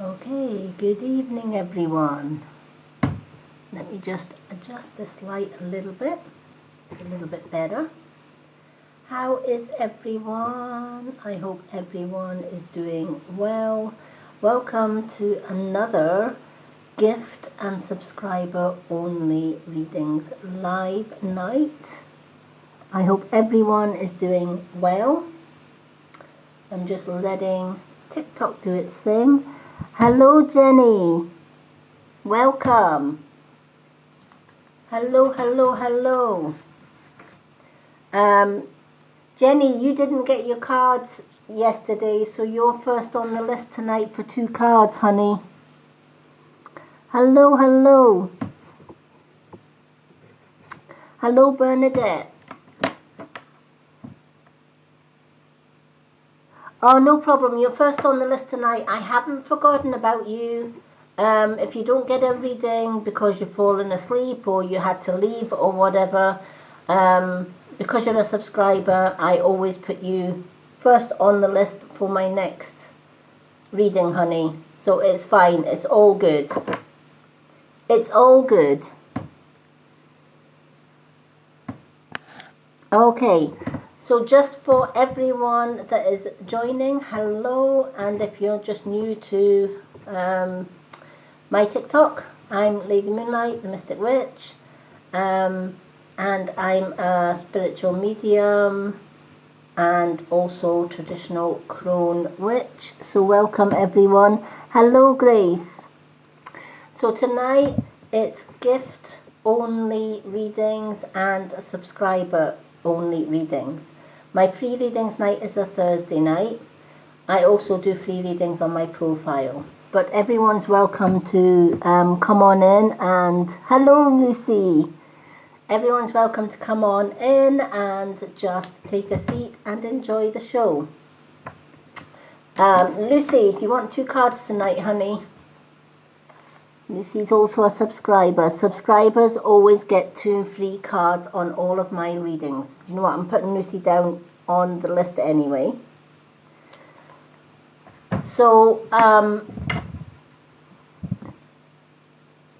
Okay, good evening everyone. Let me just adjust this light a little bit better. How is everyone? I hope everyone is doing well. Welcome to another gift and subscriber only readings live night. I hope everyone is doing well. I'm just letting TikTok do its thing. Hello Jenny, welcome. Hello. Jenny, you didn't get your cards yesterday, so you're first on the list tonight for 2 cards, honey. Hello. Hello, Bernadette. Oh, no problem. You're first on the list tonight. I haven't forgotten about you. If you don't get a reading because you've fallen asleep or you had to leave or whatever, because you're a subscriber, I always put you first on the list for my next reading, honey. So it's fine. It's all good. It's all good. Okay. So just for everyone that is joining, hello, and if you're just new to my TikTok, I'm Lady Moonlight, the Mystic Witch, and I'm a spiritual medium and also traditional crone witch. So welcome everyone. Hello Grace. So tonight it's gift only readings and subscriber only readings. My free readings night is a Thursday night. I also do free readings on my profile. But everyone's welcome to come on in, and hello Lucy. Everyone's welcome to come on in and just take a seat and enjoy the show. Lucy, do you want 2 cards tonight, honey? Lucy's also a subscriber. Subscribers always get 2 free cards on all of my readings. You know what? I'm putting Lucy down on the list anyway. So,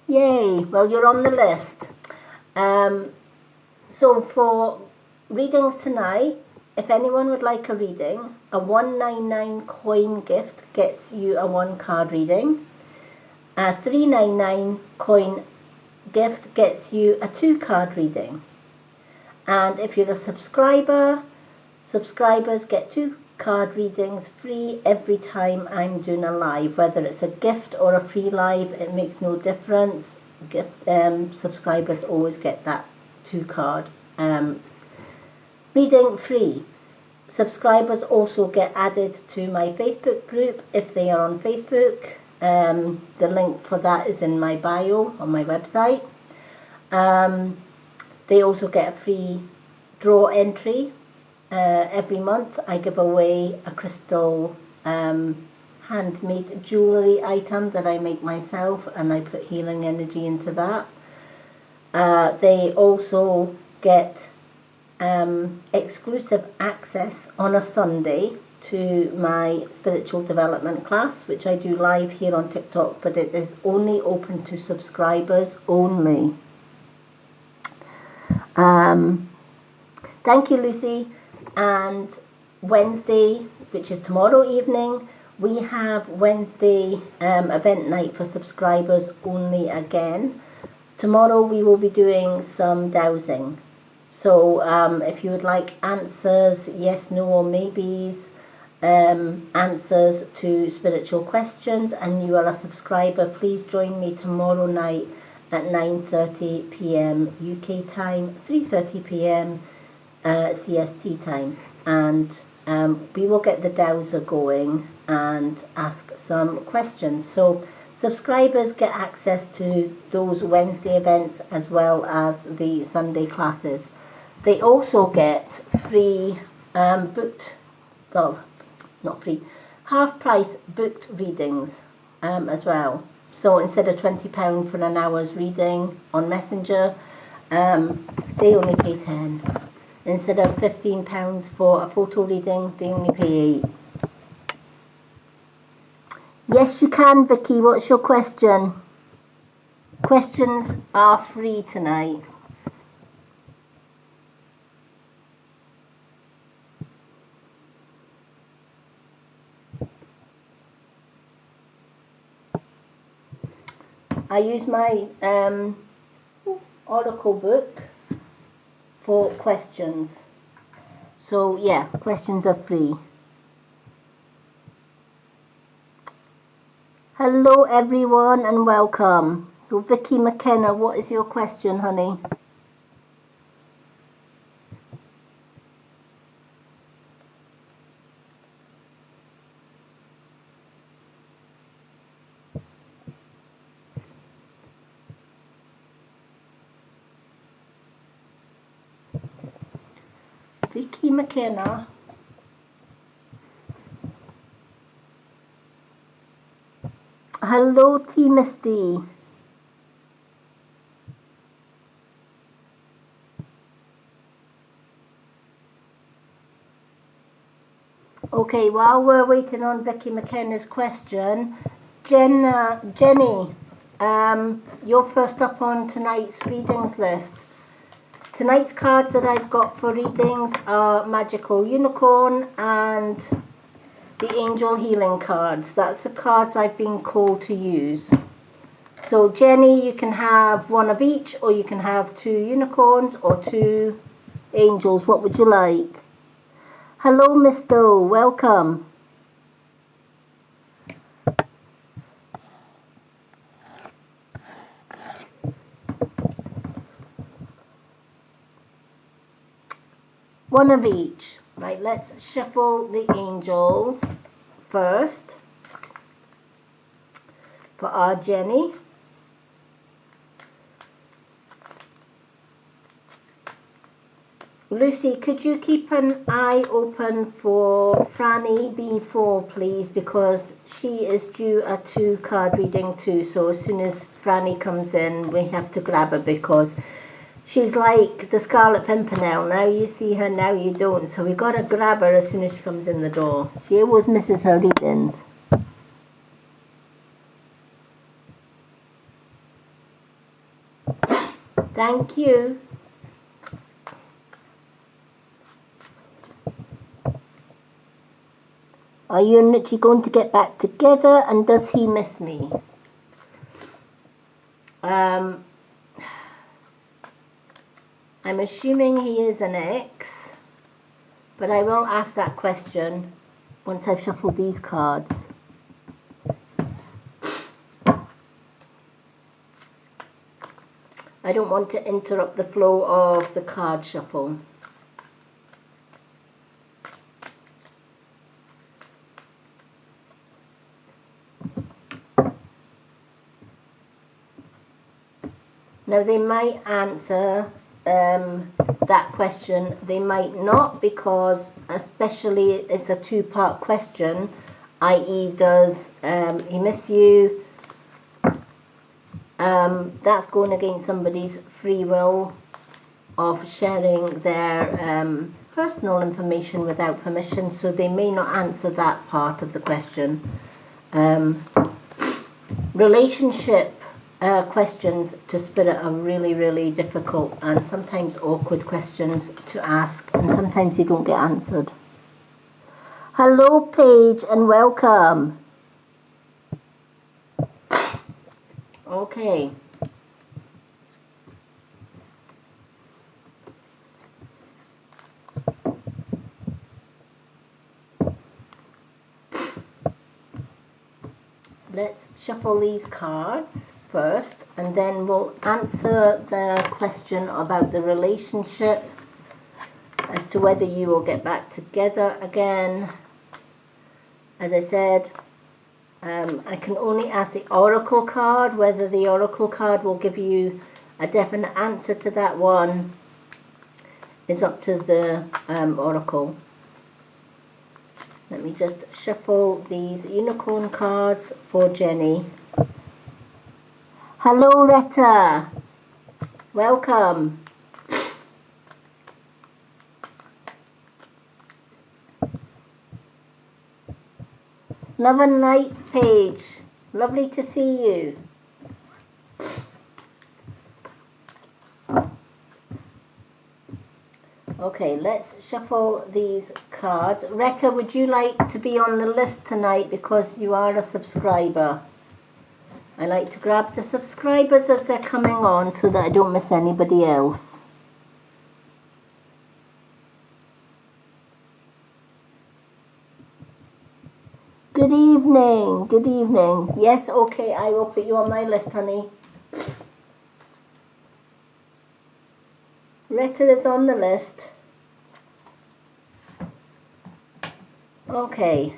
yay! Well, you're on the list. So for readings tonight, if anyone would like a reading, a 199 coin gift gets you a 1 card reading. A 399 coin gift gets you a 2 card reading. And if you're a subscriber, subscribers get 2 card readings free every time I'm doing a live. Whether it's a gift or a free live, it makes no difference. Subscribers always get that 2 card reading free. Subscribers also get added to my Facebook group if they are on Facebook. The link for that is in my bio on my website. They also get a free draw entry. Every month I give away a crystal handmade jewellery item that I make myself, and I put healing energy into that. They also get exclusive access on a Sunday to my spiritual development class, which I do live here on TikTok, but it is only open to subscribers only. Thank you, Lucy. And Wednesday, which is tomorrow evening, we have Wednesday event night for subscribers only again. Tomorrow we will be doing some dowsing. So if you would like answers, yes, no, or maybes, answers to spiritual questions, and you are a subscriber, please join me tomorrow night at 9:30 p.m. UK time, 3:30 p.m. CST time, and we will get the dowser going and ask some questions. So subscribers get access to those Wednesday events as well as the Sunday classes. They also get free booked, well, not free, half price booked readings as well. So instead of £20 for an hour's reading on Messenger, they only pay 10. Instead of £15 for a photo reading, they only pay 8. Yes, you can, Vicky. What's your question? Questions are free tonight. I use my Oracle book for questions. So yeah, questions are free. Hello everyone and welcome. So Vicky McKenna, what is your question, honey? Vicky McKenna. Hello T Misty. Okay, while we're waiting on Vicky McKenna's question, Jenny, you're first up on tonight's readings list. Tonight's cards that I've got for readings are Magical Unicorn and the Angel Healing cards. That's the cards I've been called to use. So Jenny, you can have one of each, or you can have 2 unicorns or 2 angels. What would you like? Hello, Miss Doe. Welcome. One of each. Right, let's shuffle the angels first for our Jenny. Lucy, could you keep an eye open for Franny B4, please, because she is due a 2-card reading too. So as soon as Franny comes in, we have to grab her because she's like the Scarlet Pimpernel. Now you see her, now you don't. So we got to grab her as soon as she comes in the door. She always misses her readings. Thank you. Are you and Richie going to get back together, and does he miss me? I'm assuming he is an ex, but I will ask that question once I've shuffled these cards. I don't want to interrupt the flow of the card shuffle. Now they might answer that question, they might not, because especially it's a 2-part question, i.e. does he miss you? That's going against somebody's free will of sharing their personal information without permission, so they may not answer that part of the question. Relationship questions to Spirit are really, really difficult and sometimes awkward questions to ask, and sometimes they don't get answered. Hello, Paige, and welcome. Okay. Let's shuffle these cards first, and then we'll answer the question about the relationship as to whether you will get back together again. As I said, I can only ask the Oracle card. Whether the Oracle card will give you a definite answer to that one is up to the Oracle. Let me just shuffle these unicorn cards for Jenny. Hello, Retta. Welcome. Love and light, Paige. Lovely to see you. Okay, let's shuffle these cards. Retta, would you like to be on the list tonight because you are a subscriber? I like to grab the subscribers as they're coming on so that I don't miss anybody else. Good evening, good evening. Yes, okay, I will put you on my list, honey. Retta is on the list. Okay.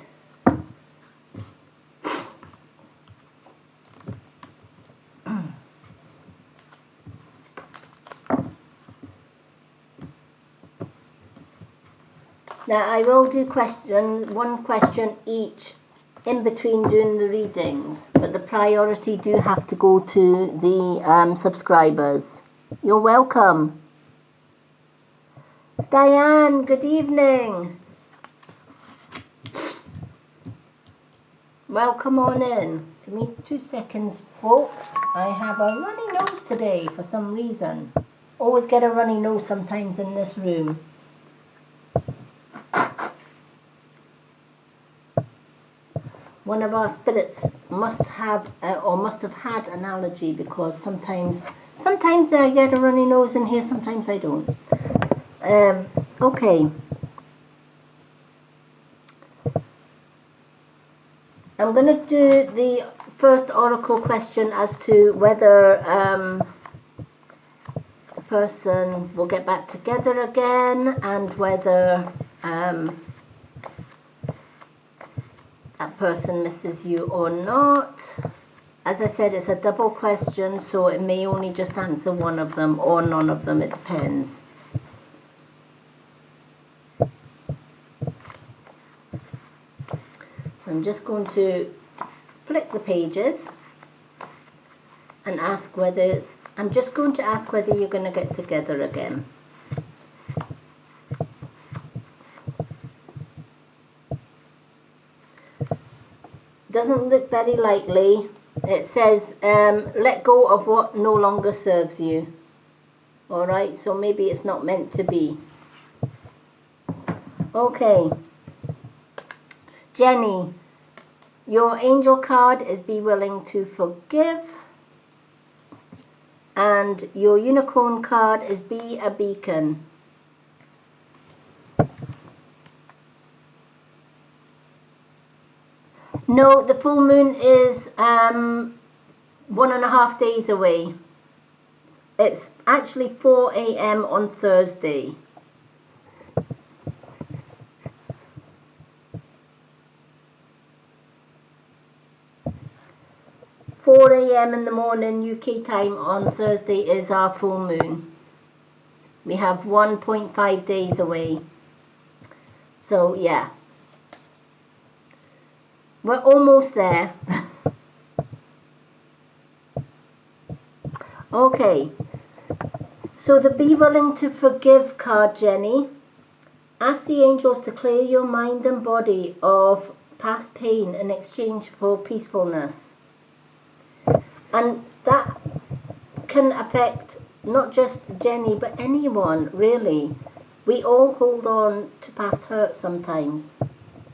Now I will do one question each in between doing the readings, but the priority do have to go to the subscribers. You're welcome. Diane, good evening. Welcome on in. Give me 2 seconds, folks. I have a runny nose today for some reason. Always get a runny nose sometimes in this room. One of our spirits must have had an allergy, because sometimes I get a runny nose in here, sometimes I don't. Okay. I'm going to do the first oracle question as to whether a person will get back together again, and whether that person misses you or not. As I said, it's a double question, so it may only just answer one of them or none of them, it depends. So I'm just going to flip the pages and ask whether, I'm just going to ask whether you're going to get together again. Doesn't look very likely. It says let go of what no longer serves you. Alright, so maybe it's not meant to be. Okay. Jenny, your angel card is be willing to forgive. And your unicorn card is be a beacon. No, the full moon is 1.5 days away. It's actually 4 a.m. on Thursday. "4 a.m. in the morning UK time on Thursday is our full moon. We have 1.5 days away. So yeah. We're almost there. Okay. So the be willing to forgive card, Jenny. Ask the angels to clear your mind and body of past pain in exchange for peacefulness. And that can affect not just Jenny, but anyone, really. We all hold on to past hurt sometimes,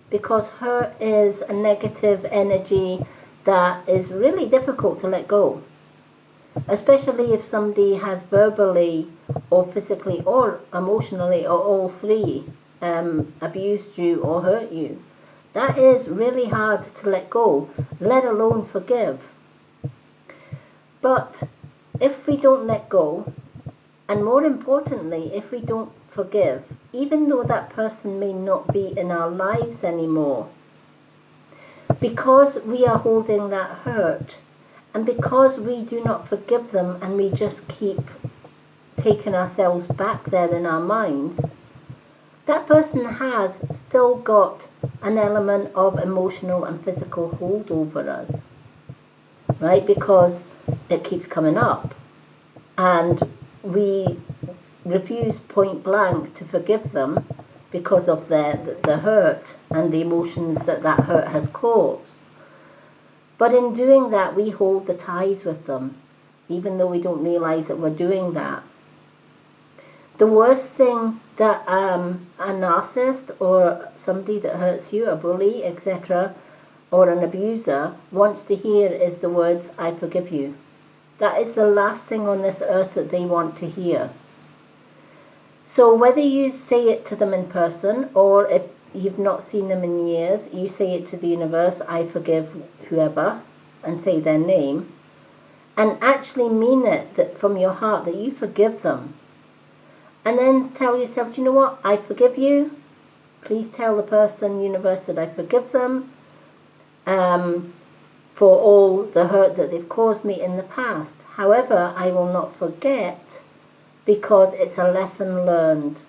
because hurt is a negative energy that is really difficult to let go. Especially if somebody has verbally or physically or emotionally or all three abused you or hurt you. That is really hard to let go, let alone forgive. But if we don't let go, and more importantly, if we don't forgive, even though that person may not be in our lives anymore, because we are holding that hurt, and because we do not forgive them and we just keep taking ourselves back there in our minds, that person has still got an element of emotional and physical hold over us, right? Because it keeps coming up, and we refuse point blank to forgive them because of the hurt and the emotions that hurt has caused. But in doing that, we hold the ties with them, even though we don't realize that we're doing that. The worst thing that a narcissist or somebody that hurts you, a bully, etc., or an abuser wants to hear is the words, "I forgive you." That is the last thing on this earth that they want to hear. So whether you say it to them in person, or if you've not seen them in years, you say it to the universe, "I forgive whoever," and say their name, and actually mean it that from your heart that you forgive them. And then tell yourself, "Do you know what? I forgive you. Please tell the person, universe, that I forgive them for all the hurt that they've caused me in the past. However, I will not forget because it's a lesson learned.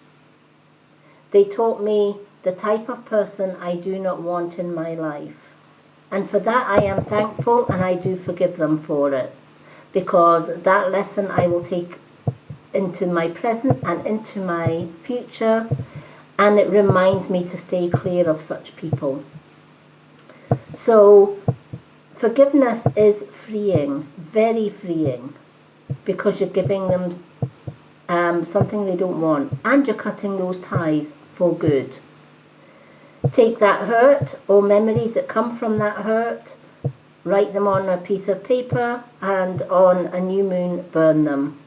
They taught me the type of person I do not want in my life. And for that I am thankful, and I do forgive them for it. Because that lesson I will take into my present and into my future, and it reminds me to stay clear of such people." So forgiveness is freeing, very freeing, because you're giving them something they don't want, and you're cutting those ties for good. Take that hurt or memories that come from that hurt, write them on a piece of paper, and on a new moon burn them.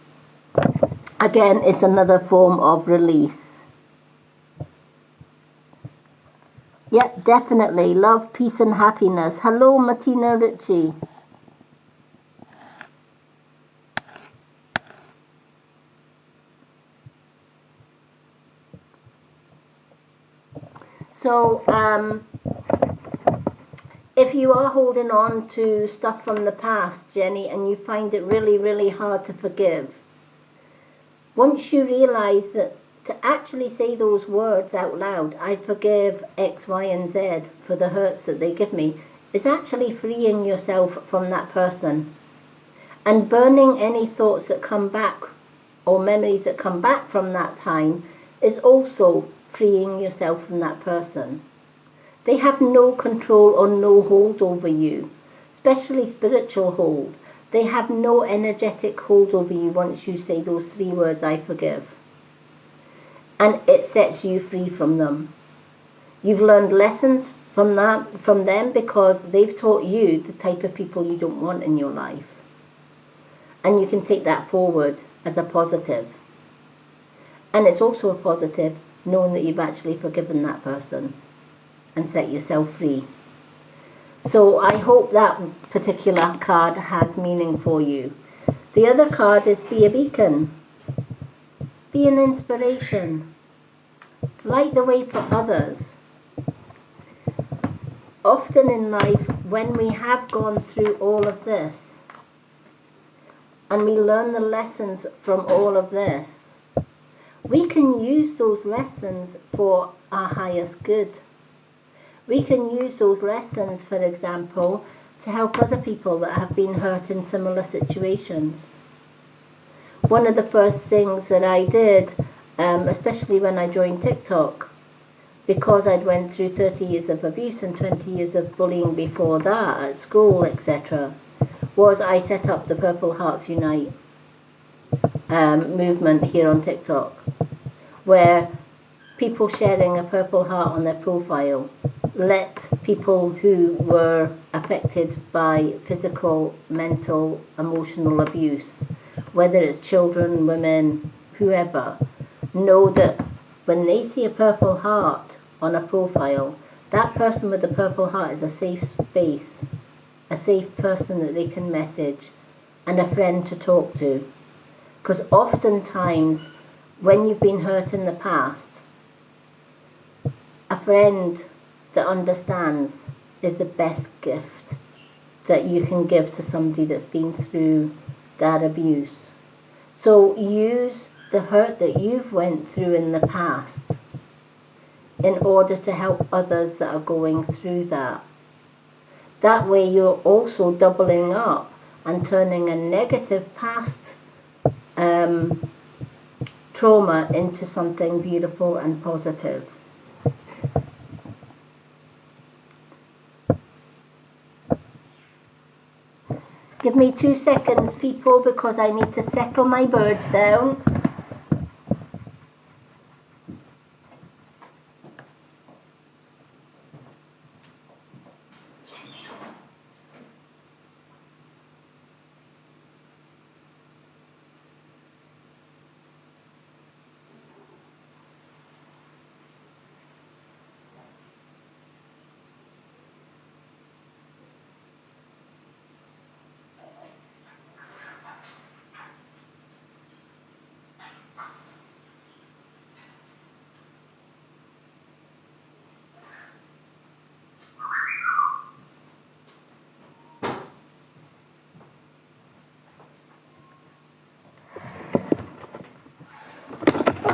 Again, it's another form of release. Yep, definitely. Love, peace and happiness. Hello, Martina Ritchie. So, if you are holding on to stuff from the past, Jenny, and you find it really, really hard to forgive, once you realize that to actually say those words out loud, "I forgive X, Y, and Z for the hurts that they give me," is actually freeing yourself from that person. And burning any thoughts that come back or memories that come back from that time is also freeing yourself from that person. They have no control or no hold over you, especially spiritual hold. They have no energetic hold over you once you say those 3 words, "I forgive." And it sets you free from them. You've learned lessons from them because they've taught you the type of people you don't want in your life. And you can take that forward as a positive. And it's also a positive knowing that you've actually forgiven that person and set yourself free. So I hope that particular card has meaning for you. The other card is be a beacon. Be an inspiration. Light the way for others. Often in life, when we have gone through all of this, and we learn the lessons from all of this, we can use those lessons for our highest good. We can use those lessons, for example, to help other people that have been hurt in similar situations. One of the first things that I did, especially when I joined TikTok, because I'd went through 30 years of abuse and 20 years of bullying before that at school, etc., was I set up the Purple Hearts Unite movement here on TikTok, where people sharing a purple heart on their profile let people who were affected by physical, mental, emotional abuse, whether it's children, women, whoever, know that when they see a purple heart on a profile, that person with the purple heart is a safe space, a safe person that they can message, and a friend to talk to. Because oftentimes, when you've been hurt in the past, a friend that understands is the best gift that you can give to somebody that's been through that abuse. So use the hurt that you've went through in the past in order to help others that are going through that. That way you're also doubling up and turning a negative past trauma into something beautiful and positive. Give me 2 seconds, people, because I need to settle my birds down.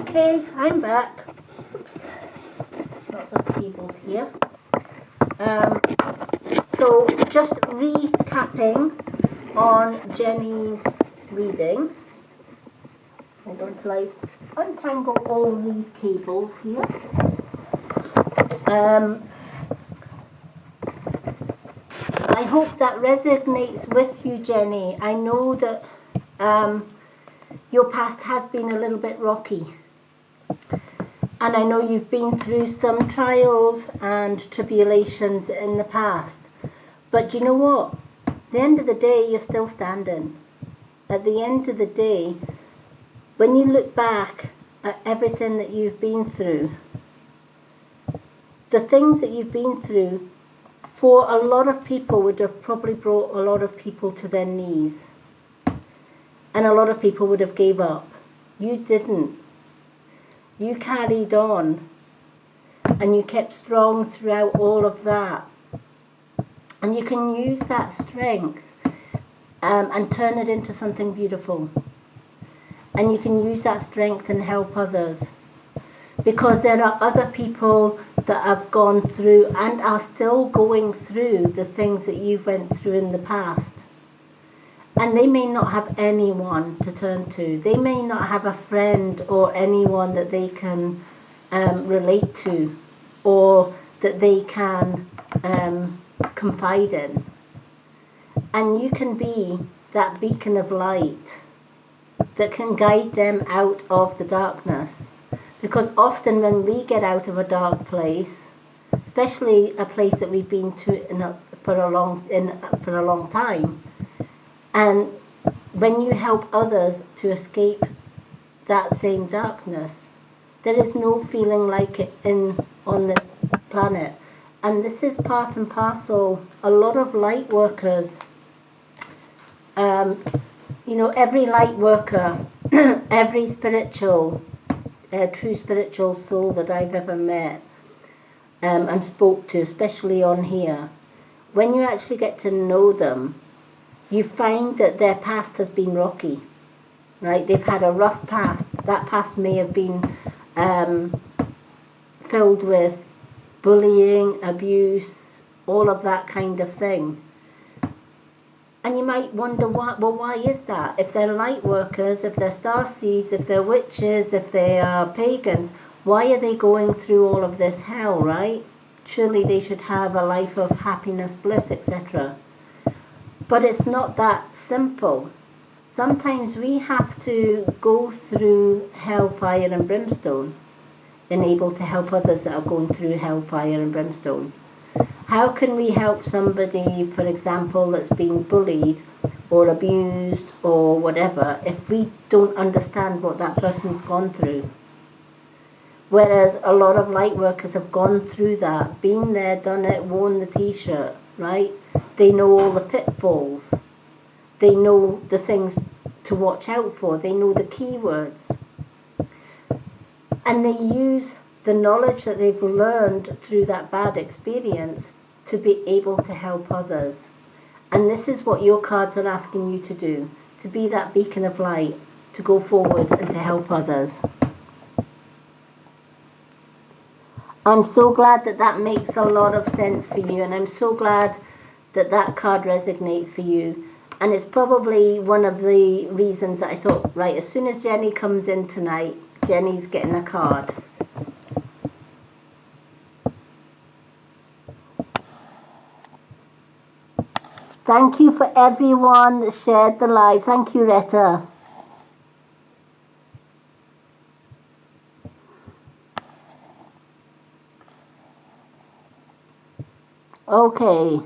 Okay, I'm back. Oops. Lots of cables here. So just recapping on Jenny's reading. I'm going to like untangle all these cables here. I hope that resonates with you, Jenny. I know that your past has been a little bit rocky. And I know you've been through some trials and tribulations in the past. But you know what? At the end of the day, you're still standing. At the end of the day, when you look back at everything that you've been through, the things that you've been through, for a lot of people would have probably brought a lot of people to their knees. And a lot of people would have gave up. You didn't. You carried on. And you kept strong throughout all of that. And you can use that strength and turn it into something beautiful. And you can use that strength and help others. Because there are other people that have gone through and are still going through the things that you went through in the past. And they may not have anyone to turn to. They may not have a friend or anyone that they can relate to or that they can confide in. And you can be that beacon of light that can guide them out of the darkness. Because often when we get out of a dark place, especially a place that we've been to for a long time, and when you help others to escape that same darkness, there is no feeling like it on this planet. And this is part and parcel. A lot of light workers, every light worker, every true spiritual soul that I've ever met and spoke to, especially on here, when you actually get to know them, you find that their past has been rocky, right? They've had a rough past. That past may have been filled with bullying, abuse, all of that kind of thing. And you might wonder, why is that? If they're light workers, if they're starseeds, if they're witches, if they are pagans, why are they going through all of this hell, right? Surely they should have a life of happiness, bliss, etc. But it's not that simple. Sometimes we have to go through hellfire and brimstone and able to help others that are going through hellfire and brimstone. How can we help somebody, for example, that's being bullied or abused or whatever, if we don't understand what that person's gone through? Whereas a lot of light workers have gone through that, been there, done it, worn the t-shirt, right? They know all the pitfalls. They know the things to watch out for. They know the keywords. And they use the knowledge that they've learned through that bad experience to be able to help others. And this is what your cards are asking you to do, to be that beacon of light, to go forward and to help others. I'm so glad that that makes a lot of sense for you, and I'm so glad that that card resonates for you. And it's probably one of the reasons that I thought, right, as soon as Jenny comes in tonight, Jenny's getting a card. Thank you for everyone that shared the live. Thank you, Retta. Okay.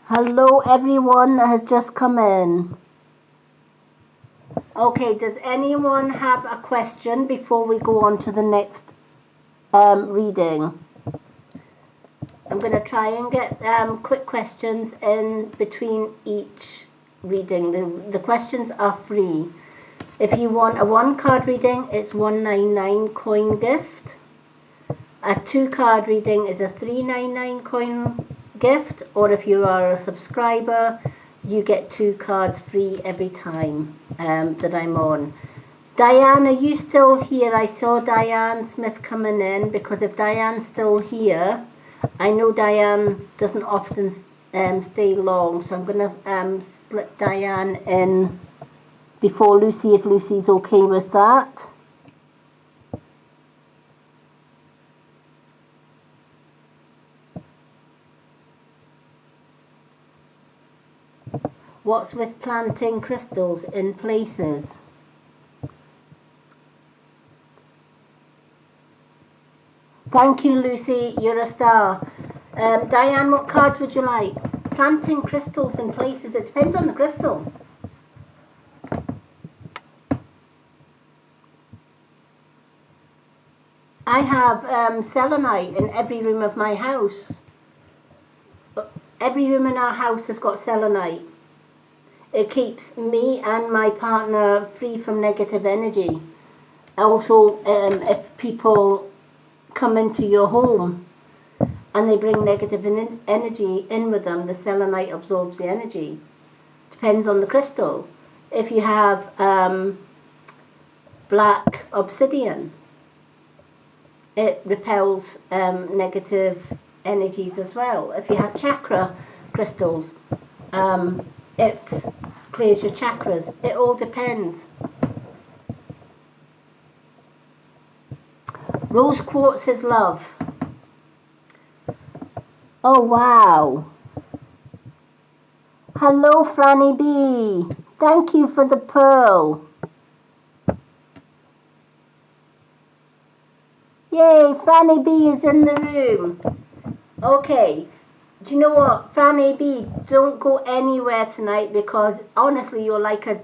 Hello, everyone that has just come in. Okay, does anyone have a question before we go on to the next reading? I'm going to try and get quick questions in between each reading. The questions are free. If you want a 1-card reading, it's $1.99 coin gift. A 2-card reading is a $3.99 coin gift, or if you are a subscriber, you get 2 cards free every time that I'm on. Diane, are you still here? I saw Diane Smith coming in, because if Diane's still here, I know Diane doesn't often stay long, so I'm going to slip Diane in before Lucy, if Lucy's okay with that. What's with planting crystals in places? Thank you, Lucy. You're a star. Diane, what cards would you like? Planting crystals in places. It depends on the crystal. I have selenite in every room of my house. Every room in our house has got selenite. It keeps me and my partner free from negative energy. Also, if people come into your home and they bring negative energy in with them, the selenite absorbs the energy. Depends on the crystal. If you have black obsidian, it repels negative energies as well. If you have chakra crystals, it clears your chakras. It all depends. Rose quartz is love. Oh, wow. Hello, Franny B. Thank you for the pearl. Yay, Franny B is in the room. Okay. Do you know what, Franny B, don't go anywhere tonight, because honestly you're like a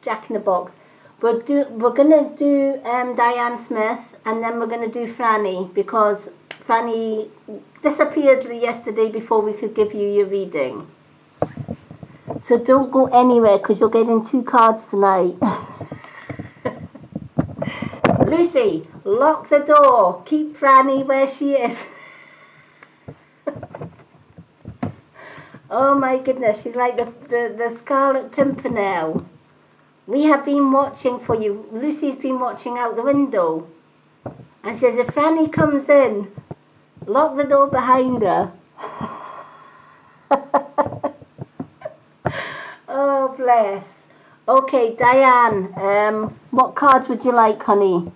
jack in the box. We're gonna do Diane Smith, and then we're gonna do Franny, because Franny disappeared yesterday before we could give you your reading. So don't go anywhere, because you're getting 2 cards tonight. Lucy, lock the door. Keep Franny where she is. Oh my goodness, she's like the Scarlet Pimpernel. We have been watching for you. Lucy's been watching out the window. And says, if Franny comes in, lock the door behind her. Oh, bless. Okay, Diane, what cards would you like, honey?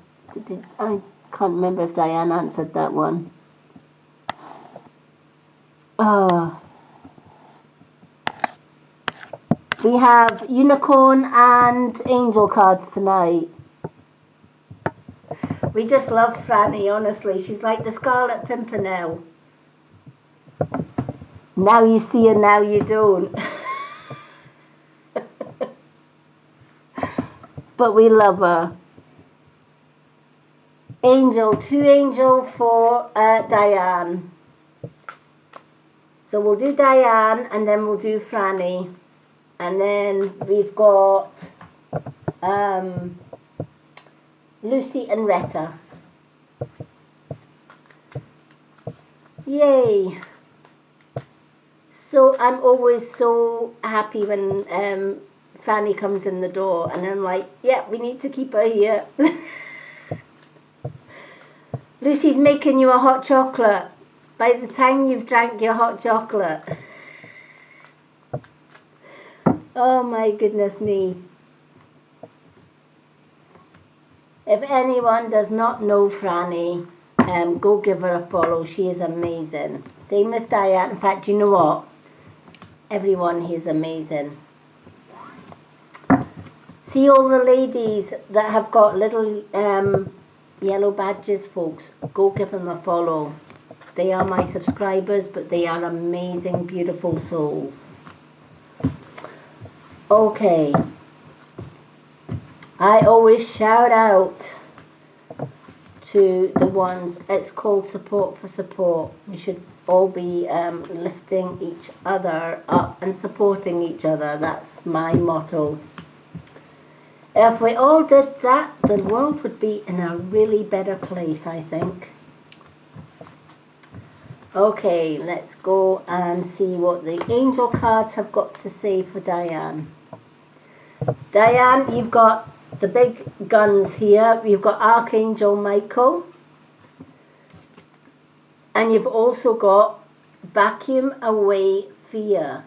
I can't remember if Diane answered that one. Oh. We have unicorn and angel cards tonight. We just love Franny, honestly. She's like the Scarlet Pimpernel. Now you see her, now you don't. But we love her. Angel, 2 angel for Diane. So we'll do Diane, and then we'll do Franny. And then we've got Lucy and Retta. Yay! So I'm always so happy when Franny comes in the door, and I'm like, yeah, we need to keep her here. Lucy's making you a hot chocolate. By the time you've drank your hot chocolate. Oh my goodness me. If anyone does not know Franny, go give her a follow. She is amazing. Same with Diane. In fact, you know what? Everyone here is amazing. See all the ladies that have got little yellow badges, folks. Go give them a follow. They are my subscribers, but they are amazing, beautiful souls. Okay. I always shout out to the ones, it's called Support for Support. We should all be lifting each other up and supporting each other. That's my motto. If we all did that, the world would be in a really better place, I think. Okay, let's go and see what the angel cards have got to say for Diane. Diane, you've got the big guns here. You've got Archangel Michael. And you've also got Vacuum Away Fear.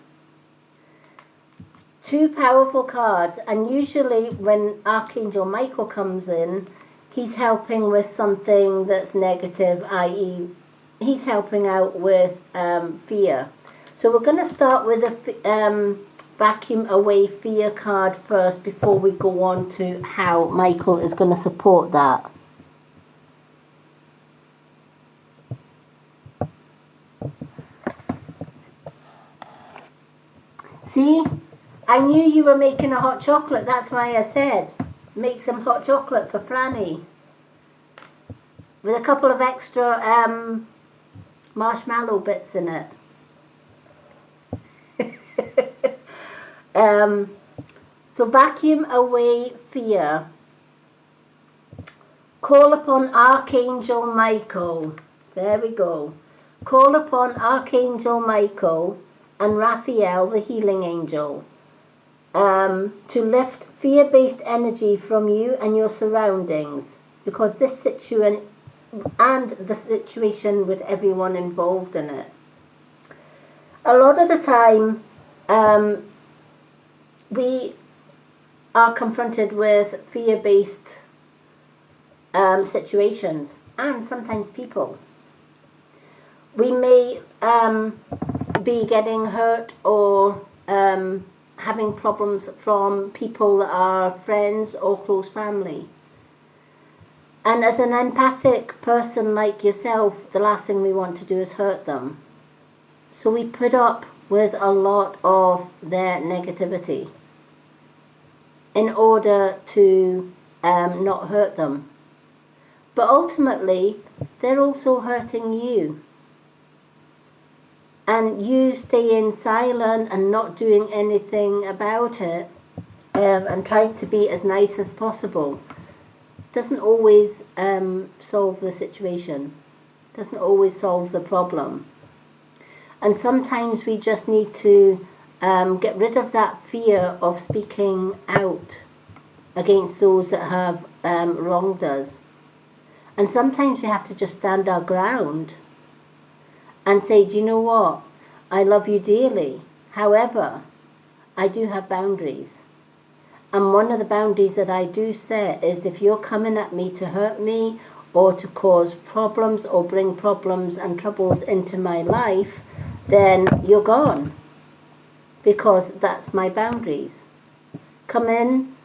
Two powerful cards, and usually when Archangel Michael comes in, he's helping with something that's negative, i.e. he's helping out with fear. So we're going to start with a Vacuum Away Fear card first before we go on to how Michael is going to support that. See? I knew you were making a hot chocolate. That's why I said, make some hot chocolate for Franny. With a couple of extra marshmallow bits in it. So Vacuum Away Fear. Call upon Archangel Michael. There we go. Call upon Archangel Michael and Raphael, the healing angel. To lift fear-based energy from you and your surroundings, because this situation and the situation with everyone involved in it. A lot of the time, we are confronted with fear-based situations, and sometimes people. We may be getting hurt or having problems from people that are friends or close family. And as an empathic person like yourself, the last thing we want to do is hurt them. So we put up with a lot of their negativity in order to not hurt them. But ultimately, they're also hurting you. And you staying silent and not doing anything about it and trying to be as nice as possible doesn't always solve the situation, doesn't always solve the problem. And sometimes we just need to get rid of that fear of speaking out against those that have wronged us. And sometimes we have to just stand our ground and say, do you know what? I love you dearly. However, I do have boundaries. And one of the boundaries that I do set is if you're coming at me to hurt me or to cause problems or bring problems and troubles into my life, then you're gone. Because that's my boundaries. Come in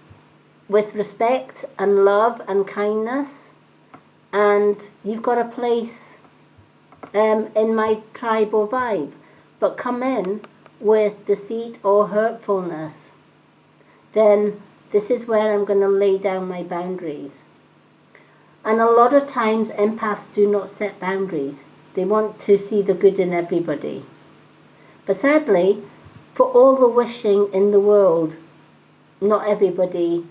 with respect and love and kindness, and you've got a place in my tribe or vibe. But come in with deceit or hurtfulness, then this is where I'm going to lay down my boundaries. And a lot of times empaths do not set boundaries. They want to see the good in everybody. But sadly, for all the wishing in the world, not everybody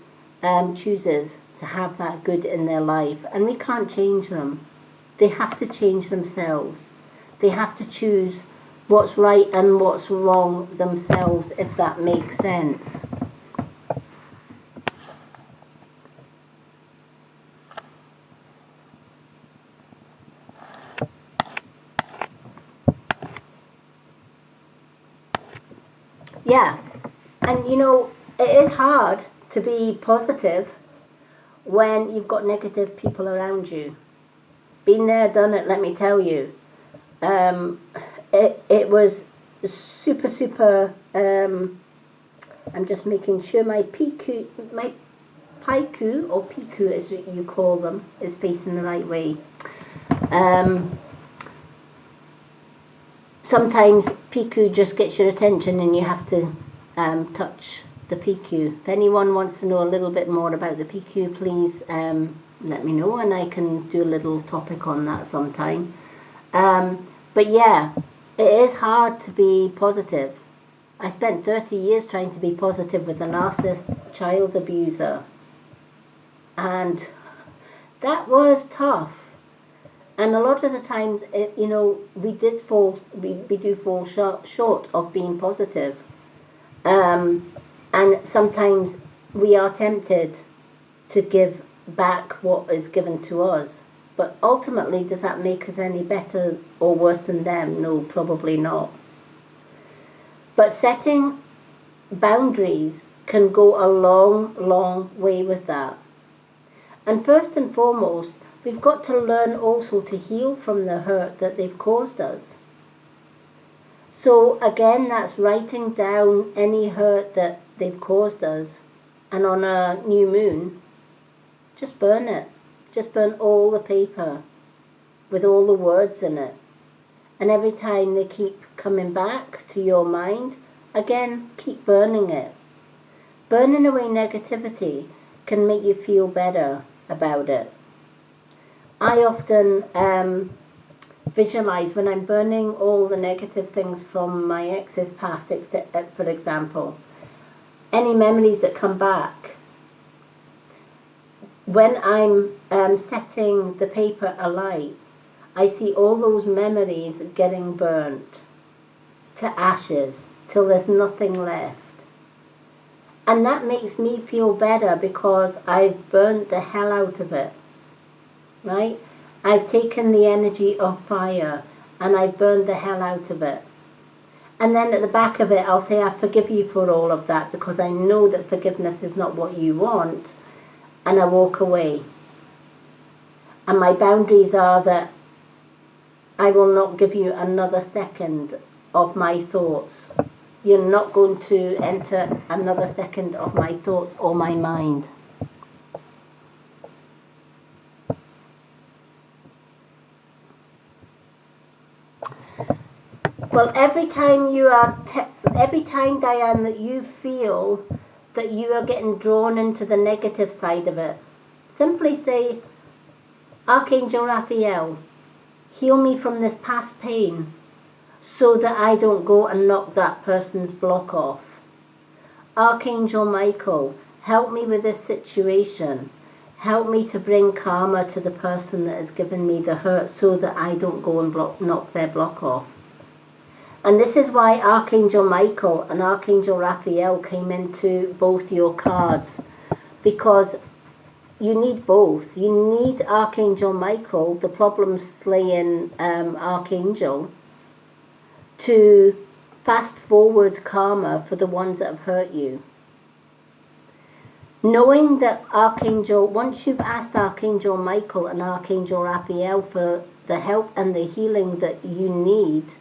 chooses to have that good in their life. And we can't change them. They have to change themselves. They have to choose what's right and what's wrong themselves, if that makes sense. Yeah, and you know, it is hard to be positive when you've got negative people around you. Been there, done it, let me tell you. It was super, I'm just making sure my PQ, my PICU, or PICU as you call them, is facing the right way. Sometimes PICU just gets your attention and you have to touch the PICU. If anyone wants to know a little bit more about the PICU, please let me know and I can do a little topic on that sometime. But yeah, it is hard to be positive. I spent 30 years trying to be positive with a narcissist child abuser, and that was tough. And a lot of the times, we do fall short of being positive. And sometimes we are tempted to give back what is given to us. But ultimately, does that make us any better or worse than them? No, probably not. But setting boundaries can go a long way with that. And first and foremost, we've got to learn also to heal from the hurt that they've caused us. So again, that's writing down any hurt that they've caused us, and on a new moon, just burn it. Just burn all the paper with all the words in it. And every time they keep coming back to your mind, again, keep burning it. Burning away negativity can make you feel better about it. I often visualize when I'm burning all the negative things from my ex's past, for example, any memories that come back. When I'm setting the paper alight, I see all those memories getting burnt to ashes till there's nothing left. And that makes me feel better because I've burnt the hell out of it, right? I've taken the energy of fire and I've burned the hell out of it. And then at the back of it, I'll say, I forgive you for all of that because I know that forgiveness is not what you want. And I walk away. And my boundaries are that I will not give you another second of my thoughts. You're not going to enter another second of my thoughts or my mind. Well, every time, Diane, that you feel that you are getting drawn into the negative side of it, simply say, Archangel Raphael, heal me from this past pain so that I don't go and knock that person's block off. Archangel Michael, help me with this situation. Help me to bring karma to the person that has given me the hurt so that I don't go and knock their block off. And this is why Archangel Michael and Archangel Raphael came into both your cards, because you need both. You need Archangel Michael, the problem-slaying archangel, to fast forward karma for the ones that have hurt you. Knowing that once you've asked Archangel Michael and Archangel Raphael for the help and the healing that you need,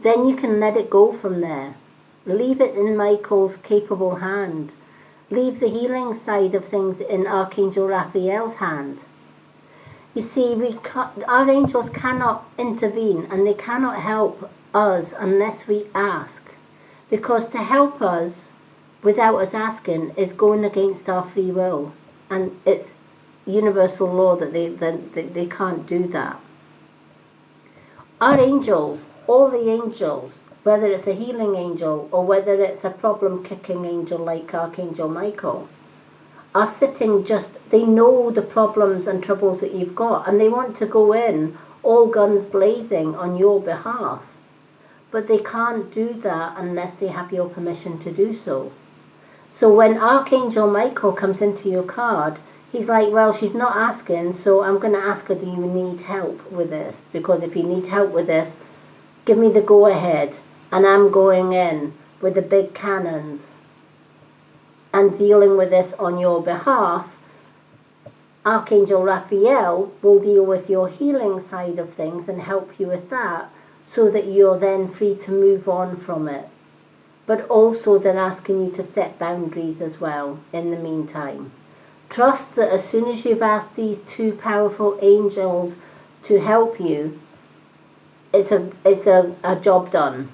then you can let it go from there. Leave it in Michael's capable hand. Leave the healing side of things in Archangel Raphael's hand. You see, our angels cannot intervene and they cannot help us unless we ask. Because to help us without us asking is going against our free will. And it's universal law that they can't do that. Our angels, all the angels, whether it's a healing angel or whether it's a problem-kicking angel like Archangel Michael, are sitting they know the problems and troubles that you've got, and they want to go in all guns blazing on your behalf. But they can't do that unless they have your permission to do so. So when Archangel Michael comes into your card, he's like, well, she's not asking, so I'm going to ask her, do you need help with this? Because if you need help with this, give me the go-ahead, and I'm going in with the big cannons and dealing with this on your behalf Archangel Raphael will deal with your healing side of things and help you with that, so that you're then free to move on from it. But also they're asking you to set boundaries as well in the meantime. Trust that as soon as you've asked these two powerful angels to help you, it's a job done.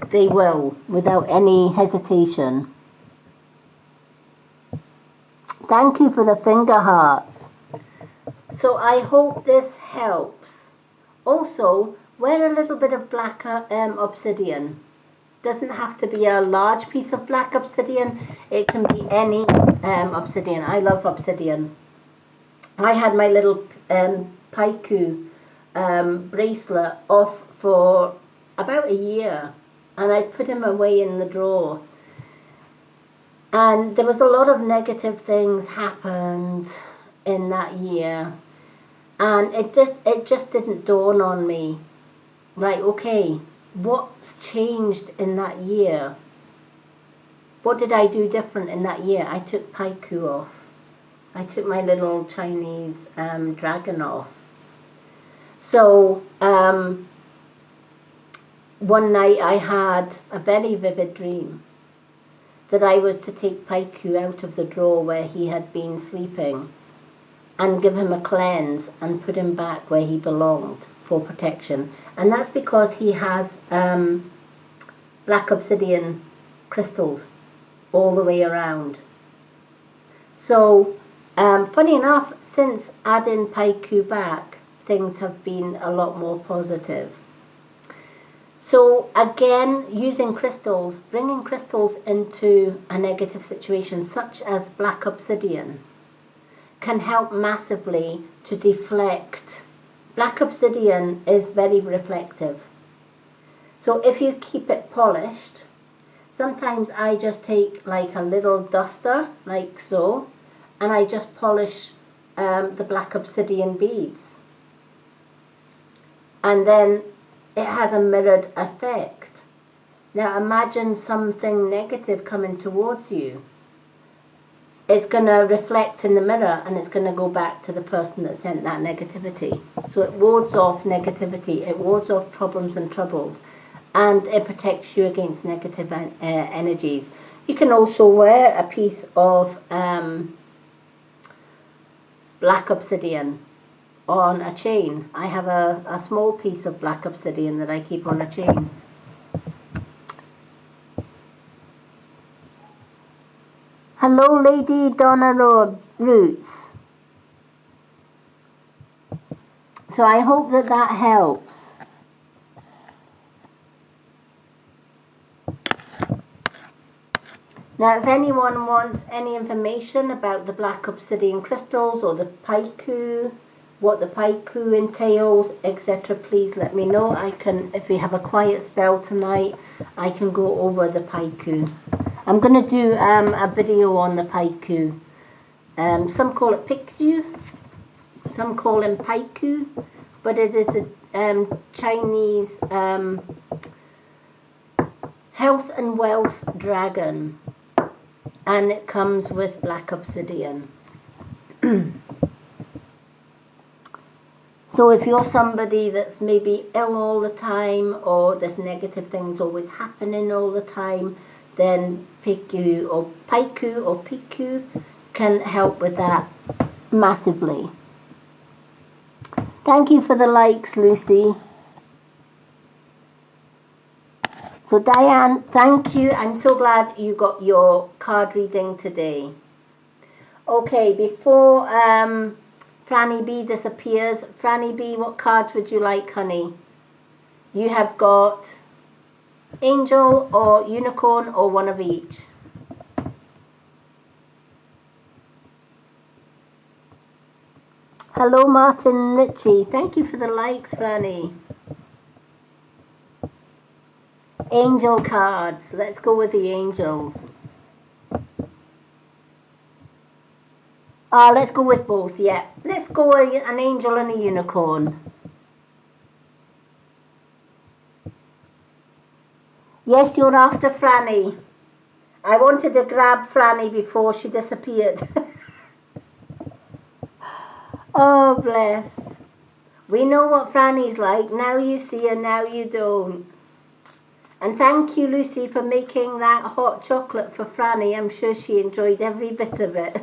They will, without any hesitation. Thank you for the finger hearts. So I hope this helps. Also, wear a little bit of black obsidian. Doesn't have to be a large piece of black obsidian. It can be any obsidian. I love obsidian. I had my little Paiku bracelet off for about a year, and I put him away in the drawer. And there was a lot of negative things happened in that year, and it just didn't dawn on me. Right, okay, what's changed in that year? What did I do different in that year? I took Paiku off. I took my little Chinese dragon off. So one night I had a very vivid dream that I was to take Paiku out of the drawer where he had been sleeping and give him a cleanse and put him back where he belonged for protection. And that's because he has black obsidian crystals all the way around. So funny enough, since adding Paiku back, things have been a lot more positive. So again, using crystals, bringing crystals into a negative situation such as black obsidian can help massively to deflect. Black obsidian is very reflective. So if you keep it polished, sometimes I just take like a little duster, like so, and I just polish the black obsidian beads. And then it has a mirrored effect. Now imagine something negative coming towards you. It's going to reflect in the mirror and it's going to go back to the person that sent that negativity. So it wards off negativity, it wards off problems and troubles, and it protects you against negative energies. You can also wear a piece of black obsidian on a chain. I have a small piece of black obsidian that I keep on a chain. Hello, Lady Donna Roots. So I hope that that helps. Now, if anyone wants any information about the black obsidian crystals or the Paiku, what the Paiku entails, etc., please let me know. I can, if we have a quiet spell tonight, I can go over the Paiku. I'm going to do a video on the Paiku. Some call it Pixu, some call him Paiku, but it is a Chinese health and wealth dragon, and it comes with black obsidian. So if you're somebody that's maybe ill all the time, or there's negative things always happening all the time, then Paiku or Piku can help with that massively. Thank you for the likes, Lucy. So Diane, thank you. I'm so glad you got your card reading today. Okay, before Franny B disappears, Franny B, what cards would you like, honey? You have got Angel or Unicorn or one of each. Hello, Martin Ritchie. Thank you for the likes, Franny. Angel cards. Let's go with the angels. Let's go with both, yeah. Let's go with an angel and a unicorn. Yes, you're after Franny. I wanted to grab Franny before she disappeared. Oh, bless. We know what Franny's like. Now you see her, now you don't. And thank you, Lucy, for making that hot chocolate for Franny. I'm sure she enjoyed every bit of it.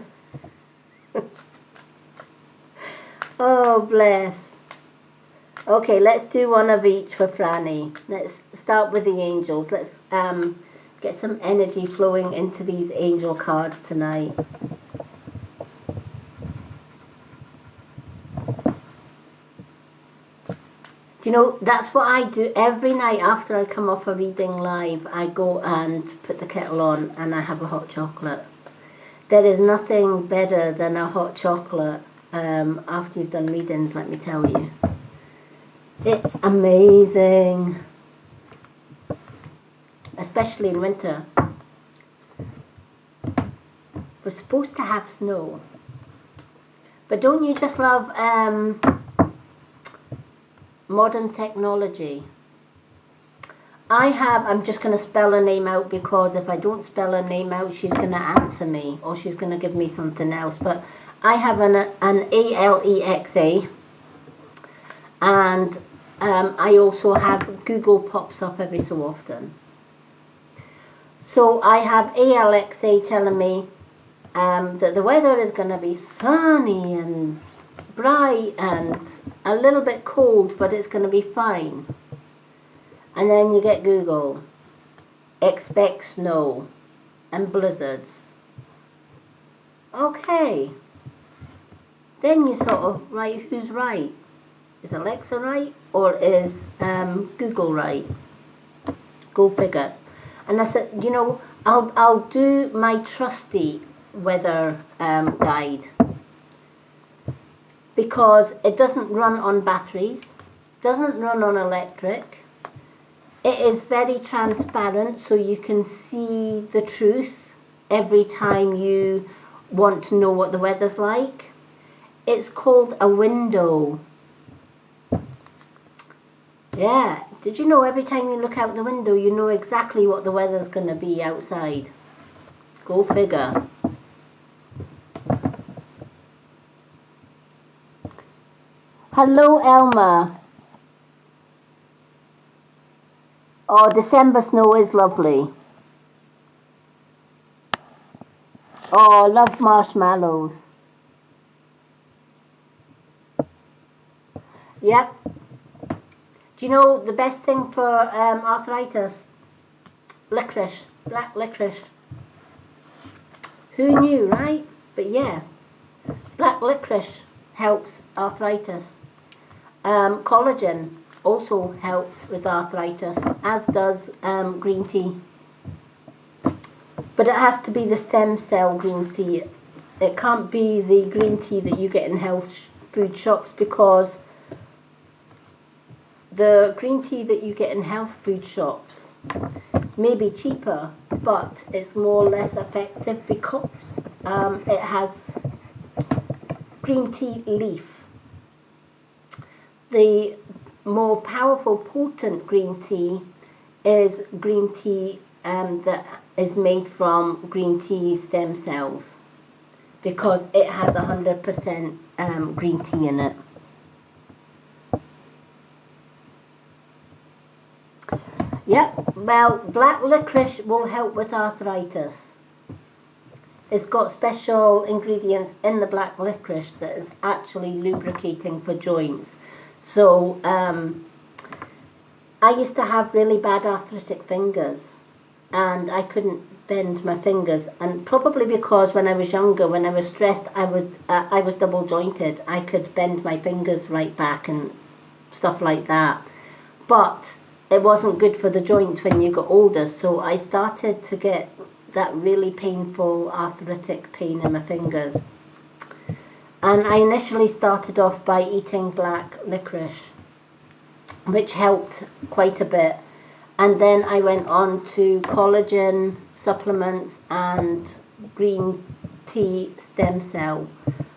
Oh, bless. Okay, let's do one of each for Franny. Let's start with the angels. Let's get some energy flowing into these angel cards tonight. Do you know, that's what I do every night after I come off a reading live. I go and put the kettle on and I have a hot chocolate. There is nothing better than a hot chocolate after you've done readings, let me tell you. It's amazing. Especially in winter. We're supposed to have snow. But don't you just love modern technology? I'm just going to spell her name out, because if I don't spell her name out, she's going to answer me, or she's going to give me something else. But I have an Alexa, and I also have Google pops up every so often. So I have Alexa telling me that the weather is going to be sunny and bright and a little bit cold, but it's going to be fine. And then you get Google, expect snow and blizzards. Okay. Then you sort of, right, who's right? Is Alexa right, or is Google right? Go figure. And I said, you know, I'll do my trusty weather guide, because it doesn't run on batteries, doesn't run on electric. It is very transparent, so you can see the truth every time you want to know what the weather's like. It's called a window. Yeah, did you know every time you look out the window, you know exactly what the weather's going to be outside? Go figure. Hello, Elma. Oh, December snow is lovely. Oh, I love marshmallows. Yep. Do you know the best thing for arthritis? Licorice. Black licorice. Who knew, right? But yeah, black licorice helps arthritis. Collagen also helps with arthritis, as does green tea. But it has to be the stem cell green tea. It can't be the green tea that you get in health food shops, because the green tea that you get in health food shops may be cheaper, but it's more or less effective, because it has green tea leaf. The more powerful, potent green tea is green tea that is made from green tea stem cells, because it has 100% green tea in it. Yep, well, black licorice will help with arthritis. It's got special ingredients in the black licorice that is actually lubricating for joints. So I used to have really bad arthritic fingers, and I couldn't bend my fingers, and probably because when I was younger, when I was stressed, I was double jointed. I could bend my fingers right back and stuff like that, but it wasn't good for the joints when you got older. So I started to get that really painful arthritic pain in my fingers, and I initially started off by eating black licorice, which helped quite a bit. And then I went on to collagen supplements and green tea stem cell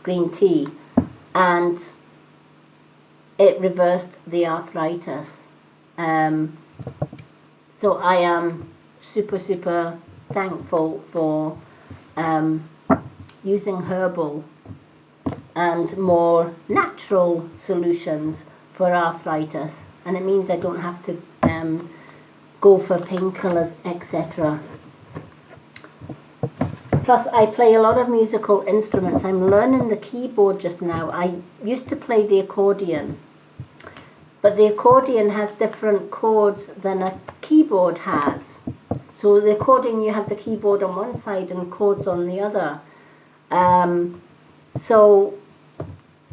green tea, and it reversed the arthritis. So I am super thankful for using herbal and more natural solutions for arthritis, and it means I don't have to go for painkillers, etc. Plus, I play a lot of musical instruments. I'm learning the keyboard just now. I used to play the accordion, but the accordion has different chords than a keyboard has. So the accordion, you have the keyboard on one side and chords on the other.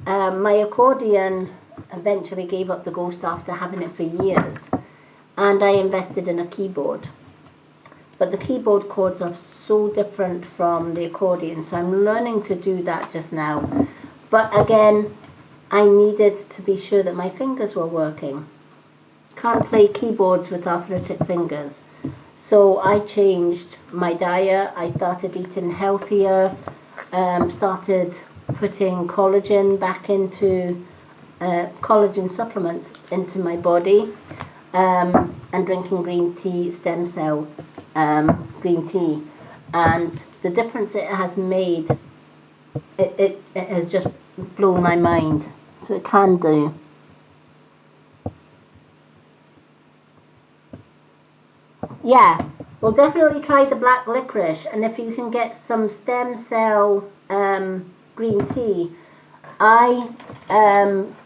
My accordion eventually gave up the ghost after having it for years, and I invested in a keyboard. But the keyboard chords are so different from the accordion, so I'm learning to do that just now. But again, I needed to be sure that my fingers were working. Can't play keyboards with arthritic fingers. So I changed my diet. I started eating healthier, started putting collagen back into collagen supplements into my body, and drinking green tea, stem cell green tea. And the difference it has made, it has just blown my mind. So it can do. Yeah, we'll definitely try the black licorice, and if you can get some stem cell green tea, I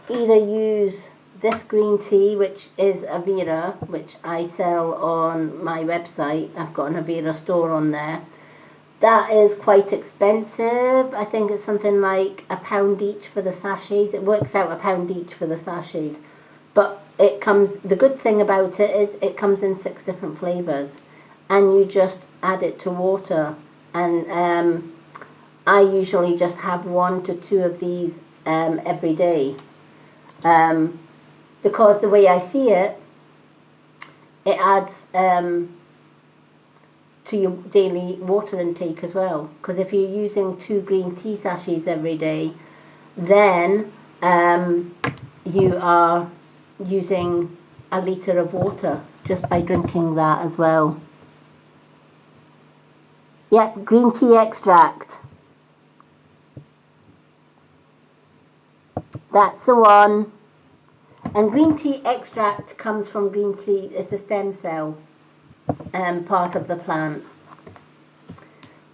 either use this green tea, which is Avera, which I sell on my website. I've got an Avera store on there. That is quite expensive. I think it's something like £1 each for the sachets. It works out £1 each for the sachets. But it comes, the good thing about it is it comes in 6 different flavours, and you just add it to water. And I usually just have 1 to 2 of these every day. Because the way I see it, it adds to your daily water intake as well. Because if you're using 2 green tea sachets every day, then you are using 1 litre of water just by drinking that as well. Yeah, green tea extract. That's the one. And green tea extract comes from green tea. It's the stem cell part of the plant.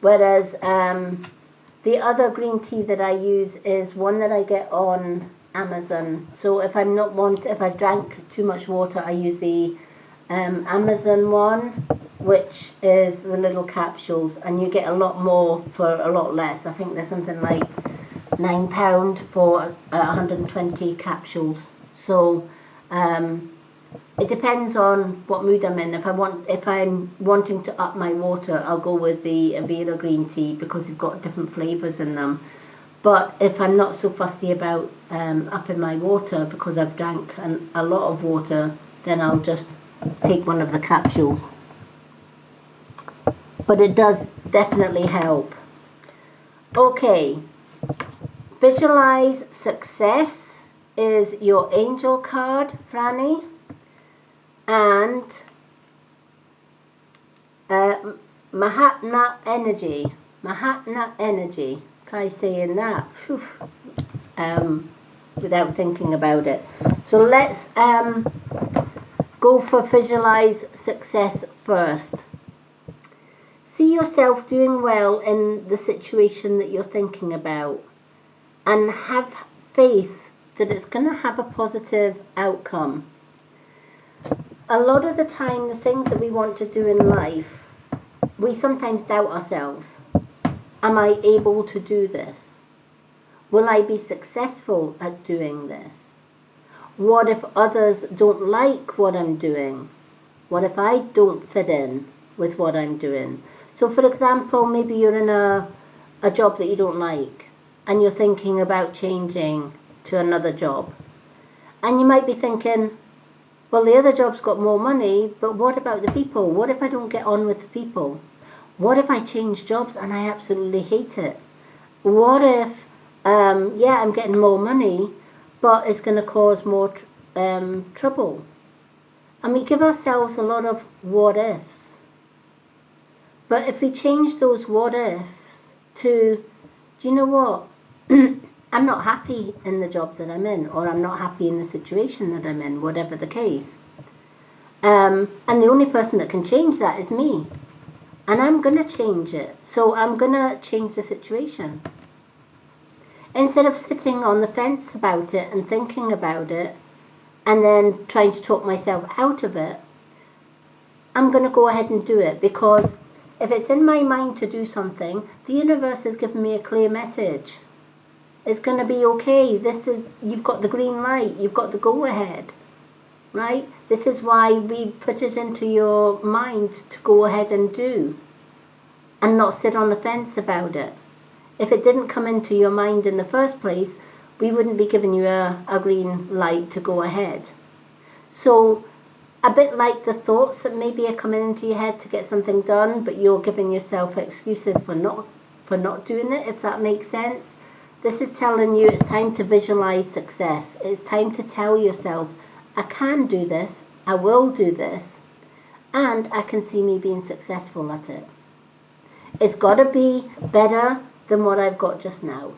Whereas the other green tea that I use is one that I get on Amazon. So if if I've drank too much water, I use the Amazon one, which is the little capsules, and you get a lot more for a lot less. I think there's something like £9 for 120 capsules. So it depends on what mood I'm in. If I'm wanting to up my water, I'll go with the Avera green tea because they've got different flavours in them. But if I'm not so fussy about upping my water because I've drank a lot of water, then I'll just take one of the capsules. But it does definitely help. Okay, visualize success is your angel card, Franny, and Mahatma energy. Try saying that without thinking about it. So let's go for visualize success first. See yourself doing well in the situation that you're thinking about, and have faith that it's going to have a positive outcome. A lot of the time, the things that we want to do in life, we sometimes doubt ourselves. Am I able to do this? Will I be successful at doing this? What if others don't like what I'm doing? What if I don't fit in with what I'm doing? So for example, maybe you're in a job that you don't like, and you're thinking about changing to another job. And you might be thinking, well, the other job's got more money, but what about the people? What if I don't get on with the people? What if I change jobs and I absolutely hate it? What if, I'm getting more money, but it's going to cause more trouble? And we give ourselves a lot of what ifs. But if we change those what ifs to, do you know what? I'm not happy in the job that I'm in, or I'm not happy in the situation that I'm in, whatever the case. And the only person that can change that is me. And I'm going to change it. So I'm going to change the situation. Instead of sitting on the fence about it and thinking about it and then trying to talk myself out of it, I'm going to go ahead and do it, because if it's in my mind to do something, the universe has given me a clear message. It's going to be okay. You've got the green light. You've got the go ahead, right? This is why we put it into your mind to go ahead and do, and not sit on the fence about it. If it didn't come into your mind in the first place, we wouldn't be giving you a green light to go ahead. So, a bit like the thoughts that maybe are coming into your head to get something done, but you're giving yourself excuses for not doing it, if that makes sense. This is telling you it's time to visualize success. It's time to tell yourself, I can do this, I will do this, and I can see me being successful at it. It's got to be better than what I've got just now.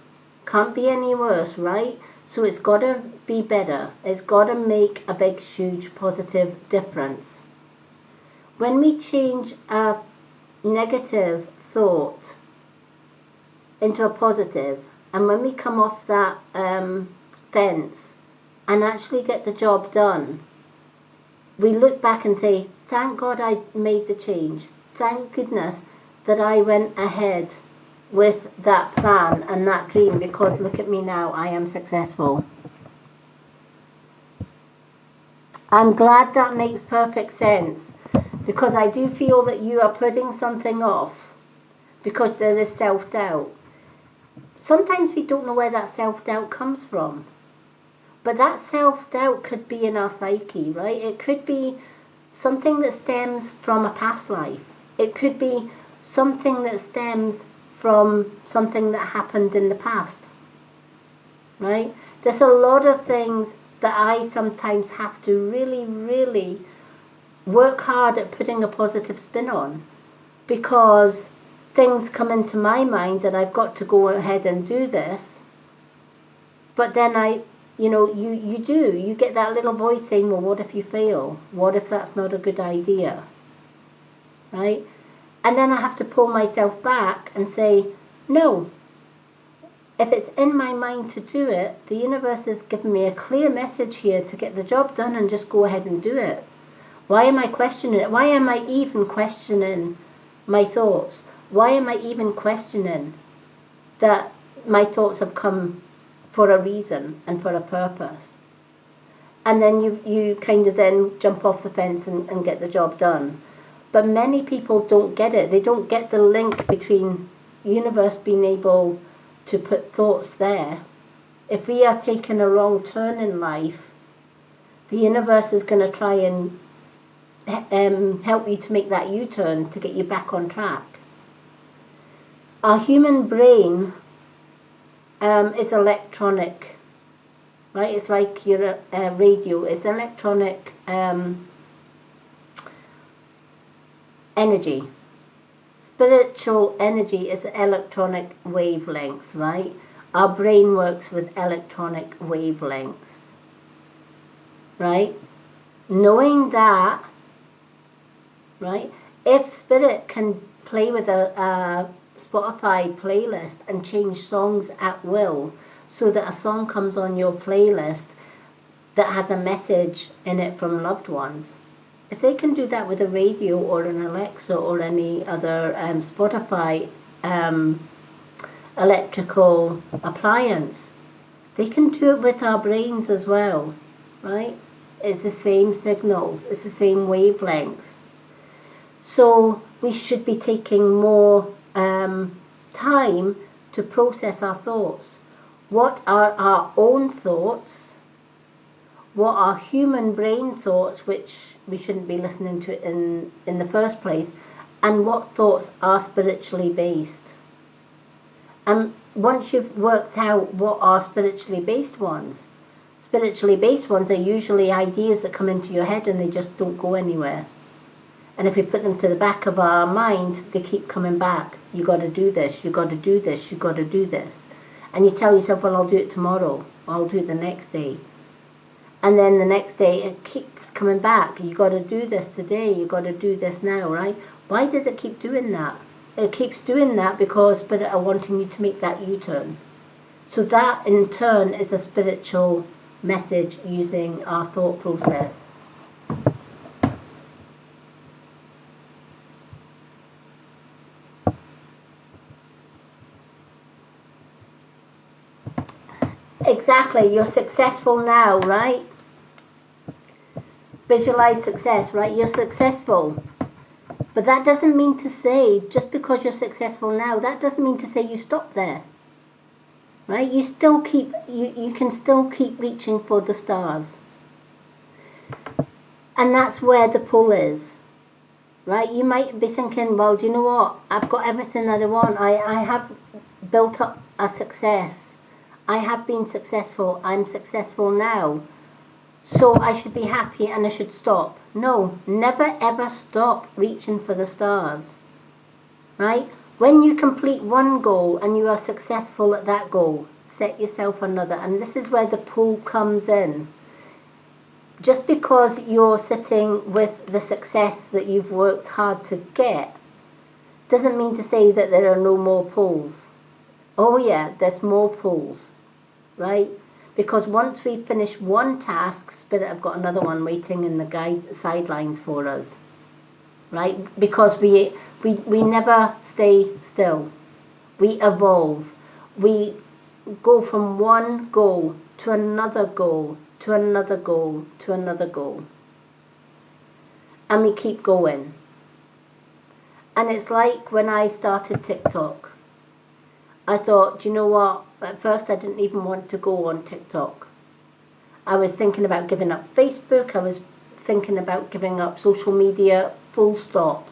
Can't be any worse, right? So it's got to be better. It's got to make a big, huge, positive difference. When we change a negative thought into a positive, and when we come off that fence and actually get the job done, we look back and say, thank God I made the change. Thank goodness that I went ahead with that plan and that dream, because look at me now, I am successful. I'm glad that makes perfect sense, because I do feel that you are putting something off because there is self-doubt. Sometimes we don't know where that self-doubt comes from, but that self-doubt could be in our psyche, right? It could be something that stems from a past life. It could be something that stems from something that happened in the past, right? There's a lot of things that I sometimes have to really, really work hard at putting a positive spin on, because things come into my mind that I've got to go ahead and do this, but then you get that little voice saying, well, what if you fail? What if that's not a good idea, right? And then I have to pull myself back and say, no, if it's in my mind to do it, the universe has given me a clear message here to get the job done and just go ahead and do it. Why am I questioning it? Why am I even questioning my thoughts? Why am I even questioning that my thoughts have come for a reason and for a purpose? And then you kind of then jump off the fence and get the job done. But many people don't get it. They don't get the link between universe being able to put thoughts there. If we are taking a wrong turn in life, the universe is going to try and help you to make that U-turn to get you back on track. Our human brain is electronic, right? It's like your radio. It's electronic energy. Spiritual energy is electronic wavelengths, right? Our brain works with electronic wavelengths, right? Knowing that, right? If Spirit can play with a Spotify playlist and change songs at will, so that a song comes on your playlist that has a message in it from loved ones, if they can do that with a radio or an Alexa or any other Spotify electrical appliance, they can do it with our brains as well, right? It's the same signals, it's the same wavelengths. So we should be taking more time to process our thoughts. What are our own thoughts? What are human brain thoughts, which we shouldn't be listening to in the first place, and what thoughts are spiritually based? And once you've worked out what are spiritually based ones are usually ideas that come into your head and they just don't go anywhere. And if we put them to the back of our mind, they keep coming back. You got to do this, you got to do this, you got to do this. And you tell yourself, well, I'll do it tomorrow, or I'll do it the next day. And then the next day it keeps coming back. You got to do this today, you got to do this now, right? Why does it keep doing that? It keeps doing that because Spirit are wanting you to make that U-turn. So that in turn is a spiritual message using our thought process. Exactly, you're successful now, right? Visualize success, right? You're successful. But that doesn't mean to say, just because you're successful now, that doesn't mean to say you stop there. Right? You still keep, you can still keep reaching for the stars. And that's where the pull is. Right? You might be thinking, well, do you know what? I've got everything that I want. I have built up a success. I have been successful. I'm successful now. So I should be happy and I should stop. No, never ever stop reaching for the stars. Right? When you complete one goal and you are successful at that goal, set yourself another. And this is where the pull comes in. Just because you're sitting with the success that you've worked hard to get, doesn't mean to say that there are no more pulls. Oh yeah, there's more pulls. Right? Because once we finish one task, Spirit have got another one waiting in the sidelines for us. Right? Because we never stay still. We evolve. We go from one goal to another goal, to another goal, to another goal. And we keep going. And it's like when I started TikTok. I thought, do you know what? At first I didn't even want to go on TikTok. I was thinking about giving up Facebook. I was thinking about giving up social media, full stop.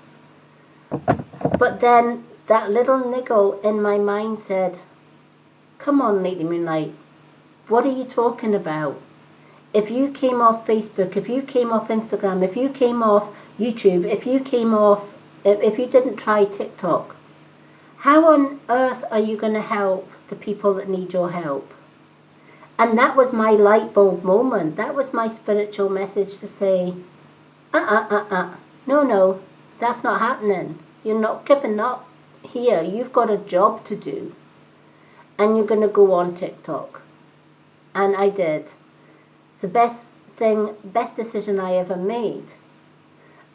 But then that little niggle in my mind said, come on, Lady Moonlight, what are you talking about? If you came off Facebook, if you came off Instagram, if you came off YouTube, if you didn't try TikTok, how on earth are you going to help the people that need your help? And that was my light bulb moment. That was my spiritual message to say, no, that's not happening. You're not giving up here. You've got a job to do. And you're going to go on TikTok. And I did. It's the best decision I ever made.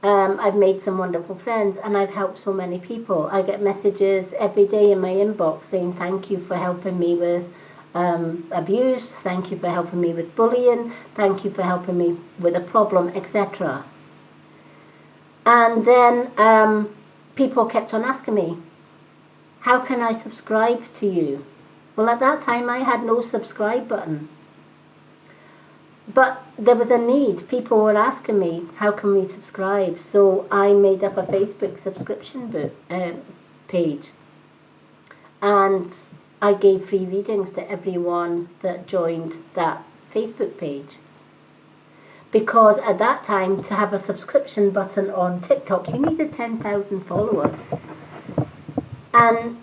I've made some wonderful friends and I've helped so many people. I get messages every day in my inbox saying thank you for helping me with abuse, thank you for helping me with bullying, thank you for helping me with a problem, etc. And then people kept on asking me, how can I subscribe to you? Well, at that time I had no subscribe button. But there was a need. People were asking me, how can we subscribe? So I made up a Facebook subscription page. And I gave free readings to everyone that joined that Facebook page. Because at that time, to have a subscription button on TikTok, you needed 10,000 followers. And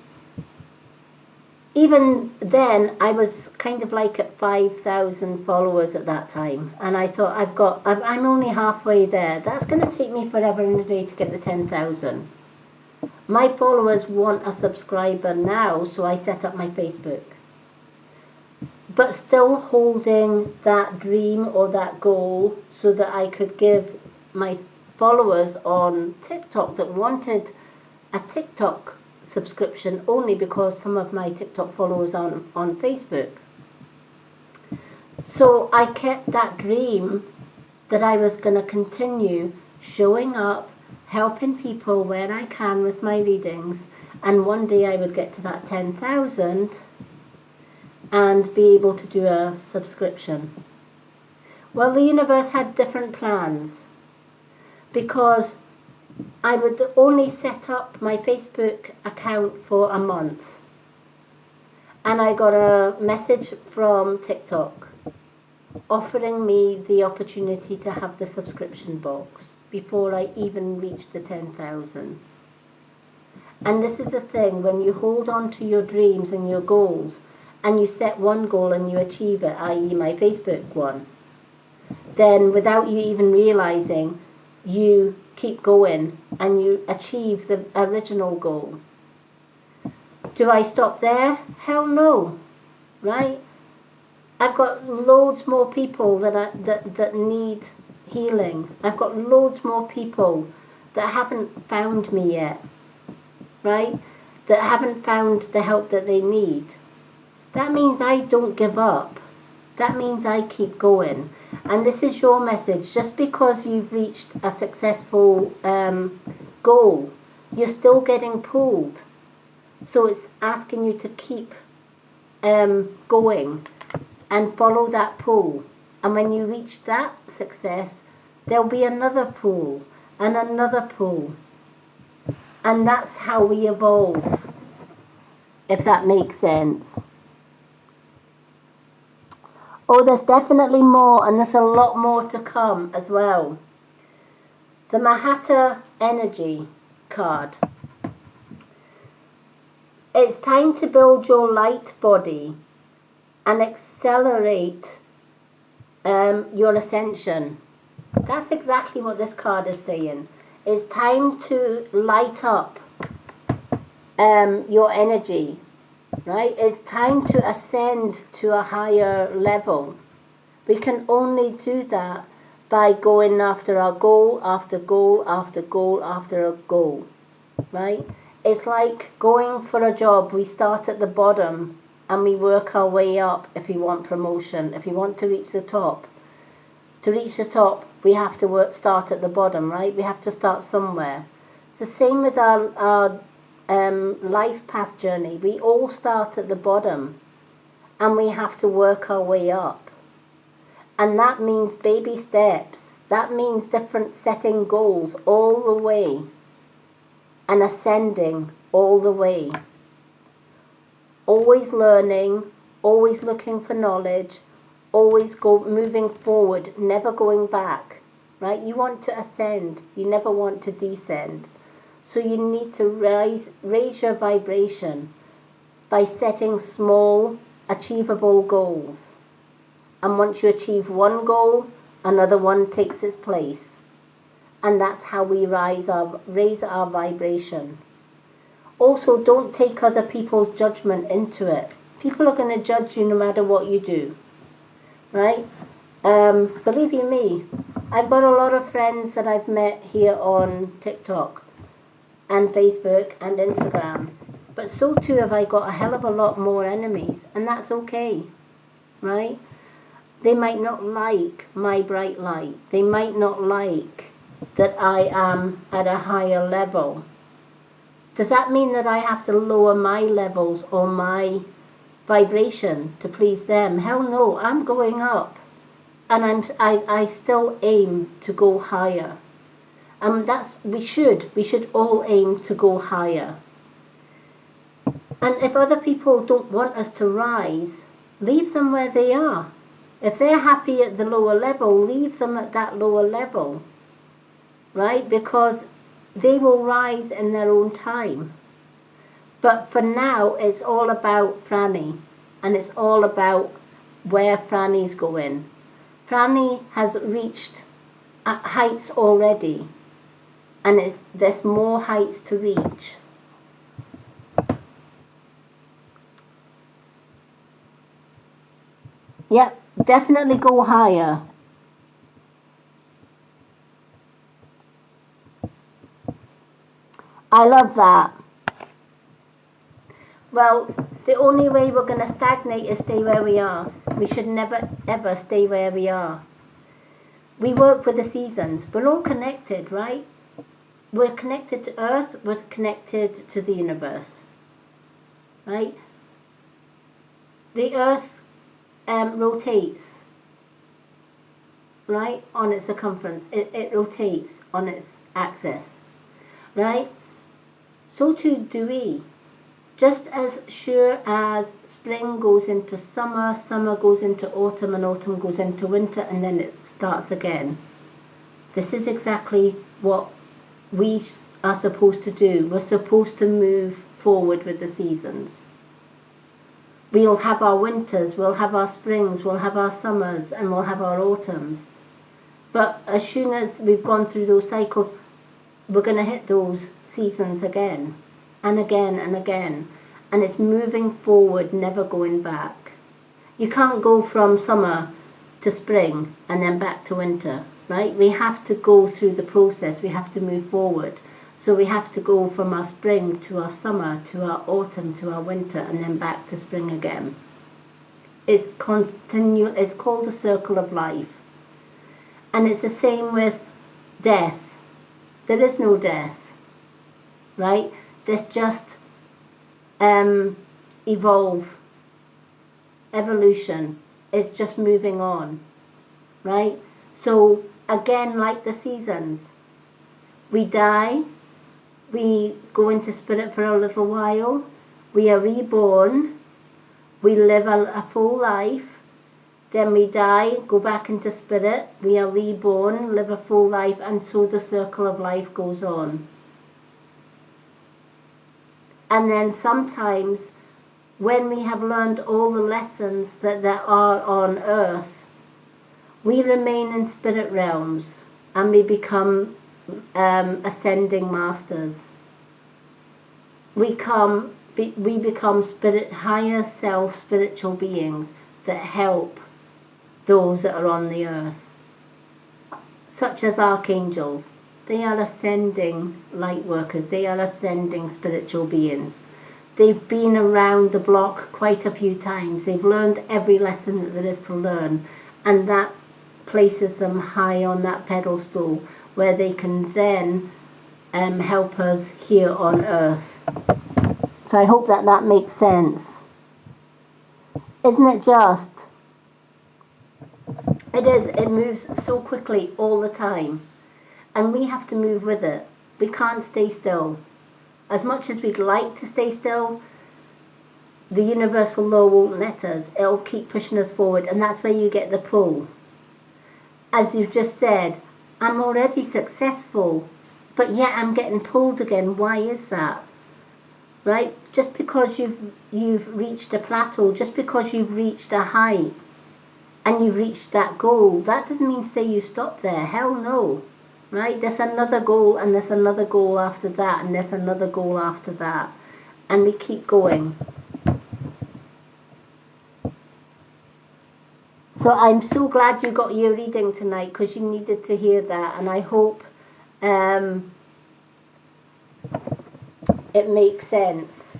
even then, I was kind of like at 5,000 followers at that time. And I thought, I'm only halfway there. That's going to take me forever and a day to get the 10,000. My followers want a subscriber now, so I set up my Facebook. But still holding that dream or that goal so that I could give my followers on TikTok that wanted a TikTok subscription only because some of my TikTok followers are on Facebook. So I kept that dream that I was going to continue showing up, helping people where I can with my readings, and one day I would get to that 10,000 and be able to do a subscription. Well, the universe had different plans because I would only set up my Facebook account for a month. And I got a message from TikTok offering me the opportunity to have the subscription box before I even reached the 10,000. And this is the thing, when you hold on to your dreams and your goals and you set one goal and you achieve it, i.e. my Facebook one, then without you even realizing, you keep going and you achieve the original goal. Do I stop there? Hell no, right? I've got loads more people that need healing. I've got loads more people that haven't found me yet, right? That haven't found the help that they need. That means I don't give up. That means I keep going. And this is your message. Just because you've reached a successful goal, you're still getting pulled. So it's asking you to keep going and follow that pull. And when you reach that success, there'll be another pull and another pull. And that's how we evolve, if that makes sense. Oh, there's definitely more, and there's a lot more to come as well. The Mahata Energy card. It's time to build your light body and accelerate your ascension. That's exactly what this card is saying. It's time to light up your energy, right? It's time to ascend to a higher level. We can only do that by going after our goal, after goal, after goal, after a goal, right? It's like going for a job. We start at the bottom and we work our way up if we want promotion, if we want to reach the top. To reach the top, we have to start at the bottom, right? We have to start somewhere. It's the same with our life path journey. We all start at the bottom and we have to work our way up. And that means baby steps. That means different setting goals all the way and ascending all the way. Always learning, always looking for knowledge, always moving forward, never going back, right? You want to ascend, you never want to descend. So you need to raise your vibration by setting small, achievable goals. And once you achieve one goal, another one takes its place. And that's how we raise our vibration. Also, don't take other people's judgment into it. People are going to judge you no matter what you do, right? Believe you me, I've got a lot of friends that I've met here on TikTok and Facebook and Instagram, but so too have I got a hell of a lot more enemies, and that's okay, right? They might not like my bright light. They might not like that I am at a higher level. Does that mean that I have to lower my levels or my vibration to please them? Hell no, I'm going up. And I still aim to go higher. We should all aim to go higher. And if other people don't want us to rise, leave them where they are. If they're happy at the lower level, leave them at that lower level, right? Because they will rise in their own time. But for now, it's all about Franny, and it's all about where Franny's going. Franny has reached heights already, and there's more heights to reach. Yep, definitely go higher. I love that. Well, the only way we're going to stagnate is stay where we are. We should never, ever stay where we are. We work with the seasons. We're all connected, right? We're connected to Earth. We're connected to the universe, right? The Earth rotates, right, on its circumference. It rotates on its axis, right? So too do we. Just as sure as spring goes into summer, summer goes into autumn, and autumn goes into winter, and then it starts again. This is exactly what we are supposed to do. We're supposed to move forward with the seasons. We'll have our winters, we'll have our springs, we'll have our summers, and we'll have our autumns. But as soon as we've gone through those cycles, we're going to hit those seasons again and again and again. And it's moving forward, never going back. You can't go from summer to spring and then back to winter, right? We have to go through the process. We have to move forward. So we have to go from our spring to our summer, to our autumn, to our winter, and then back to spring again. It's it's called the circle of life. And it's the same with death. There is no death, right? There's just evolution. It's just moving on, right? So again, like the seasons, we die, we go into spirit for a little while, we are reborn, we live a full life, then we die, go back into spirit, we are reborn, live a full life, and so the circle of life goes on. And then sometimes, when we have learned all the lessons that there are on earth, we remain in spirit realms and we become ascending masters. We become higher self spiritual beings that help those that are on the earth, such as archangels. They are ascending light workers. They are ascending spiritual beings. They've been around the block quite a few times. They've learned every lesson that there is to learn, and that places them high on that pedestal where they can then help us here on earth. So I hope that that makes sense. Isn't it just? It is. It moves so quickly all the time, and we have to move with it. We can't stay still. As much as we'd like to stay still, the universal law won't let us. It'll keep pushing us forward, and that's where you get the pull. As you've just said, I'm already successful, but yet I'm getting pulled again. Why is that? Right? Just because you've reached a plateau, just because you've reached a height, and you've reached that goal, that doesn't mean say you stop there. Hell no. Right? There's another goal, and there's another goal after that, and there's another goal after that. And we keep going. So I'm so glad you got your reading tonight, because you needed to hear that, and I hope it makes sense.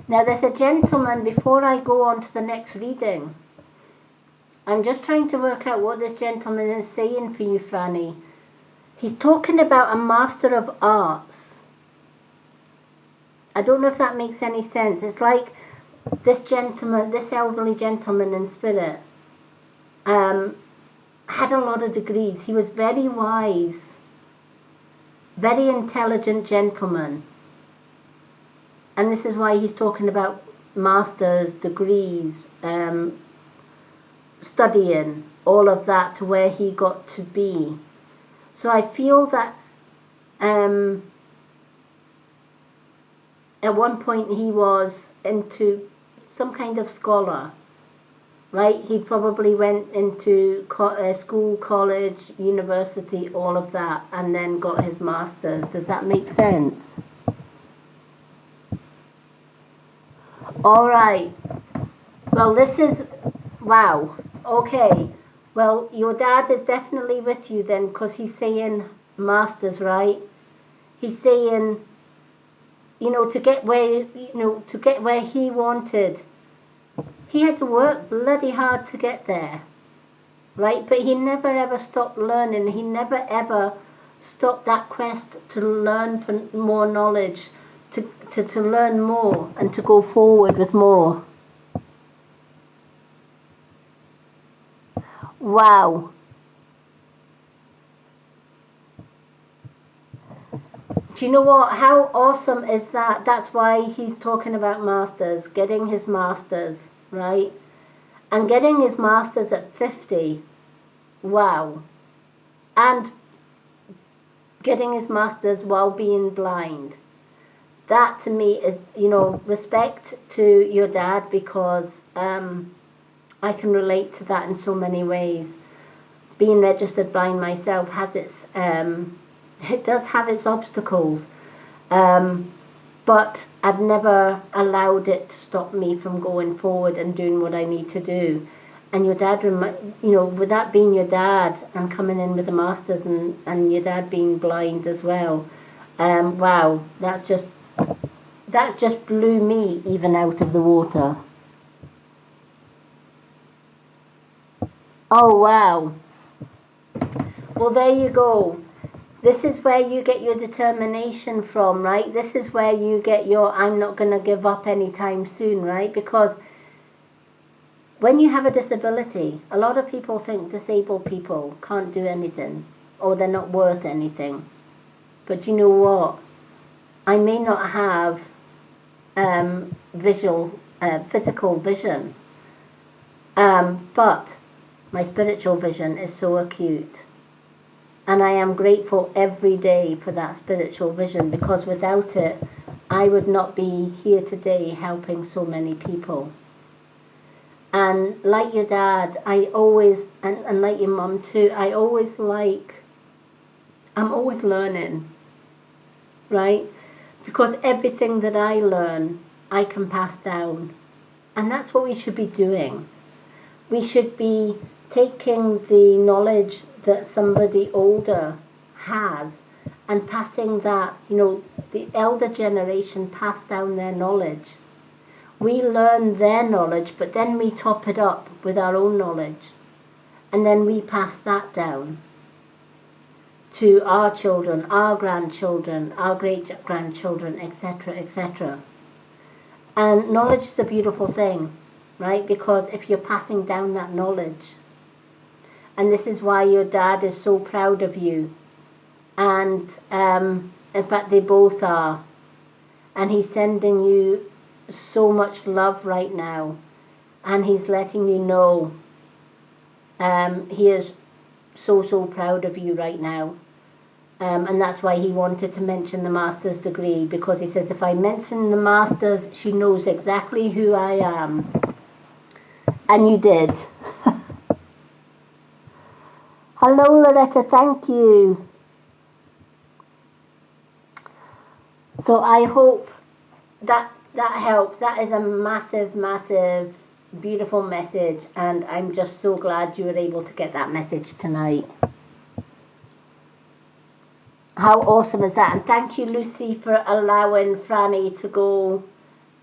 Now there's a gentleman, before I go on to the next reading, I'm just trying to work out what this gentleman is saying for you, Franny. He's talking about a Master of Arts. I don't know if that makes any sense. It's like this gentleman, this elderly gentleman in spirit, had a lot of degrees. He was very wise, very intelligent gentleman. And this is why he's talking about masters, degrees, studying, all of that to where he got to be. So I feel that at one point he was into some kind of scholar, right? He probably went into school, college, university, all of that, and then got his master's. Does that make sense? All right. Well, this is, wow. Okay. Well, your dad is definitely with you then, because he's saying masters, right? He's saying, to get where he wanted, he had to work bloody hard to get there, right? But he never ever stopped learning. He never ever stopped that quest to learn for more knowledge, to learn more and to go forward with more. Wow. Do you know what? How awesome is that? That's why he's talking about masters, getting his masters, right? And getting his masters at 50. wow. And getting his master's while being blind. That to me is, you know, respect to your dad, because I can relate to that in so many ways. Being registered blind myself has its, it does have its obstacles, but I've never allowed it to stop me from going forward and doing what I need to do. And your dad, you know, with that being your dad and coming in with a master's, and your dad being blind as well, wow, that just blew me even out of the water. Oh, wow. Well, there you go. This is where you get your determination from, right? This is where you get your I'm not going to give up anytime soon, right? Because when you have a disability, a lot of people think disabled people can't do anything, or they're not worth anything. But you know what? I may not have physical vision, but my spiritual vision is so acute. And I am grateful every day for that spiritual vision, because without it, I would not be here today helping so many people. And like your dad, I always, and like your mum too, I'm always learning, right? Because everything that I learn, I can pass down. And that's what we should be doing. We should be taking the knowledge that somebody older has and passing that, you know, the elder generation pass down their knowledge. We learn their knowledge, but then we top it up with our own knowledge. And then we pass that down to our children, our grandchildren, our great-grandchildren, etc., etc. And knowledge is a beautiful thing, right? Because if you're passing down that knowledge, and this is why your dad is so proud of you, and in fact they both are, and he's sending you so much love right now, and he's letting you know he is so proud of you right now. And that's why he wanted to mention the master's degree, because he says, if I mention the master's, she knows exactly who I am. And you did. Hello, Loretta, thank you. So I hope that helps. That is a massive, beautiful message, and I'm just so glad you were able to get that message tonight. How awesome is that? And thank you, Lucy, for allowing Franny to go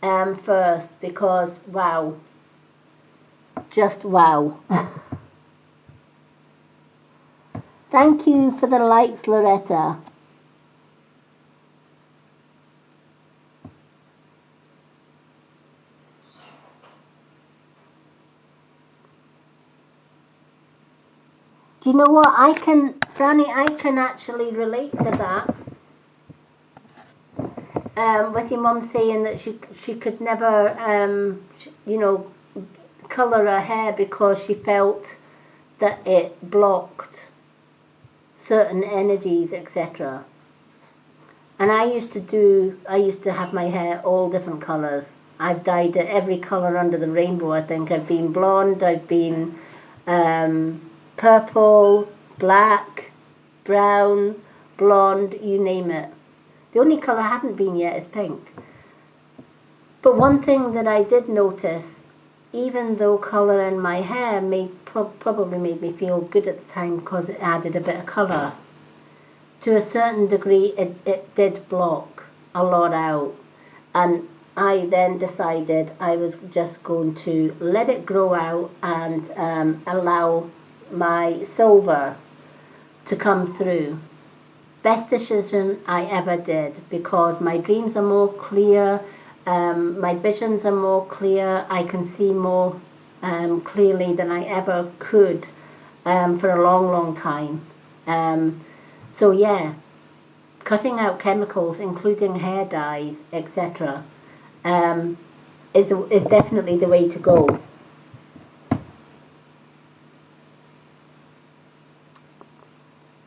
first, because wow, just wow. Thank you for the likes, Loretta. Do you know what? Franny, I can actually relate to that. With your mum saying that she could never, you know, colour her hair because she felt that it blocked certain energies, etc. And I used to have my hair all different colours. I've dyed it every colour under the rainbow, I think. I've been blonde, I've been purple, black, brown, blonde, you name it. The only colour I haven't been yet is pink. But one thing that I did notice, even though colour in my hair probably made me feel good at the time because it added a bit of colour, to a certain degree it did block a lot out. And I then decided I was just going to let it grow out and allow my silver to come through. Best decision I ever did, because my dreams are more clear, my visions are more clear, I can see more clearly than I ever could for a long time. So yeah, cutting out chemicals, including hair dyes, etc., is definitely the way to go.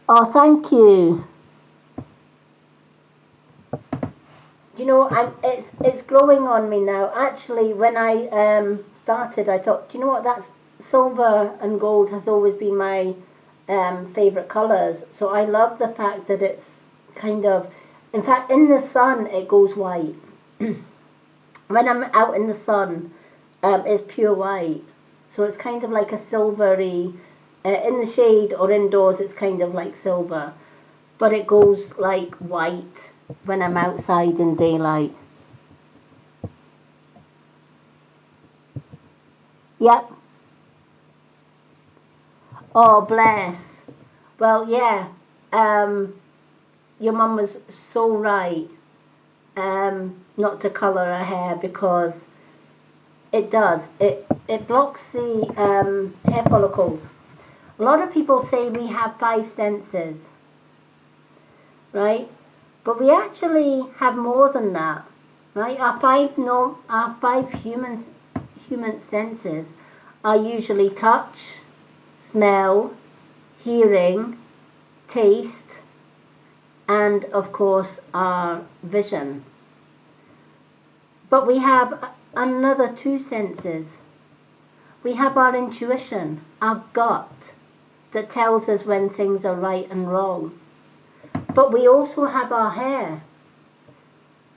Oh, thank you. You know, it's growing on me now. Actually, when I started, I thought, do you know what? That's silver and gold has always been my favorite colors. So I love the fact that it's kind of, in fact, in the sun it goes white. When I'm out in the sun, it's pure white. So it's kind of like a silvery. In the shade or indoors, it's kind of like silver, but it goes like white when I'm outside in daylight. Yep. Oh, bless. Well, yeah. Um, your mum was so right. Not to colour her hair because it does. It blocks the hair follicles. A lot of people say we have five senses, right? But we actually have more than that, right? Our five human senses are usually touch, smell, hearing, taste, and of course our vision. But we have another two senses. We have our intuition, our gut, that tells us when things are right and wrong. But we also have our hair.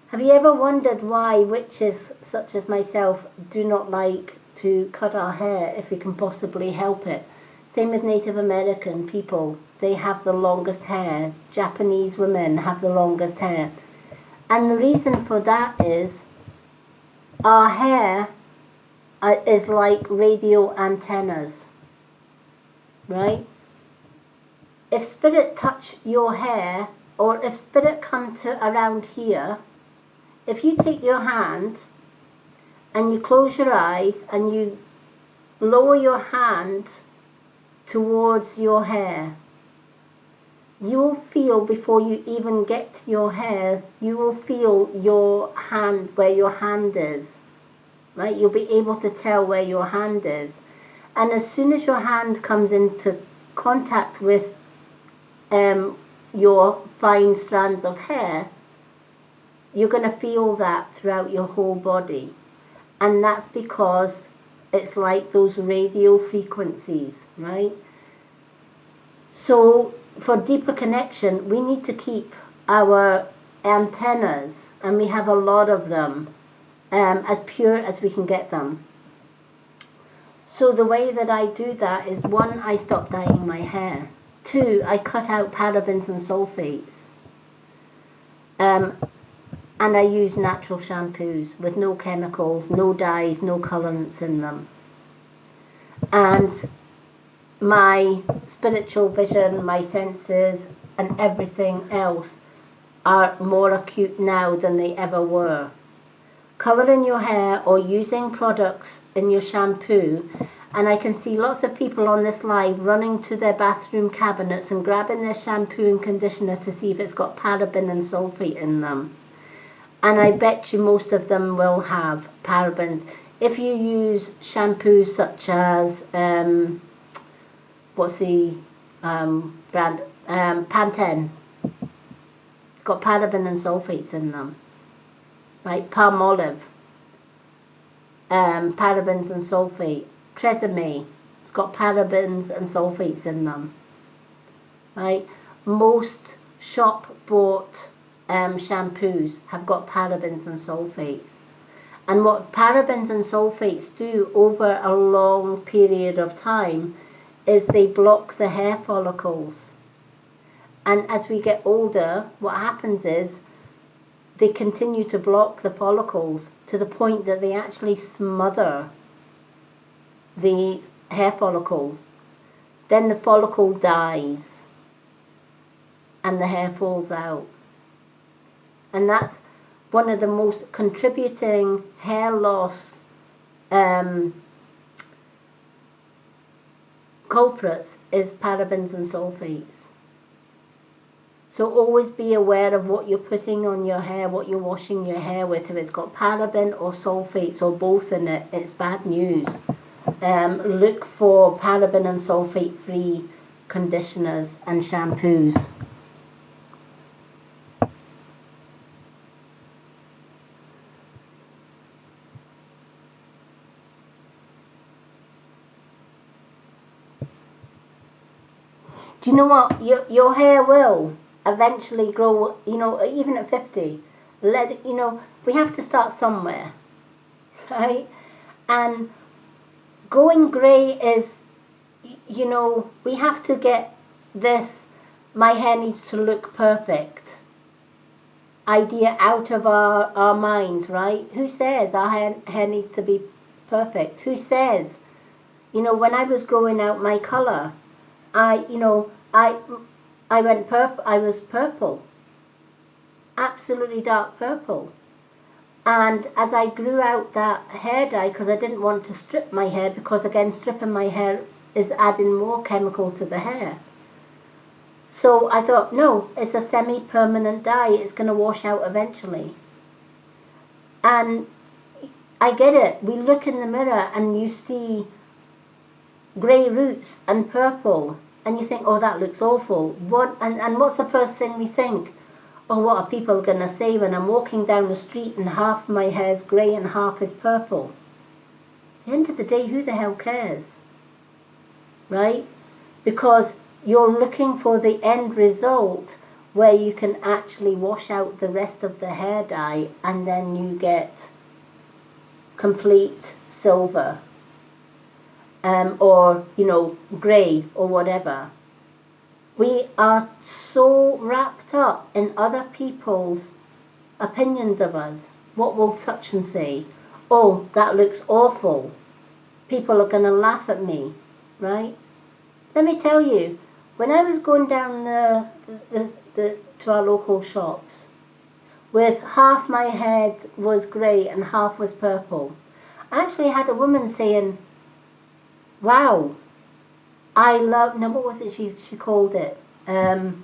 Have you ever wondered why witches such as myself do not like to cut our hair if we can possibly help it? Same with Native American people. They have the longest hair. Japanese women have the longest hair. And the reason for that is our hair is like radio antennas, right? If spirit touch your hair, or if spirit come to around here, if you take your hand and you close your eyes and you lower your hand towards your hair, you will feel before you even get to your hair, you will feel your hand, where your hand is, right? You'll be able to tell where your hand is. And as soon as your hand comes into contact with your fine strands of hair, you're going to feel that throughout your whole body. And that's because it's like those radio frequencies, right? So for deeper connection, we need to keep our antennas, and we have a lot of them, as pure as we can get them. So the way that I do that is, one, I stop dyeing my hair. Two, I cut out parabens and sulfates. And I use natural shampoos with no chemicals, no dyes, no colorants in them. And my spiritual vision, my senses, and everything else are more acute now than they ever were. Colouring your hair or using products in your shampoo, and I can see lots of people on this live running to their bathroom cabinets and grabbing their shampoo and conditioner to see if it's got paraben and sulfate in them. And I bet you most of them will have parabens. If you use shampoos such as, what's the brand? Pantene. It's got paraben and sulfates in them. Right? Palmolive. Parabens and sulfate. Tresemme. It's got parabens and sulfates in them. Right? Most shop-bought shampoos have got parabens and sulfates. And what parabens and sulfates do over a long period of time is they block the hair follicles. And as we get older, what happens is they continue to block the follicles to the point that they actually smother the hair follicles. Then the follicle dies and the hair falls out. And that's one of the most contributing hair loss culprits is parabens and sulfates. So always be aware of what you're putting on your hair, what you're washing your hair with. If it's got paraben or sulfates or both in it, it's bad news. Look for paraben and sulfate free conditioners and shampoos. Do you know what? Your hair will eventually grow, you know, even at 50. We have to start somewhere, right? And going grey is, you know, we have to get this, my hair needs to look perfect idea out of our minds, right? Who says our hair needs to be perfect? Who says, you know, when I was growing out my colour, I went purple. I was purple, absolutely dark purple. And as I grew out that hair dye, because I didn't want to strip my hair, because again, stripping my hair is adding more chemicals to the hair. So I thought, no, it's a semi-permanent dye. It's going to wash out eventually. And I get it. We look in the mirror and you see grey roots and purple. And you think, oh, that looks awful. And what's the first thing we think? Oh, what are people going to say when I'm walking down the street and half my hair's grey and half is purple? At the end of the day, who the hell cares? Right? Because you're looking for the end result where you can actually wash out the rest of the hair dye and then you get complete silver. Or, you know, grey or whatever. We are so wrapped up in other people's opinions of us. What will such and say? Oh, that looks awful. People are going to laugh at me, right? Let me tell you, when I was going down to our local shops, with half my head was grey and half was purple, I actually had a woman saying, wow, I love, no, what was it she called it? When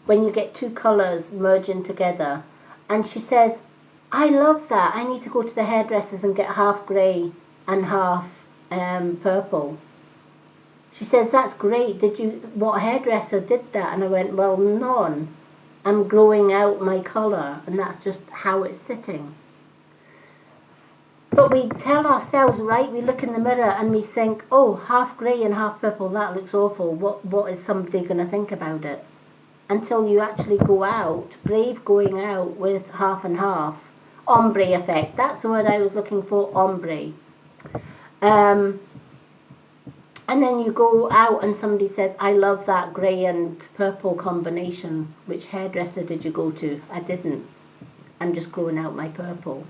you get two colours merging together. And she says, I love that. I need to go to the hairdressers and get half grey and half purple. She says, that's great. What hairdresser did that? And I went, well, none. I'm growing out my colour and that's just how it's sitting. But we tell ourselves, right, we look in the mirror and we think, oh, half grey and half purple, that looks awful. What is somebody going to think about it? Until you actually go out, brave going out with half and half. Ombre effect, that's the word I was looking for, ombre. And then you go out and somebody says, I love that grey and purple combination. Which hairdresser did you go to? I didn't. I'm just growing out my purple.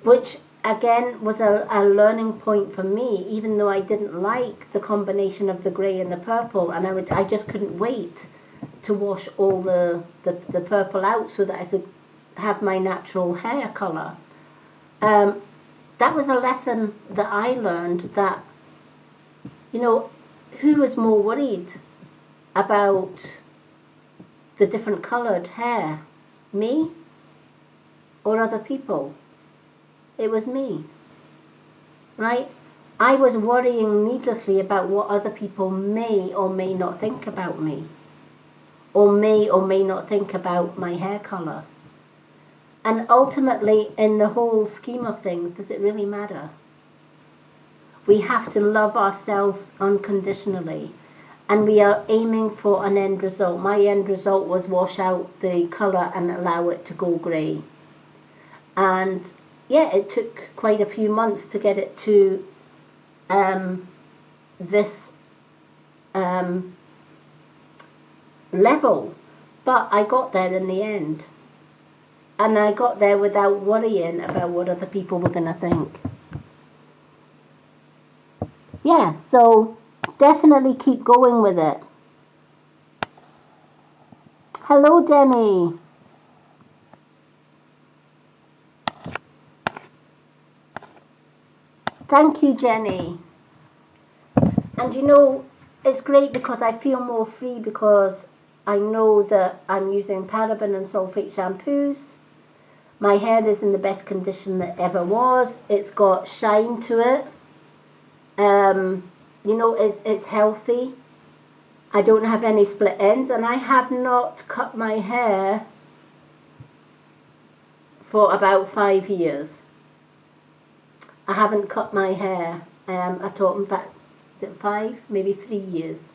Which again was a learning point for me, even though I didn't like the combination of the grey and the purple, and I just couldn't wait to wash all the purple out so that I could have my natural hair colour. That was a lesson that I learned, that, you know, who was more worried about the different coloured hair? Me or other people? It was me, right? I was worrying needlessly about what other people may or may not think about me, or may not think about my hair colour. And ultimately, in the whole scheme of things, does it really matter? We have to love ourselves unconditionally, and we are aiming for an end result. My end result was wash out the colour and allow it to go grey. And yeah, it took quite a few months to get it to this level, but I got there in the end, and I got there without worrying about what other people were going to think. Yeah, so definitely keep going with it. Hello, Demi. Thank you, Jenny. And you know, it's great because I feel more free, because I know that I'm using paraben and sulfate shampoos. My hair is in the best condition that ever was. It's got shine to it. you know, it's healthy. I don't have any split ends, and I have not cut my hair for about 5 years. I haven't cut my hair at all. In fact, is it 5? Maybe 3 years.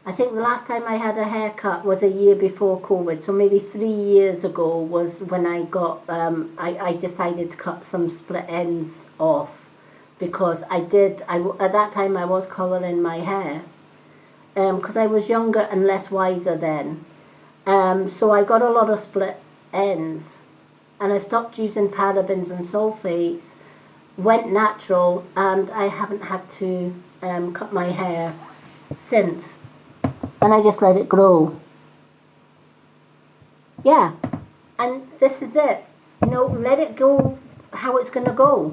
I think the last time I had a haircut was a year before COVID, so maybe 3 years ago was when I got, I decided to cut some split ends off, because at that time I was colouring my hair, because I was younger and less wiser then. So I got a lot of split ends, and I stopped using parabens and sulfates, went natural, and I haven't had to cut my hair since. And I just let it grow. Yeah, and this is it. You know, let it go how it's going to go.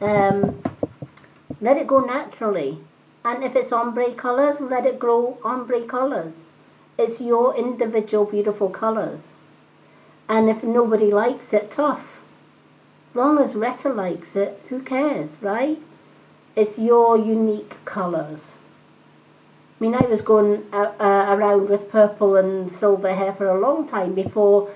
Let it go naturally. And if it's ombre colours, let it grow ombre colours. It's your individual beautiful colours. And if nobody likes it, tough. As long as Retta likes it, who cares, right? It's your unique colours. I mean, I was going around with purple and silver hair for a long time before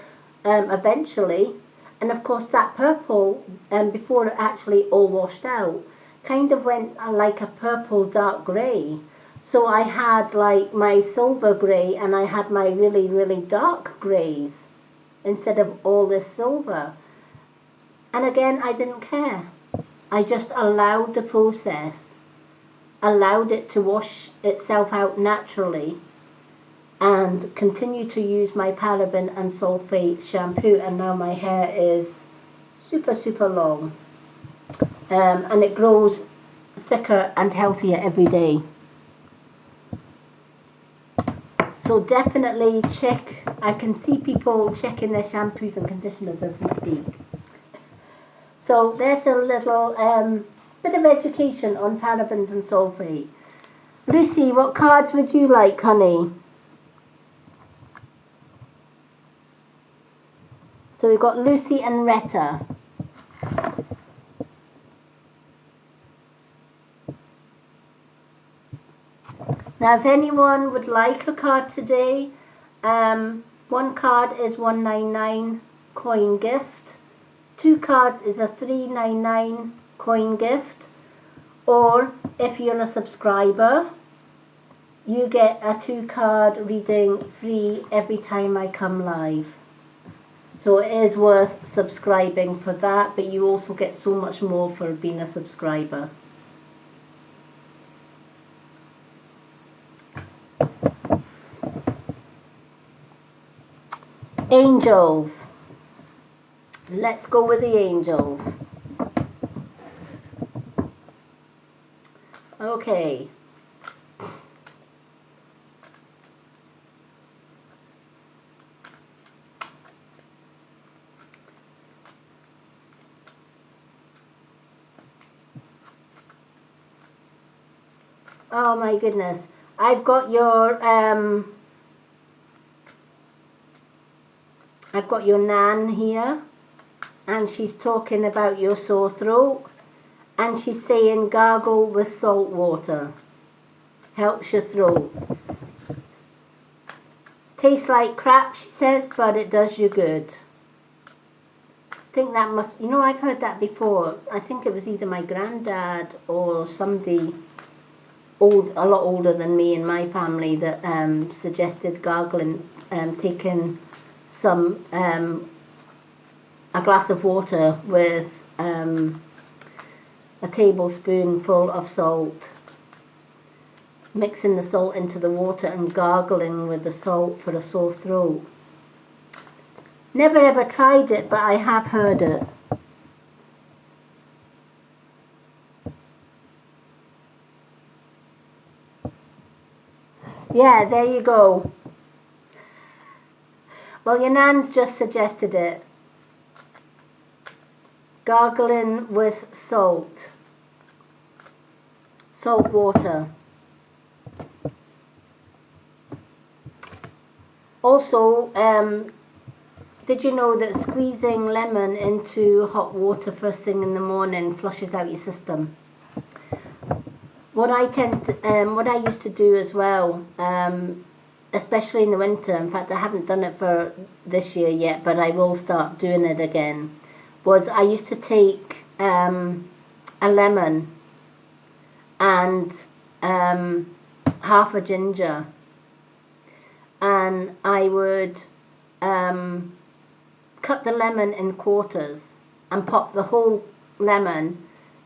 eventually, and of course that purple, before it actually all washed out, kind of went like a purple dark grey. So I had like my silver grey and I had my really, really dark greys instead of all this silver. And again, I didn't care. I just allowed the process, allowed it to wash itself out naturally, and continue to use my paraben and sulfate shampoo, and now my hair is super, super long. And it grows thicker and healthier every day. So definitely check. I can see people checking their shampoos and conditioners as we speak. So there's a little bit of education on parabens and sulfate. Lucy, what cards would you like, honey? So we've got Lucy and Retta. Now, if anyone would like a card today, one card is $1.99 coin gift. 2 cards is a $3.99 coin gift. Or if you're a subscriber, you get a 2-card reading free every time I come live. So it is worth subscribing for that, but you also get so much more for being a subscriber. Angels. Let's go with the angels. Okay. Oh my goodness. I've got your Nan here, and she's talking about your sore throat, and she's saying gargle with salt water. Helps your throat. Tastes like crap, she says, but it does you good. I think that must, you know, I've heard that before. I think it was either my granddad or somebody old, a lot older than me in my family, that suggested gargling, taking some a glass of water with a tablespoonful of salt, mixing the salt into the water and gargling with the salt for a sore throat. Never ever tried it, but I have heard it. Yeah, there you go. Well, your Nan's just suggested it. Gargling with salt. Salt water. Also, did you know that squeezing lemon into hot water first thing in the morning flushes out your system? what I used to do as well, especially in the winter, in fact I haven't done it for this year yet, but I will start doing it again, was I used to take a lemon and half a ginger, and I would cut the lemon in quarters and pop the whole lemon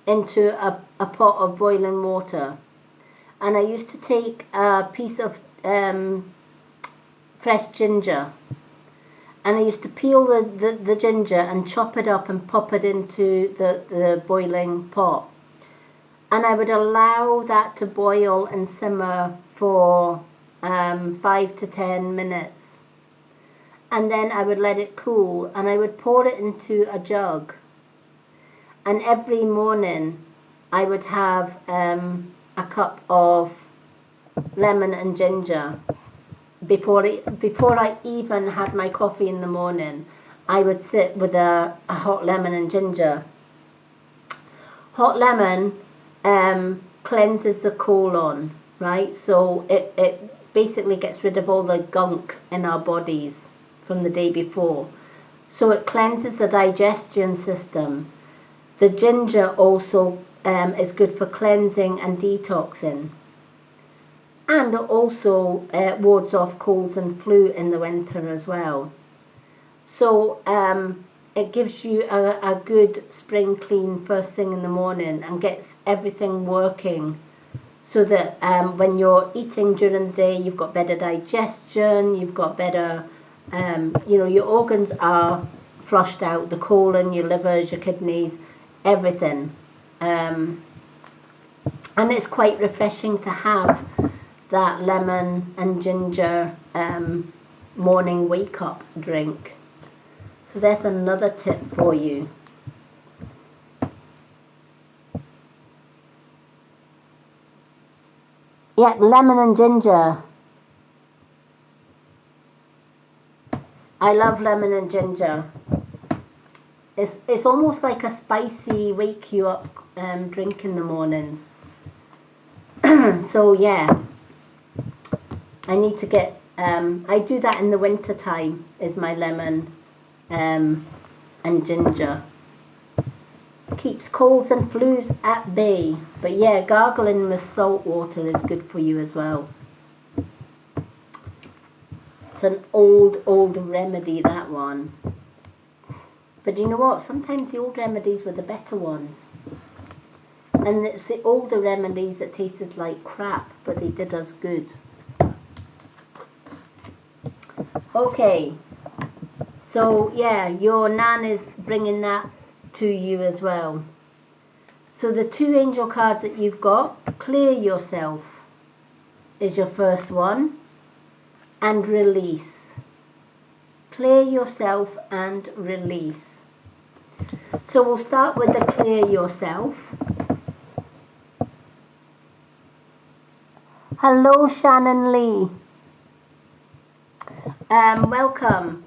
into a pot of boiling water. And I used to take a piece of fresh ginger, and I used to peel the ginger and chop it up and pop it into the boiling pot. And I would allow that to boil and simmer for 5 to 10 minutes. And then I would let it cool, and I would pour it into a jug. And every morning I would have a cup of lemon and ginger. Before I even had my coffee in the morning, I would sit with a hot lemon and ginger. Hot lemon cleanses the colon, right? So it basically gets rid of all the gunk in our bodies from the day before. So it cleanses the digestion system. The ginger also is good for cleansing and detoxing, and it also wards off colds and flu in the winter as well. So it gives you a good spring clean first thing in the morning and gets everything working, so that when you're eating during the day, you've got better digestion, you've got better, your organs are flushed out, the colon, your livers, your kidneys, everything. And it's quite refreshing to have that lemon and ginger morning wake up drink. So there's another tip for you. Yeah, lemon and ginger. I love lemon and ginger. It's almost like a spicy wake you up drink in the mornings. So yeah, I need to get, I do that in the winter time, is my lemon and ginger. Keeps colds and flus at bay. But yeah, gargling with salt water is good for you as well. It's an old remedy, that one. But you know what? Sometimes the old remedies were the better ones. And it's the older remedies that tasted like crap, but they did us good. Okay. So, yeah, your Nan is bringing that to you as well. So the 2 angel cards that you've got, clear yourself is your first one, and release. Clear yourself and release. So we'll start with the clear yourself. Hello, Shannon Lee. Welcome.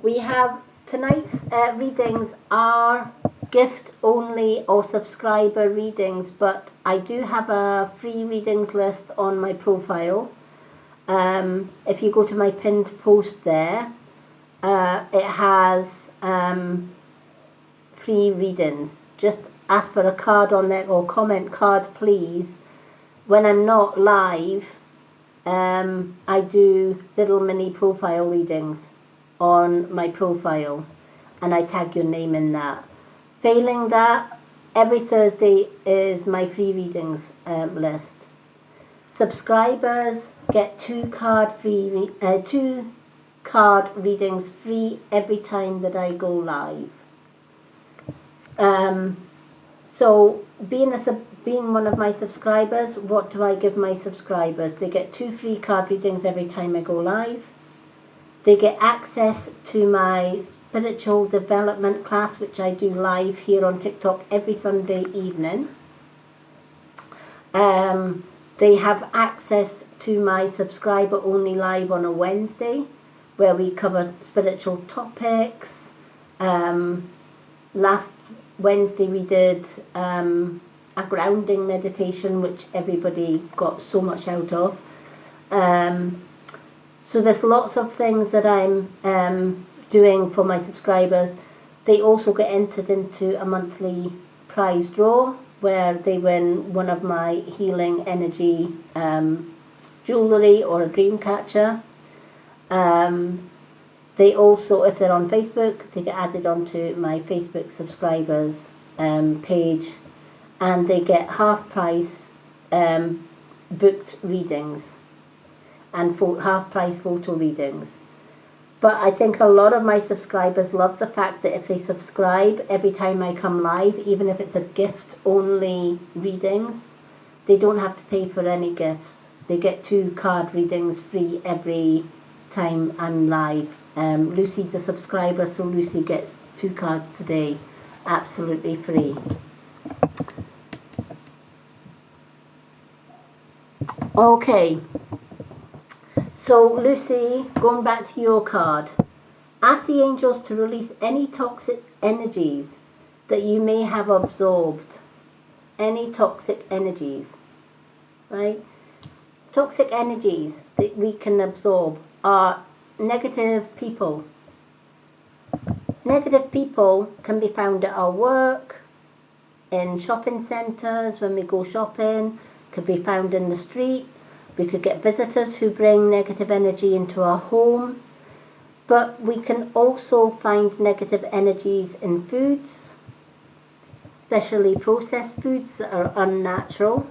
We have tonight's readings are gift only or subscriber readings, but I do have a free readings list on my profile. If you go to my pinned post there, it has free readings. Just ask for a card on there, or comment card please. When I'm not live, I do little mini profile readings on my profile, and I tag your name in that. Failing that, every Thursday is my free readings list. Subscribers get 2 card readings free every time that I go live. So being one of my subscribers, what do I give my subscribers? They get 2 free card readings every time I go live. They get access to my spiritual development class, which I do live here on TikTok every Sunday evening. They have access to my subscriber only live on a Wednesday, where we cover spiritual topics. Last Wednesday we did a grounding meditation, which everybody got so much out of. So there's lots of things that I'm doing for my subscribers. They also get entered into a monthly prize draw where they win one of my healing energy jewellery or a dream catcher. They also, if they're on Facebook, they get added onto my Facebook subscribers page, and they get half price booked readings and half price photo readings. But I think a lot of my subscribers love the fact that if they subscribe every time I come live, even if it's a gift only readings, they don't have to pay for any gifts. They get 2 card readings free every time I'm live. Lucy's a subscriber, so Lucy gets 2 cards today, absolutely free. Okay, so Lucy, going back to your card, ask the angels to release any toxic energies that you may have absorbed. Any toxic energies, right? Toxic energies that we can absorb are negative people. Negative people can be found at our work, in shopping centres when we go shopping, could be found in the street. We could get visitors who bring negative energy into our home. But we can also find negative energies in foods, especially processed foods that are unnatural.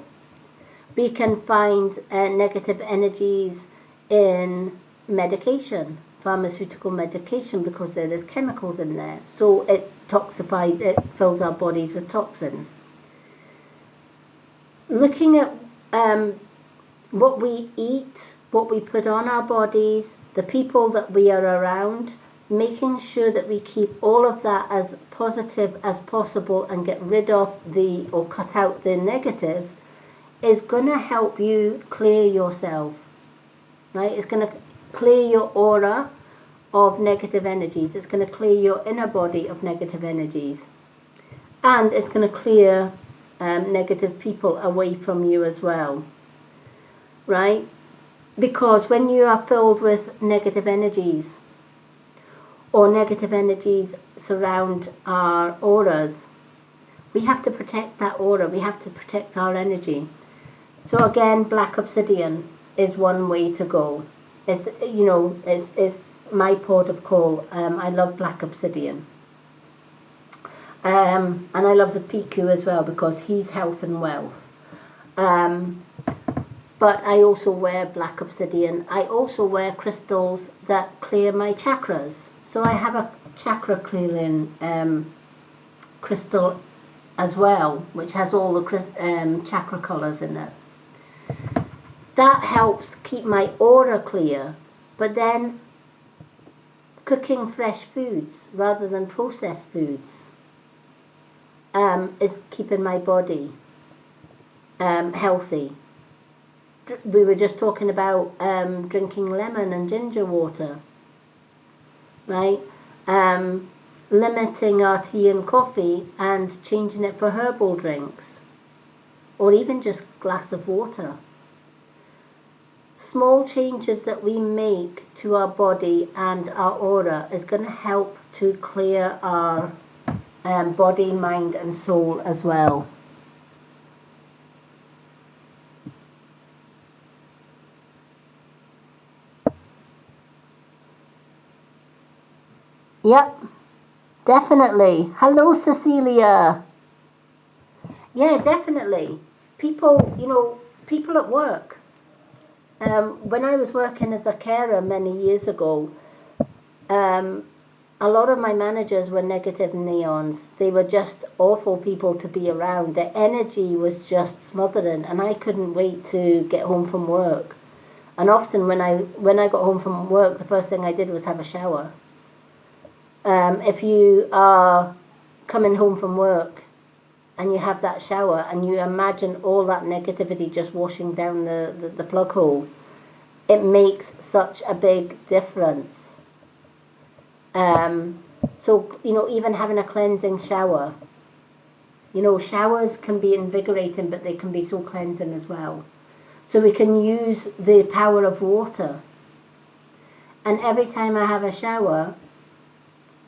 We can find negative energies in medication, pharmaceutical medication, because there is chemicals in there. So it toxifies, it fills our bodies with toxins. Looking at what we eat, what we put on our bodies, the people that we are around, making sure that we keep all of that as positive as possible and get rid of or cut out the negative, is going to help you clear yourself, right? It's going to clear your aura of negative energies. It's going to clear your inner body of negative energies. And it's going to clear negative people away from you as well, right? Because when you are filled with negative energies, or negative energies surround our auras, we have to protect that aura. We have to protect our energy. So again, black obsidian is one way to go. It's, you know, it's my port of call. I love black obsidian. And I love the Piku as well, because he's health and wealth. But I also wear black obsidian. I also wear crystals that clear my chakras. So I have a chakra clearing crystal as well, which has all the chakra colours in it. That helps keep my aura clear. But then cooking fresh foods rather than processed foods is keeping my body healthy. We were just talking about drinking lemon and ginger water, right? Limiting our tea and coffee and changing it for herbal drinks, or even just a glass of water. Small changes that we make to our body and our aura is going to help to clear our body, mind and soul as well. Yep, definitely. Hello, Cecilia. Yeah, definitely. People, you know, people at work. When I was working as a carer many years ago, a lot of my managers were negative neons. They were just awful people to be around. Their energy was just smothering, and I couldn't wait to get home from work. And often when I got home from work, the first thing I did was have a shower. If you are coming home from work and you have that shower and you imagine all that negativity just washing down the plug hole, it makes such a big difference. So, you know, even having a cleansing shower, You know, showers can be invigorating, but they can be so cleansing as well. So we can use the power of water. And every time I have a shower,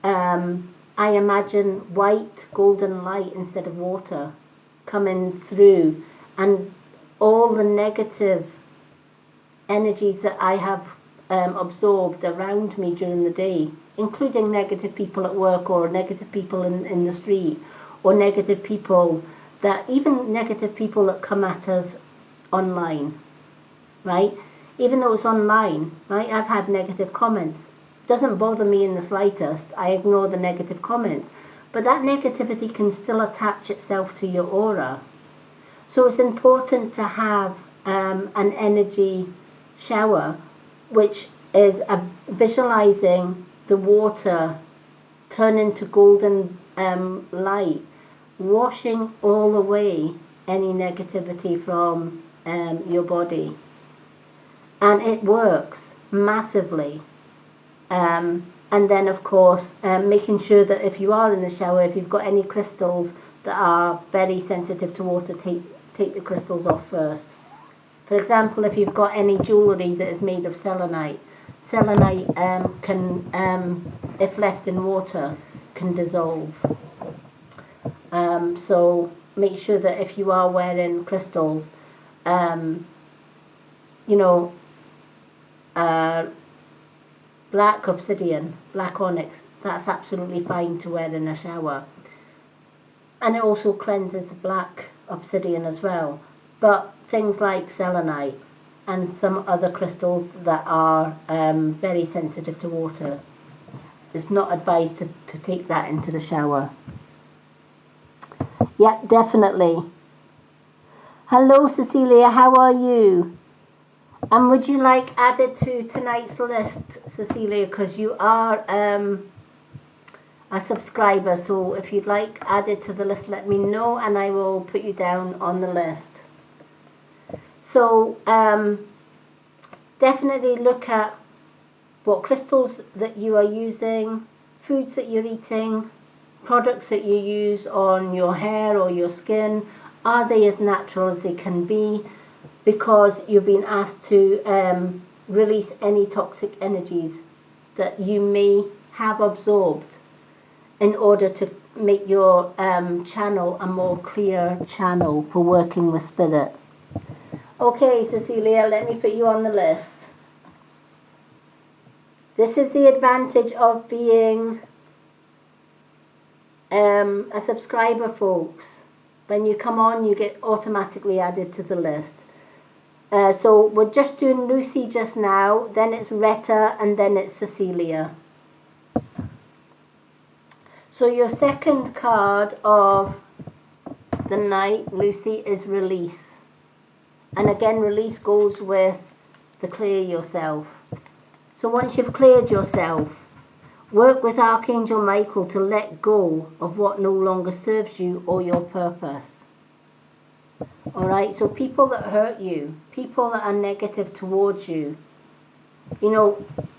I imagine white golden light instead of water coming through, and all the negative energies that I have absorbed around me during the day, including negative people at work, or negative people in the street, or negative people even negative people that come at us online, right? Even though it's online, right? I've had negative comments. Doesn't bother me in the slightest. I ignore the negative comments. But that negativity can still attach itself to your aura. So it's important to have an energy shower, which is visualizing the water turn into golden light, washing all away any negativity from your body. And it works massively. And then, of course, making sure that if you are in the shower, if you've got any crystals that are very sensitive to water, take the crystals off first. For example, if you've got any jewellery that is made of selenite can, if left in water, can dissolve. So make sure that if you are wearing crystals, black obsidian, black onyx, that's absolutely fine to wear in a shower. And it also cleanses the black obsidian as well. But things like selenite and some other crystals that are very sensitive to water, it's not advised to take that into the shower. Yeah, definitely. Hello, Cecilia, how are you? And would you like added to tonight's list, Cecilia, because you are a subscriber, so if you'd like added to the list, let me know and I will put you down on the list. So definitely look at what crystals that you are using, foods that you're eating, products that you use on your hair or your skin. Are they as natural as they can be? Because you've been asked to release any toxic energies that you may have absorbed in order to make your channel a more clear channel for working with spirit. Okay, Cecilia, let me put you on the list. This is the advantage of being a subscriber, folks. When you come on, you get automatically added to the list. So we're just doing Lucy just now, then it's Retta, and then it's Cecilia. So your second card of the night, Lucy, is release. And again, release goes with the clear yourself. So once you've cleared yourself, work with Archangel Michael to let go of what no longer serves you or your purpose. Alright, so people that hurt you, people that are negative towards you,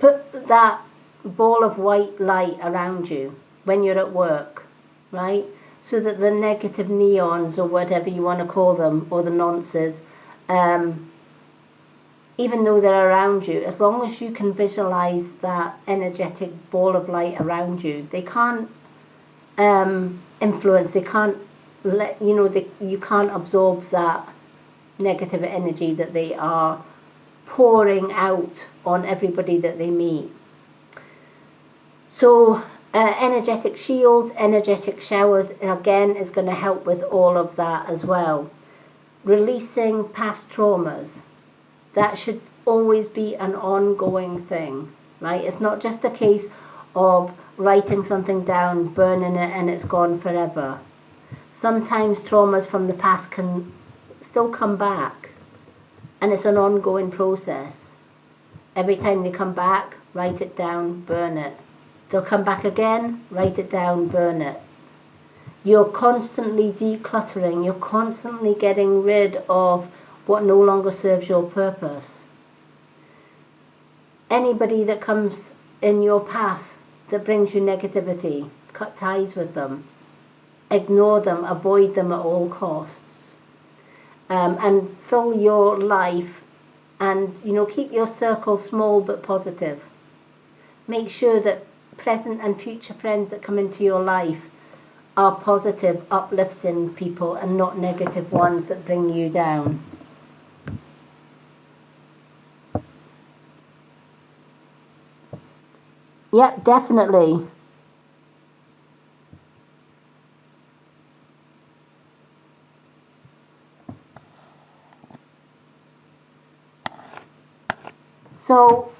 put that ball of white light around you when you're at work, right? So that the negative neons, or whatever you want to call them, or the nonces, even though they're around you, as long as you can visualize that energetic ball of light around you, they can't influence, they can't you can't absorb that negative energy that they are pouring out on everybody that they meet. So energetic shields, energetic showers, again, is going to help with all of that as well. Releasing past traumas, that should always be an ongoing thing, right? It's not just a case of writing something down, burning it, and it's gone forever. Sometimes traumas from the past can still come back, and it's an ongoing process. Every time they come back, write it down, burn it. They'll come back again, write it down, burn it. You're constantly decluttering, you're constantly getting rid of what no longer serves your purpose. Anybody that comes in your path that brings you negativity, cut ties with them. ignore them, avoid them at all costs, and fill your life, and keep your circle small but positive. Make sure that present and future friends that come into your life are positive, uplifting people, and not negative ones that bring you down. Yep, definitely. So,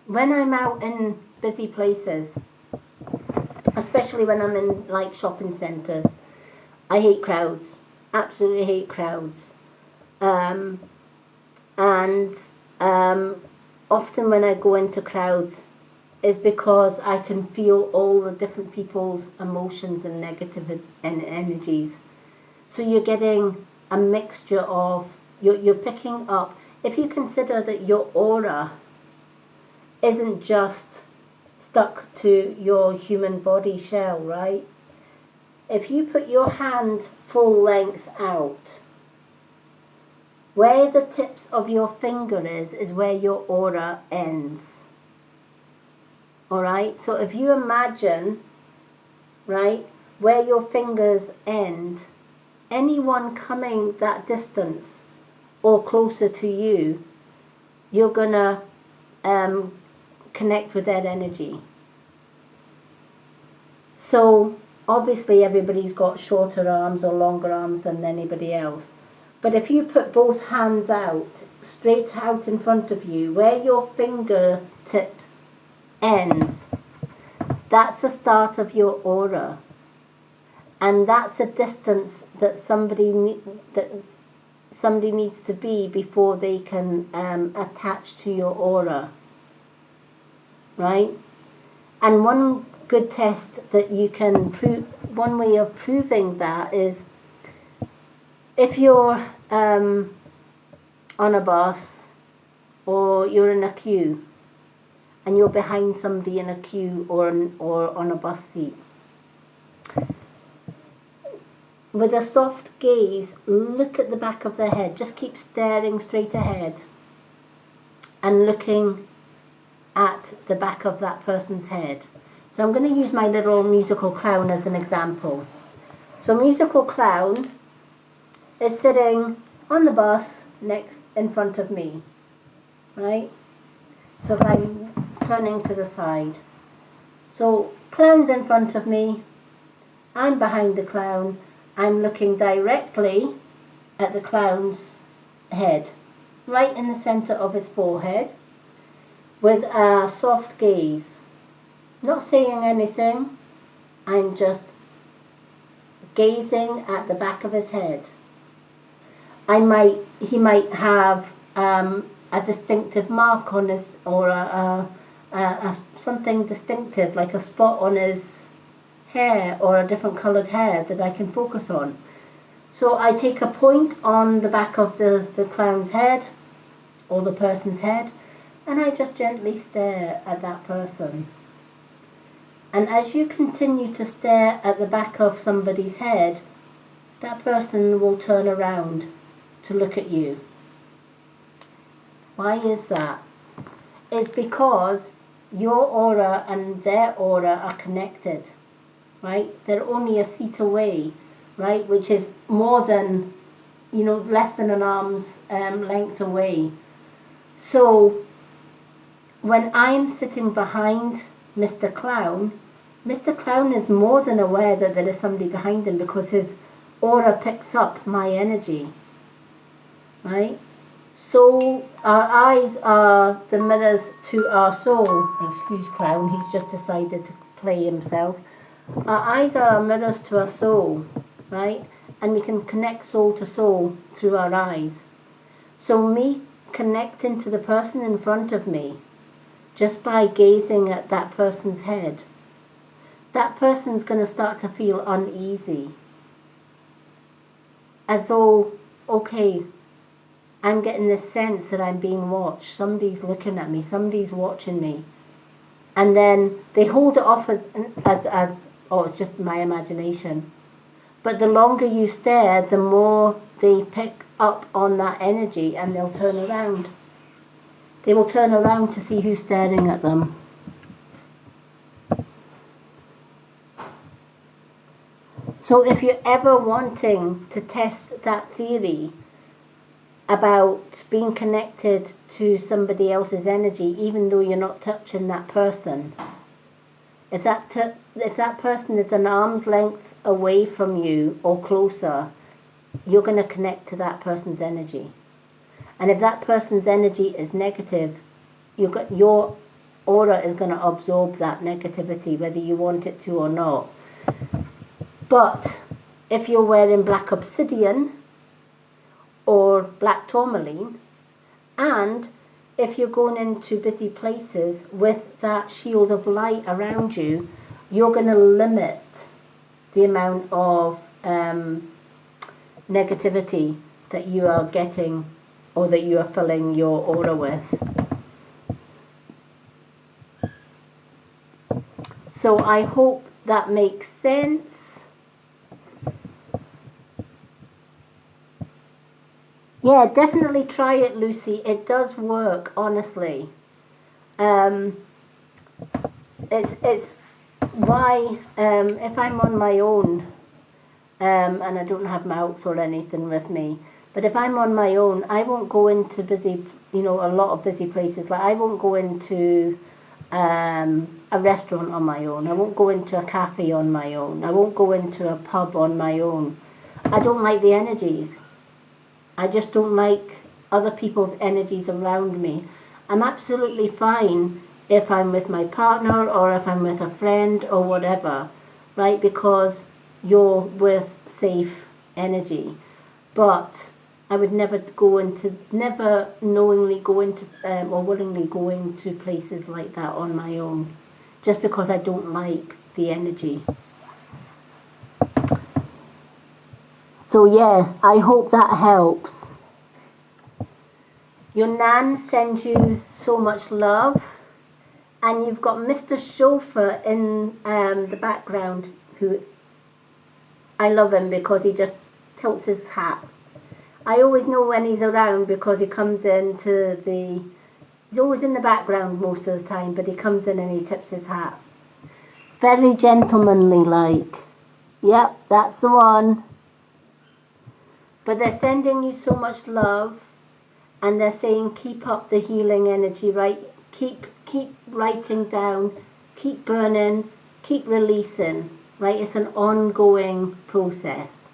when I'm out in busy places, especially when I'm in like shopping centres, I hate crowds. Absolutely hate crowds. And often when I go into crowds is because I can feel all the different people's emotions and negative energies. So you're getting a mixture of, you're picking up, if you consider that your aura isn't just stuck to your human body shell, right? If you put your hand full length out, where the tips of your finger is where your aura ends. Alright, so if you imagine, right, where your fingers end, anyone coming that distance or closer to you, you're gonna connect with that energy. So obviously everybody's got shorter arms or longer arms than anybody else. But if you put both hands out, straight out in front of you, where your fingertip ends, that's the start of your aura. And that's the distance that somebody needs to be before they can attach to your aura. Right? And one good test that you can prove, one way of proving that is if you're on a bus or you're in a queue and you're behind somebody in a queue or on a bus seat. With a soft gaze, look at the back of their head. Just keep staring straight ahead and looking at the back of that person's head. So I'm going to use my little musical clown as an example. So musical clown is sitting on the bus next in front of me, right? So if I'm turning to the side. So clown's in front of me, I'm behind the clown, I'm looking directly at the clown's head, right in the center of his forehead, with a soft gaze. Not saying anything, I'm just gazing at the back of his head. He might have a distinctive mark on his, or something distinctive, like a spot on his hair or a different coloured hair that I can focus on. So I take a point on the back of the clown's head or the person's head, and I just gently stare at that person. And as you continue to stare at the back of somebody's head, that person will turn around to look at you. Why is that? It's because your aura and their aura are connected, right? They're only a seat away, right? Which is more than, less than an arm's length away. So when I'm sitting behind Mr. Clown is more than aware that there is somebody behind him because his aura picks up my energy, right? So our eyes are the mirrors to our soul. Excuse Clown, he's just decided to play himself. Our eyes are our mirrors to our soul, right? And we can connect soul to soul through our eyes. So me connecting to the person in front of me, just by gazing at that person's head, that person's going to start to feel uneasy. As though, okay, I'm getting this sense that I'm being watched. Somebody's looking at me. Somebody's watching me. And then they hold it off as oh, it's just my imagination. But the longer you stare, the more they pick up on that energy and they'll turn around. They will turn around to see who's staring at them. So if you're ever wanting to test that theory about being connected to somebody else's energy, even though you're not touching that person, if that person is an arm's length away from you or closer, you're going to connect to that person's energy. And if that person's energy is negative, your aura is going to absorb that negativity, whether you want it to or not. But if you're wearing black obsidian or black tourmaline, and if you're going into busy places with that shield of light around you, you're going to limit the amount of negativity that you are getting or that you are filling your aura with. So I hope that makes sense. Yeah, definitely try it, Lucy. It does work, honestly. It's why if I'm on my own and I don't have mouths or anything with me, but if I'm on my own, I won't go into busy, a lot of busy places. Like I won't go into a restaurant on my own. I won't go into a cafe on my own. I won't go into a pub on my own. I don't like the energies. I just don't like other people's energies around me. I'm absolutely fine if I'm with my partner or if I'm with a friend or whatever, right? Because you're with safe energy. But I would never knowingly go into or willingly go into places like that on my own, just because I don't like the energy. So yeah, I hope that helps. Your Nan sends you so much love. And you've got Mr. Chauffeur in the background, who I love him because he just tilts his hat. I always know when he's around because he comes into he's always in the background most of the time, but he comes in and he tips his hat. Very gentlemanly like. Yep, that's the one. But they're sending you so much love, and they're saying keep up the healing energy, right? Keep writing down, keep burning, keep releasing, right? It's an ongoing process.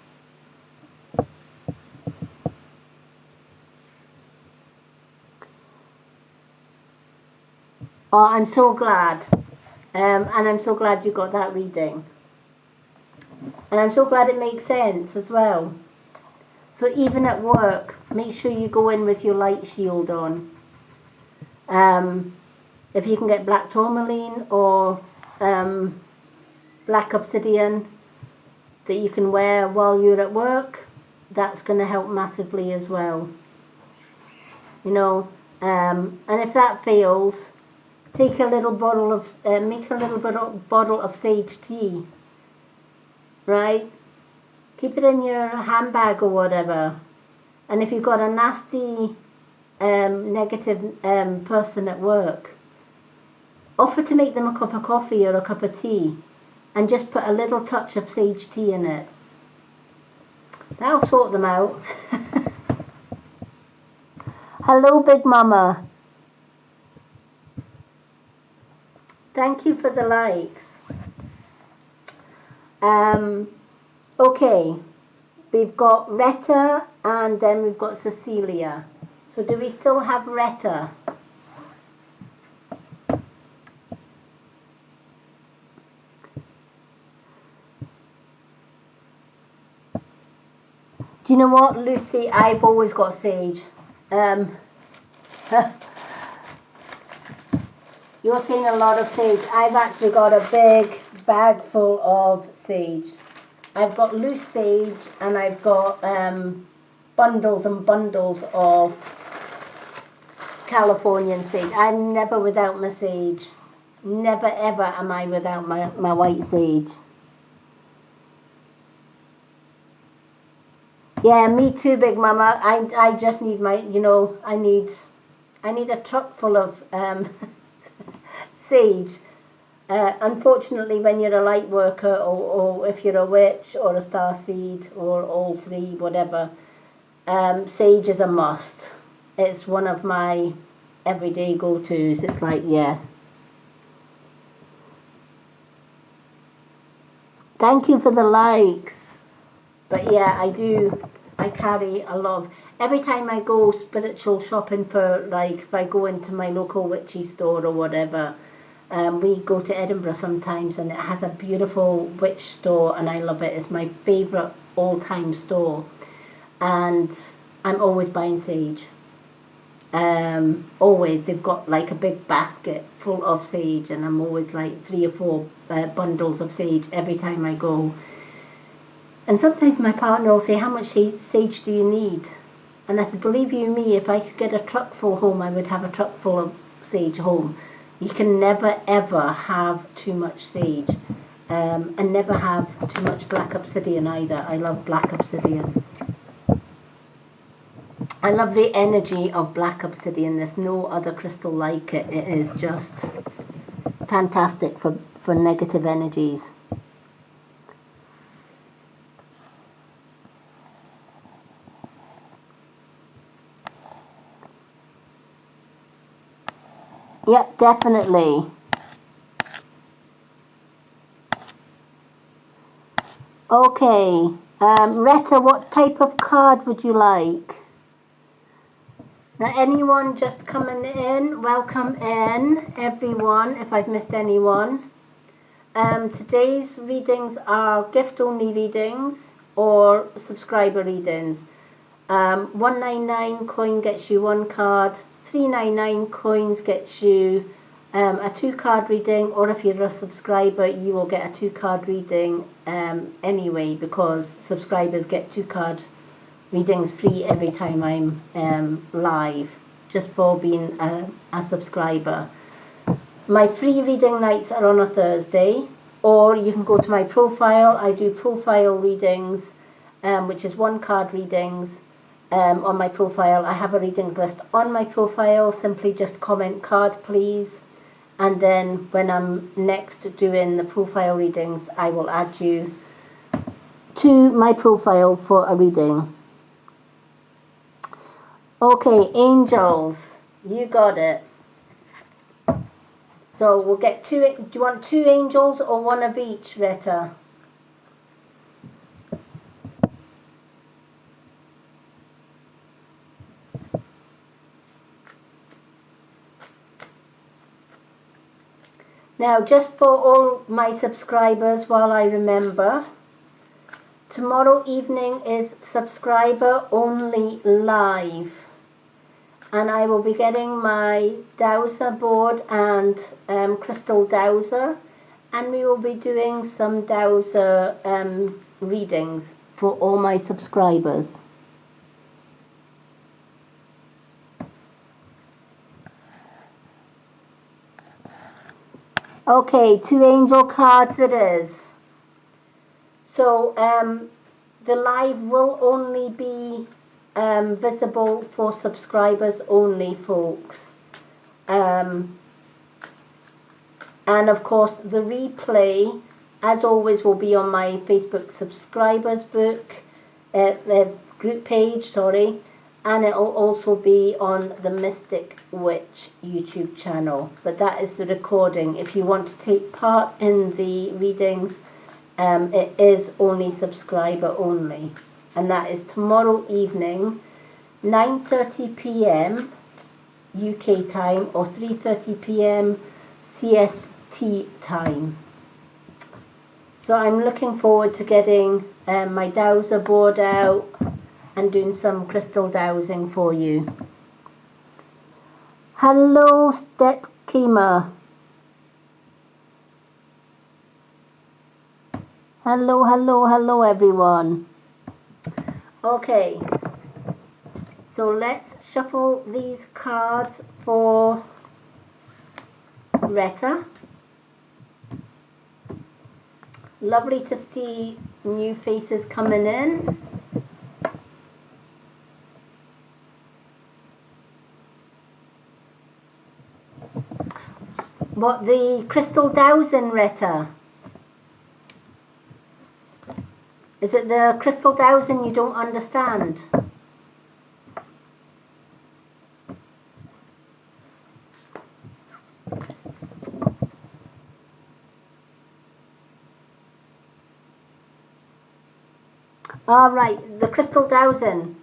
Oh, I'm so glad. And I'm so glad you got that reading. And I'm so glad it makes sense as well. So even at work, make sure you go in with your light shield on. If you can get black tourmaline or black obsidian that you can wear while you're at work, that's going to help massively as well. And if that fails, take a little bottle of, make a little bottle of sage tea, right? Keep it in your handbag or whatever. And if you've got a nasty, negative person at work, offer to make them a cup of coffee or a cup of tea and just put a little touch of sage tea in it. That'll sort them out. Hello, Big Mama. Thank you for the likes. Okay, we've got Retta and then we've got Cecilia. So do we still have Retta? Do you know what, Lucy? I've always got sage. You're seeing a lot of sage. I've actually got a big bag full of sage. I've got loose sage and I've got bundles and bundles of Californian sage. I'm never without my sage. Never ever am I without my white sage. Yeah, me too, Big Mama. I just need my, I need a truck full of sage. Unfortunately, when you're a light worker, or if you're a witch or a star seed or all three, whatever, sage is a must. It's one of my everyday go-tos. It's like, yeah. Thank you for the likes. But yeah, I carry a lot of, every time I go spiritual shopping for, like, if I go into my local witchy store or whatever, we go to Edinburgh sometimes, and it has a beautiful witch store, and I love it. It's my favourite all-time store, and I'm always buying sage. Always, they've got like a big basket full of sage, and I'm always like 3 or 4 bundles of sage every time I go. And sometimes my partner will say, how much sage do you need? And I said, believe you me, if I could get a truck full home, I would have a truck full of sage home. You can never ever have too much sage, and never have too much black obsidian either. I love black obsidian. I love the energy of black obsidian. There's no other crystal like it. It is just fantastic for negative energies. Yep, definitely. Okay, Retta, what type of card would you like? Now, anyone just coming in, welcome in, everyone, if I've missed anyone. Today's readings are gift-only readings or subscriber readings. 199 coin gets you 1 card, 399 coins gets you a 2-card reading, or if you're a subscriber, you will get a 2-card reading anyway, because subscribers get 2-card readings free every time I'm live, just for being a subscriber. My free reading nights are on a Thursday, or you can go to my profile. I do profile readings, which is 1-card readings. On my profile, I have a readings list on my profile. Simply just comment card, please, and then when I'm next doing the profile readings, I will add you to my profile for a reading. Okay, angels, you got it. So we'll get 2. Do you want 2 angels or 1 of each, Retta? Now, just for all my subscribers, while I remember, tomorrow evening is subscriber only live, and I will be getting my dowser board and crystal dowser, and we will be doing some dowser readings for all my subscribers. Okay, 2 angel cards it is. So the live will only be visible for subscribers only, folks. And of course the replay, as always, will be on my Facebook subscribers book, group page, sorry, and it will also be on the Mystic Witch YouTube channel. But that is the recording. If you want to take part in the readings, it is only subscriber only, and that is tomorrow evening, 9:30 p.m. UK time or 3:30 p.m. CST time. So I'm looking forward to getting my dowser board out and doing some crystal dowsing for you. Hello, Step Kima. Hello, hello, hello, everyone. Okay, so let's shuffle these cards for Retta. Lovely to see new faces coming in. What, the crystal dowsing, Retta? Is it the crystal dowsing you don't understand? All right, the crystal dowsing.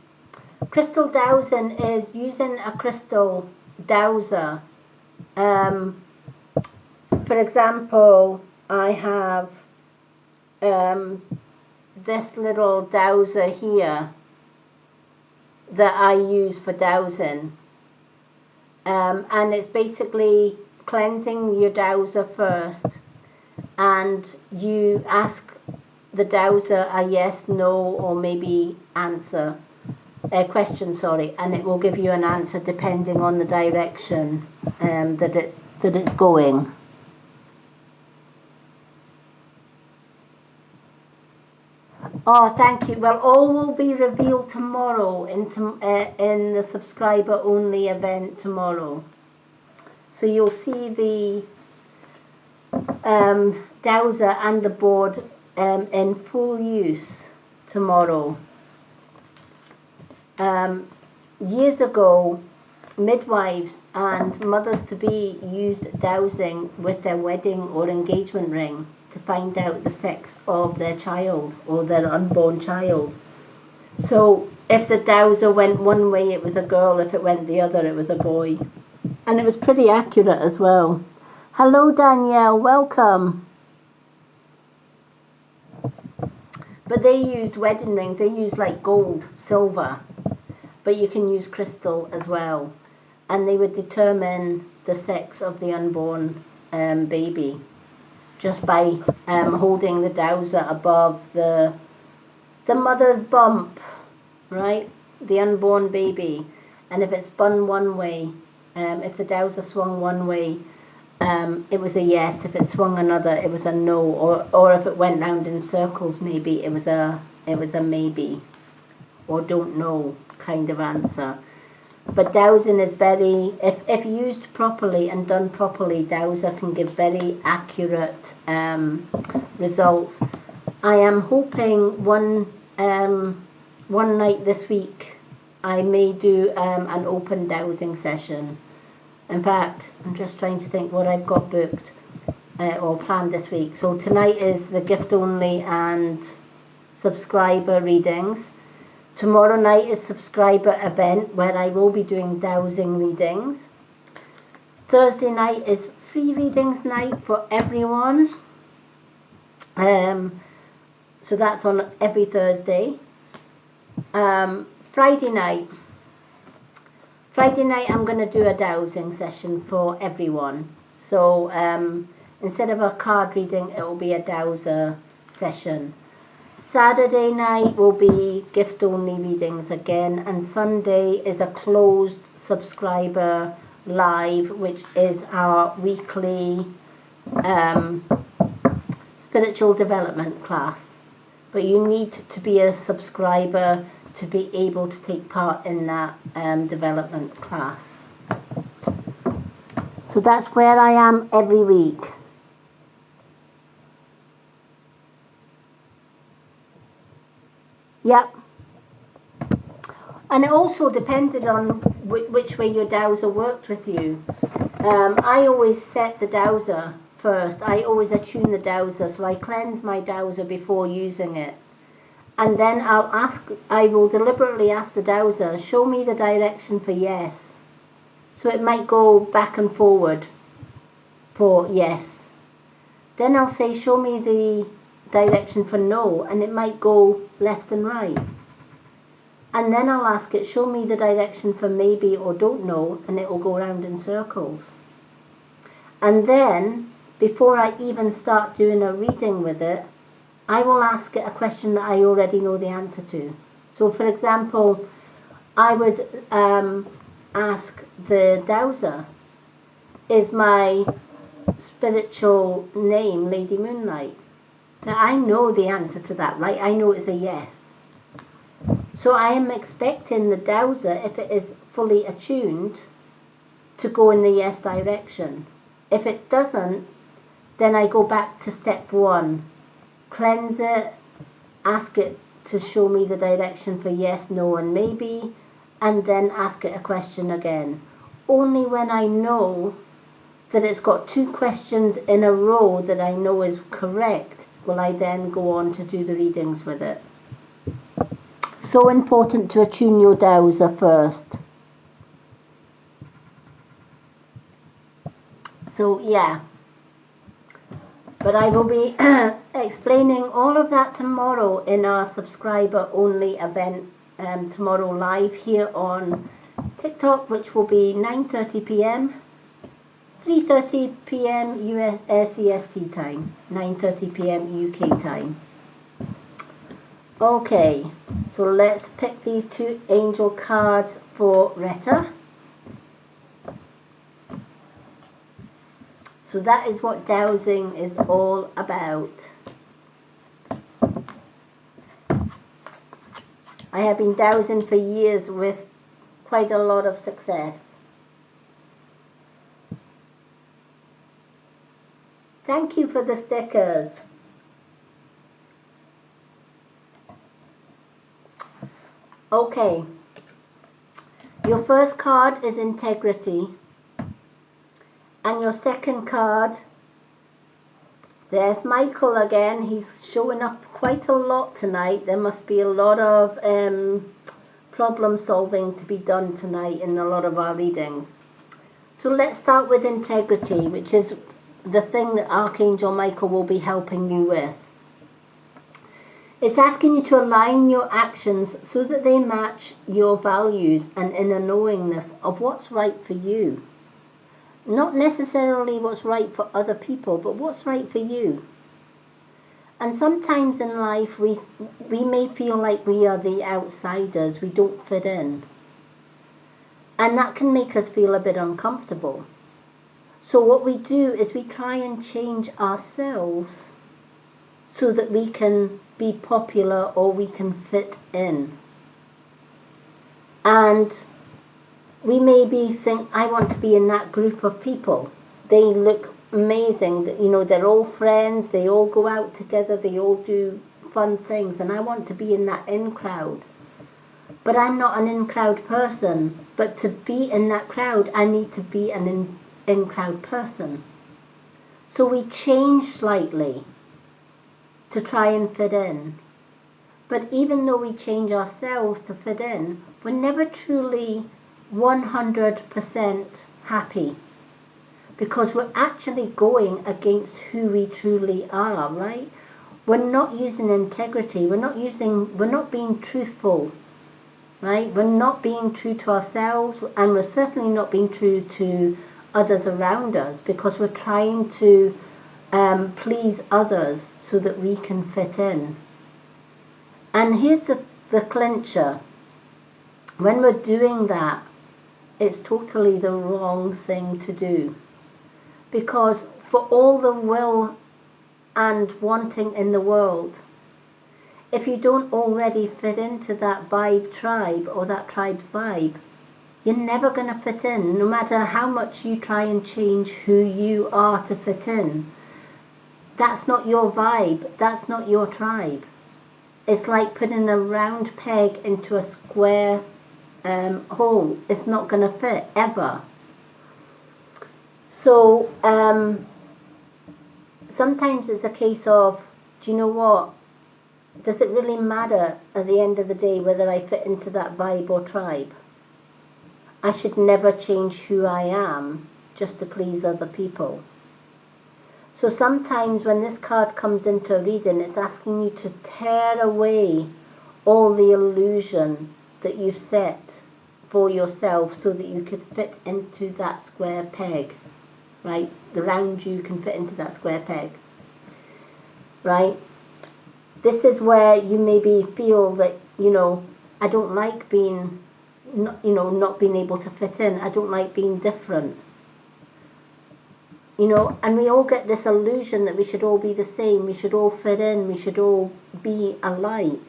Crystal dowsing is using a crystal dowser. For example, I have this little dowser here that I use for dowsing. And it's basically cleansing your dowser first, and you ask the dowser a yes, no, or maybe answer. A question, sorry, and it will give you an answer depending on the direction that it's going. Oh, thank you. Well, all will be revealed tomorrow in the subscriber only event tomorrow. So you'll see the dowser and the board in full use tomorrow. Years ago, midwives and mothers-to-be used dowsing with their wedding or engagement ring to find out the sex of their child or their unborn child. So if the dowser went one way, it was a girl. If it went the other, it was a boy. And it was pretty accurate as well. Hello, Danielle. Welcome. But they used wedding rings. They used like gold, silver. But you can use crystal as well. And they would determine the sex of the unborn baby just by holding the dowser above the mother's bump, right? The unborn baby. And if it spun one way, if the dowser swung one way, it was a yes. If it swung another, it was a no. Or if it went round in circles, maybe it was a maybe or don't know kind of answer. But dowsing is very, if used properly and done properly, dowser can give very accurate results. I am hoping one night this week I may do an open dowsing session. In fact, I'm just trying to think what I've got booked or planned this week. So tonight is the gift only and subscriber readings. Tomorrow night is subscriber event where I will be doing dowsing readings. Thursday night is free readings night for everyone. So that's on every Thursday. Friday night I'm going to do a dowsing session for everyone. So instead of a card reading, it will be a dowser session. Saturday night will be gift only readings again, and Sunday is a closed subscriber live, which is our weekly spiritual development class. But you need to be a subscriber to be able to take part in that development class. So that's where I am every week. Yep. And it also depended on which way your dowser worked with you. I always set the dowser first. I always attune the dowser, so I cleanse my dowser before using it. And then I will deliberately ask the dowser, show me the direction for yes. So it might go back and forward for yes. Then I'll say, show me the direction for no, and it might go left and right. And then I'll ask it, show me the direction for maybe or don't know, and it will go round in circles. And then, before I even start doing a reading with it, I will ask it a question that I already know the answer to. So for example, I would ask the dowser, is my spiritual name Lady Moonlight? Now I know the answer to that, right? I know it's a yes. So I am expecting the dowser, if it is fully attuned, to go in the yes direction. If it doesn't, then I go back to step 1. Cleanse it, ask it to show me the direction for yes, no, and maybe, and then ask it a question again. Only when I know that it's got 2 questions in a row that I know is correct will I then go on to do the readings with it. So important to attune your dowser first. So yeah, but I will be explaining all of that tomorrow in our subscriber only event tomorrow live here on TikTok, which will be 9:30 p.m. 3:30 p.m. US EST time, 9:30 p.m. UK time. Okay, so let's pick these 2 angel cards for Retta. So that is what dowsing is all about. I have been dowsing for years with quite a lot of success. Thank you for the stickers. Okay. Your first card is integrity. And your second card, there's Michael again. He's showing up quite a lot tonight. There must be a lot of problem solving to be done tonight in a lot of our readings. So let's start with integrity, which is the thing that Archangel Michael will be helping you with. It's asking you to align your actions so that they match your values and inner knowingness of what's right for you. Not necessarily what's right for other people, but what's right for you. And sometimes in life we may feel like we are the outsiders, we don't fit in. And that can make us feel a bit uncomfortable. So what we do is we try and change ourselves so that we can be popular or we can fit in. And we maybe think, I want to be in that group of people. They look amazing. They're all friends. They all go out together. They all do fun things. And I want to be in that in crowd. But I'm not an in crowd person. But to be in that crowd, I need to be an in crowd person. So we change slightly to try and fit in. But even though we change ourselves to fit in, we're never truly 100% happy, because we're actually going against who we truly are, right? We're not using integrity, we're not being truthful, right? We're not being true to ourselves, and we're certainly not being true to others around us, because we're trying to please others so that we can fit in. And here's the clincher. When we're doing that, it's totally the wrong thing to do. Because for all the will and wanting in the world, if you don't already fit into that vibe tribe or that tribe's vibe, you're never going to fit in, no matter how much you try and change who you are to fit in. That's not your vibe, that's not your tribe. It's like putting a round peg into a square hole. It's not going to fit, ever. So sometimes it's a case of, do you know what? Does it really matter at the end of the day whether I fit into that vibe or tribe? I should never change who I am just to please other people. So sometimes when this card comes into a reading, it's asking you to tear away all the illusion that you've set for yourself so that you could fit into that square peg, right? The round you can fit into that square peg, right? This is where you maybe feel that, I don't like being, not being able to fit in. I don't like being different. And we all get this illusion that we should all be the same, we should all fit in, we should all be alike.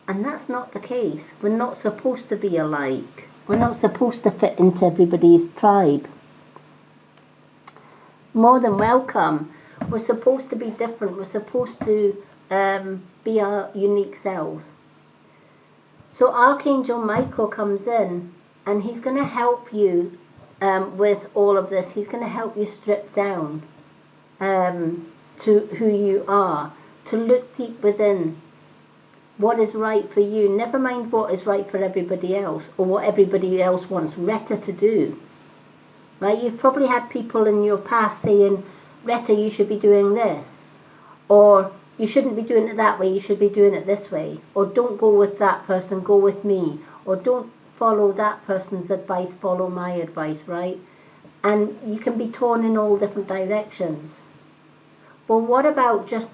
And that's not the case. We're not supposed to be alike. We're not supposed to fit into everybody's tribe. More than welcome. We're supposed to be different. We're supposed to be our unique selves. So Archangel Michael comes in and he's going to help you with all of this. He's going to help you strip down to who you are, to look deep within what is right for you. Never mind what is right for everybody else or what everybody else wants Retta to do. Right? You've probably had people in your past saying, Retta, you should be doing this. Or you shouldn't be doing it that way, you should be doing it this way. Or don't go with that person, go with me. Or don't follow that person's advice, follow my advice, right? And you can be torn in all different directions. But what about just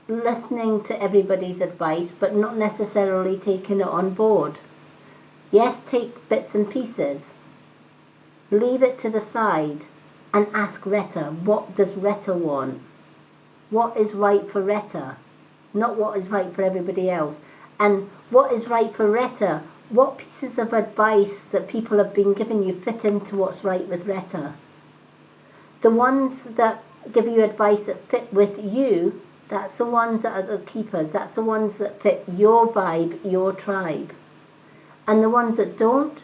listening to everybody's advice, but not necessarily taking it on board? Yes, take bits and pieces. Leave it to the side and ask Retta, what does Retta want? What is right for Retta? Not what is right for everybody else. And what is right for Retta? What pieces of advice that people have been giving you fit into what's right with Retta? The ones that give you advice that fit with you, that's the ones that are the keepers. That's the ones that fit your vibe, your tribe. And the ones that don't,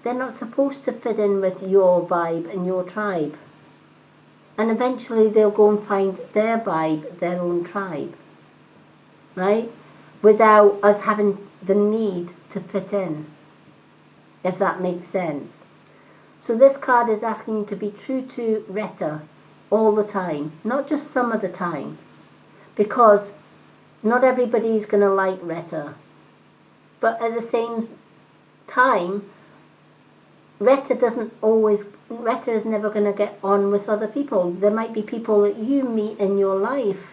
they're not supposed to fit in with your vibe and your tribe. And eventually they'll go and find their vibe, their own tribe. Right? Without us having the need to fit in. If that makes sense. So this card is asking you to be true to Retta all the time. Not just some of the time. Because not everybody's going to like Retta. But at the same time, Retta is never going to get on with other people. There might be people that you meet in your life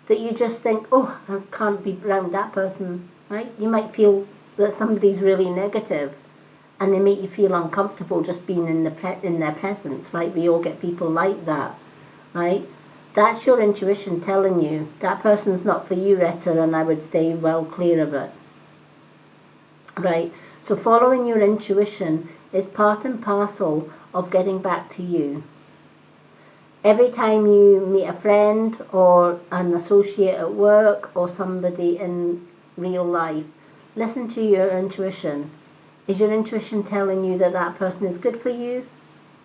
that you just think, oh, I can't be around that person, right? You might feel that somebody's really negative and they make you feel uncomfortable just being in their presence, right? We all get people like that, right? That's your intuition telling you that person's not for you, Retta, and I would stay well clear of it, right? So following your intuition is part and parcel of getting back to you. Every time you meet a friend or an associate at work or somebody in real life, listen to your intuition. Is your intuition telling you that that person is good for you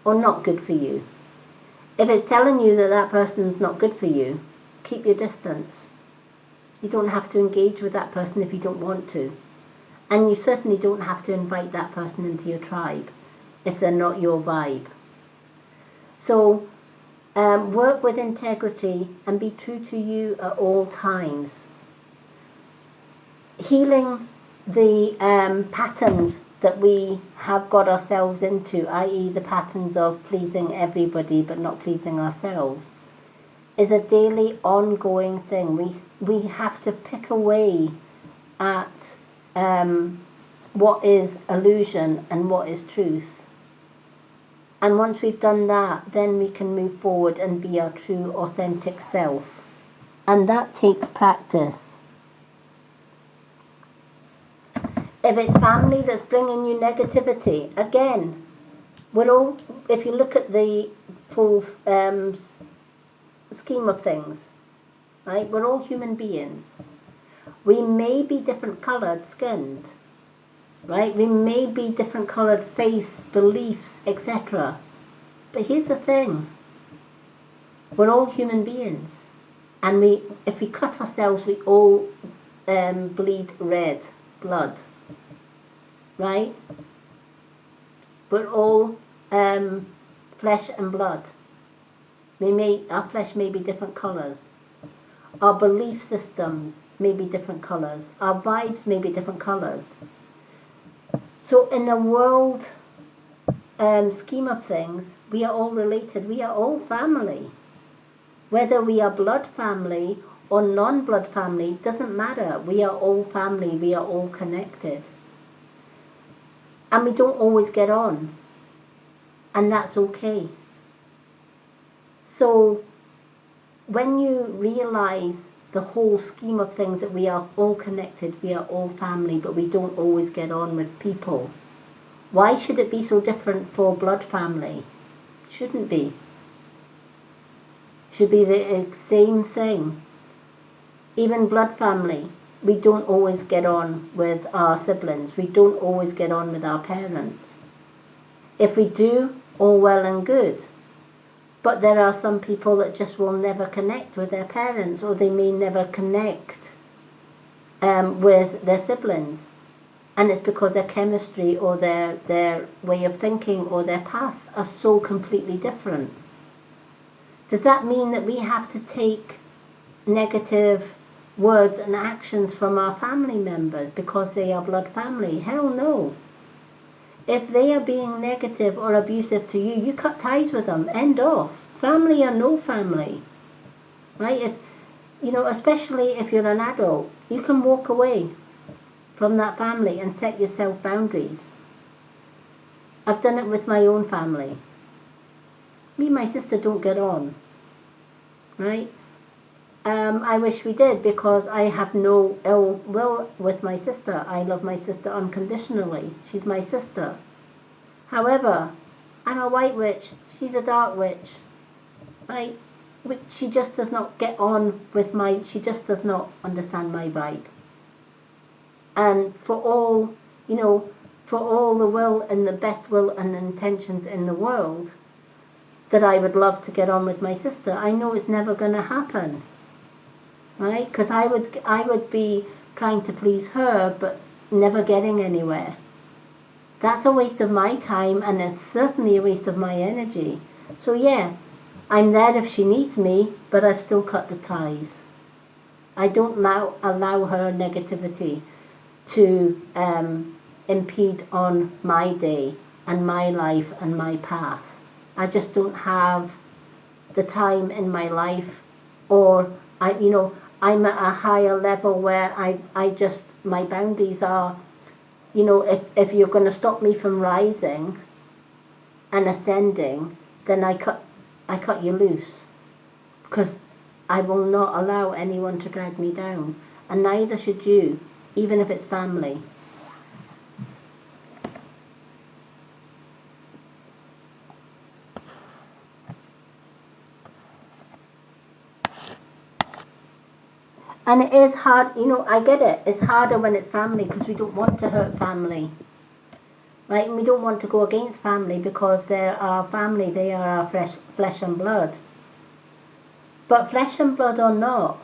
or not good for you? If it's telling you that that person is not good for you, keep your distance. You don't have to engage with that person if you don't want to. And you certainly don't have to invite that person into your tribe if they're not your vibe. So work with integrity and be true to you at all times. Healing the patterns that we have got ourselves into, i.e. the patterns of pleasing everybody but not pleasing ourselves, is a daily ongoing thing. We have to pick away at what is illusion and what is truth. And once we've done that, then we can move forward and be our true, authentic self. And that takes practice. If it's family that's bringing you negativity, again, if you look at the full scheme of things, right, we're all human beings. We may be different coloured skinned, right? We may be different coloured faiths, beliefs, etc. But here's the thing. We're all human beings. And if we cut ourselves, we all bleed red blood. Right? We're all flesh and blood. Our flesh may be different colours. Our belief systems may be different colours. Our vibes may be different colours. So in a world scheme of things, we are all related. We are all family. Whether we are blood family or non-blood family, doesn't matter. We are all family. We are all connected. And we don't always get on. And that's okay. So when you realize the whole scheme of things, that we are all connected, we are all family, but we don't always get on with people, why should it be so different for blood family? Shouldn't be. should be the same thing. Even blood family, we don't always get on with our siblings. We don't always get on with our parents. If we do, all well and good. But there are some people that just will never connect with their parents, or they may never connect with their siblings. And it's because their chemistry or their way of thinking or their paths are so completely different. Does that mean that we have to take negative words and actions from our family members because they are blood family? Hell no. If they are being negative or abusive to you, you cut ties with them. End off. Family or no family. Right? If, especially if you're an adult, you can walk away from that family and set yourself boundaries. I've done it with my own family. Me and my sister don't get on. Right? I wish we did, because I have no ill will with my sister. I love my sister unconditionally. She's my sister. However, I'm a white witch. She's a dark witch. Right? She just does not get on with she just does not understand my vibe. And for all the will and the best will and intentions in the world, that I would love to get on with my sister, I know it's never going to happen. Right? Because I would be trying to please her, but never getting anywhere. That's a waste of my time, and it's certainly a waste of my energy. So yeah, I'm there if she needs me, but I've still cut the ties. I don't allow her negativity to impede on my day and my life and my path. I just don't have the time in my life, or I'm at a higher level where my boundaries are, if you're going to stop me from rising and ascending, then I cut you loose, because I will not allow anyone to drag me down, and neither should you, even if it's family. And it is hard, I get it. It's harder when it's family, because we don't want to hurt family. Right? And we don't want to go against family, because they're our family. They are our flesh and blood. But flesh and blood or not,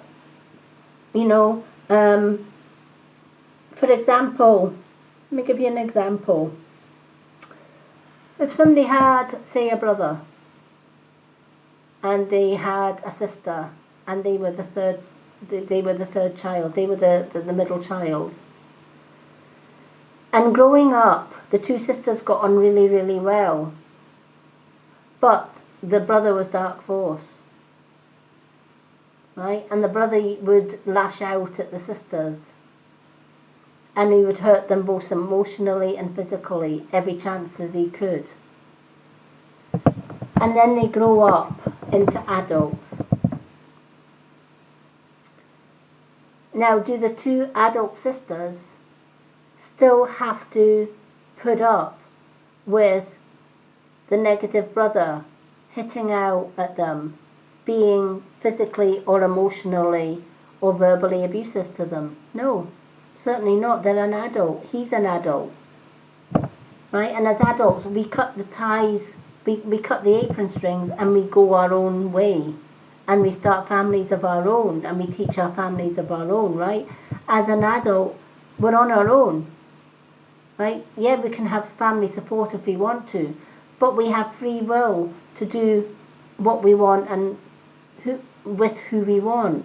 for example, let me give you an example. If somebody had, say, a brother, and they had a sister, and they were the third child, they were the middle child. And growing up, the two sisters got on really, really well. But the brother was dark force. Right? And the brother would lash out at the sisters. And he would hurt them both emotionally and physically every chance that he could. And then they grow up into adults. Now, do the two adult sisters still have to put up with the negative brother hitting out at them, being physically or emotionally or verbally abusive to them? No, certainly not. They're an adult. He's an adult. Right? And as adults, we cut the ties, we cut the apron strings, and we go our own way. And we start families of our own, and we teach our families of our own, right? As an adult, we're on our own, right? Yeah, we can have family support if we want to, but we have free will to do what we want and with who we want.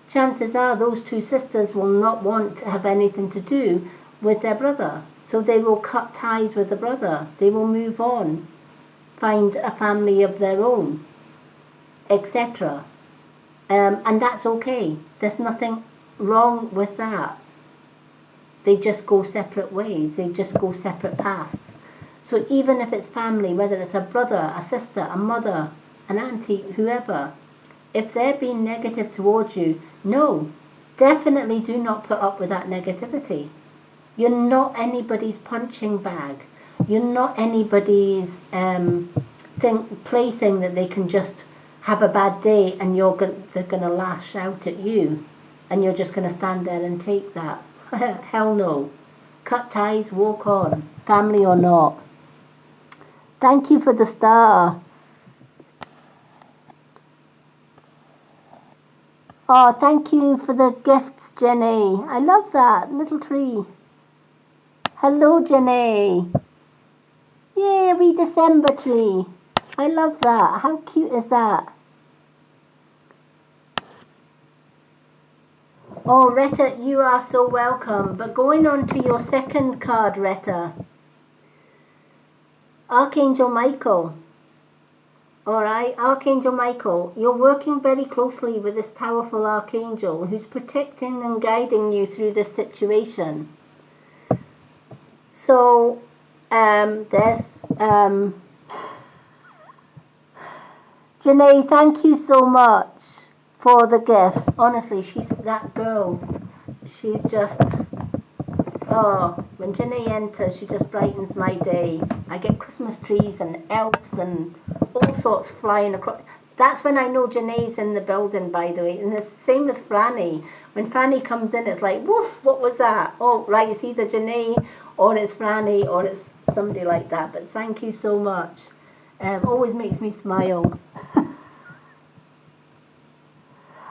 Chances are those two sisters will not want to have anything to do with their brother, so they will cut ties with the brother. They will move on, find a family of their own, etc. And that's okay. There's nothing wrong with that. They just go separate ways. They just go separate paths. So even if it's family, whether it's a brother, a sister, a mother, an auntie, whoever, if they're being negative towards you, no, definitely do not put up with that negativity. You're not anybody's punching bag. You're not anybody's plaything that they can just have a bad day and they're going to lash out at you and you're just going to stand there and take that. Hell no. Cut ties, walk on, family or not. Thank you for the star. Oh, thank you for the gifts, Jenny. I love that little tree. Hello, Jenny. Yay, a wee December tree. I love that. How cute is that? Oh, Retta, you are so welcome. But going on to your second card, Retta. Archangel Michael. Alright, Archangel Michael, you're working very closely with this powerful Archangel who's protecting and guiding you through this situation. So, there's... Janae, thank you so much for the gifts. Honestly, she's that girl. She's just... Oh, when Janae enters, she just brightens my day. I get Christmas trees and elves and all sorts flying across. That's when I know Janae's in the building, by the way. And the same with Franny. When Franny comes in, it's like, woof, what was that? Oh, right, it's either Janae or it's Franny or it's somebody like that. But thank you so much. Always makes me smile.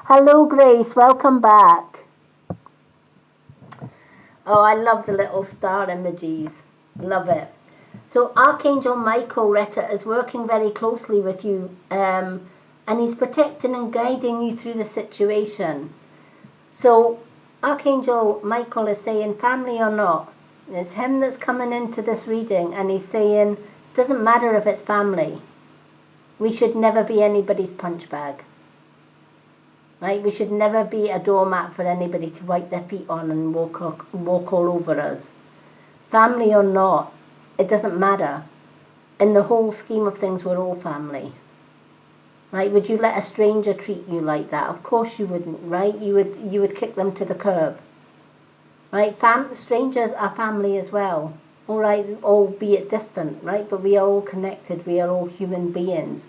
Hello, Grace. Welcome back. Oh, I love the little star emojis. Love it. So Archangel Michael, Retta, is working very closely with you, and he's protecting and guiding you through the situation. So Archangel Michael is saying, family or not, it's him that's coming into this reading, and he's saying, doesn't matter if it's family. We should never be anybody's punch bag. Right? We should never be a doormat for anybody to wipe their feet on and walk all over us. Family or not, it doesn't matter. In the whole scheme of things, we're all family. Right? Would you let a stranger treat you like that? Of course you wouldn't, right? You would kick them to the curb. Right? Strangers are family as well. All right, albeit distant, right? But we are all connected. We are all human beings.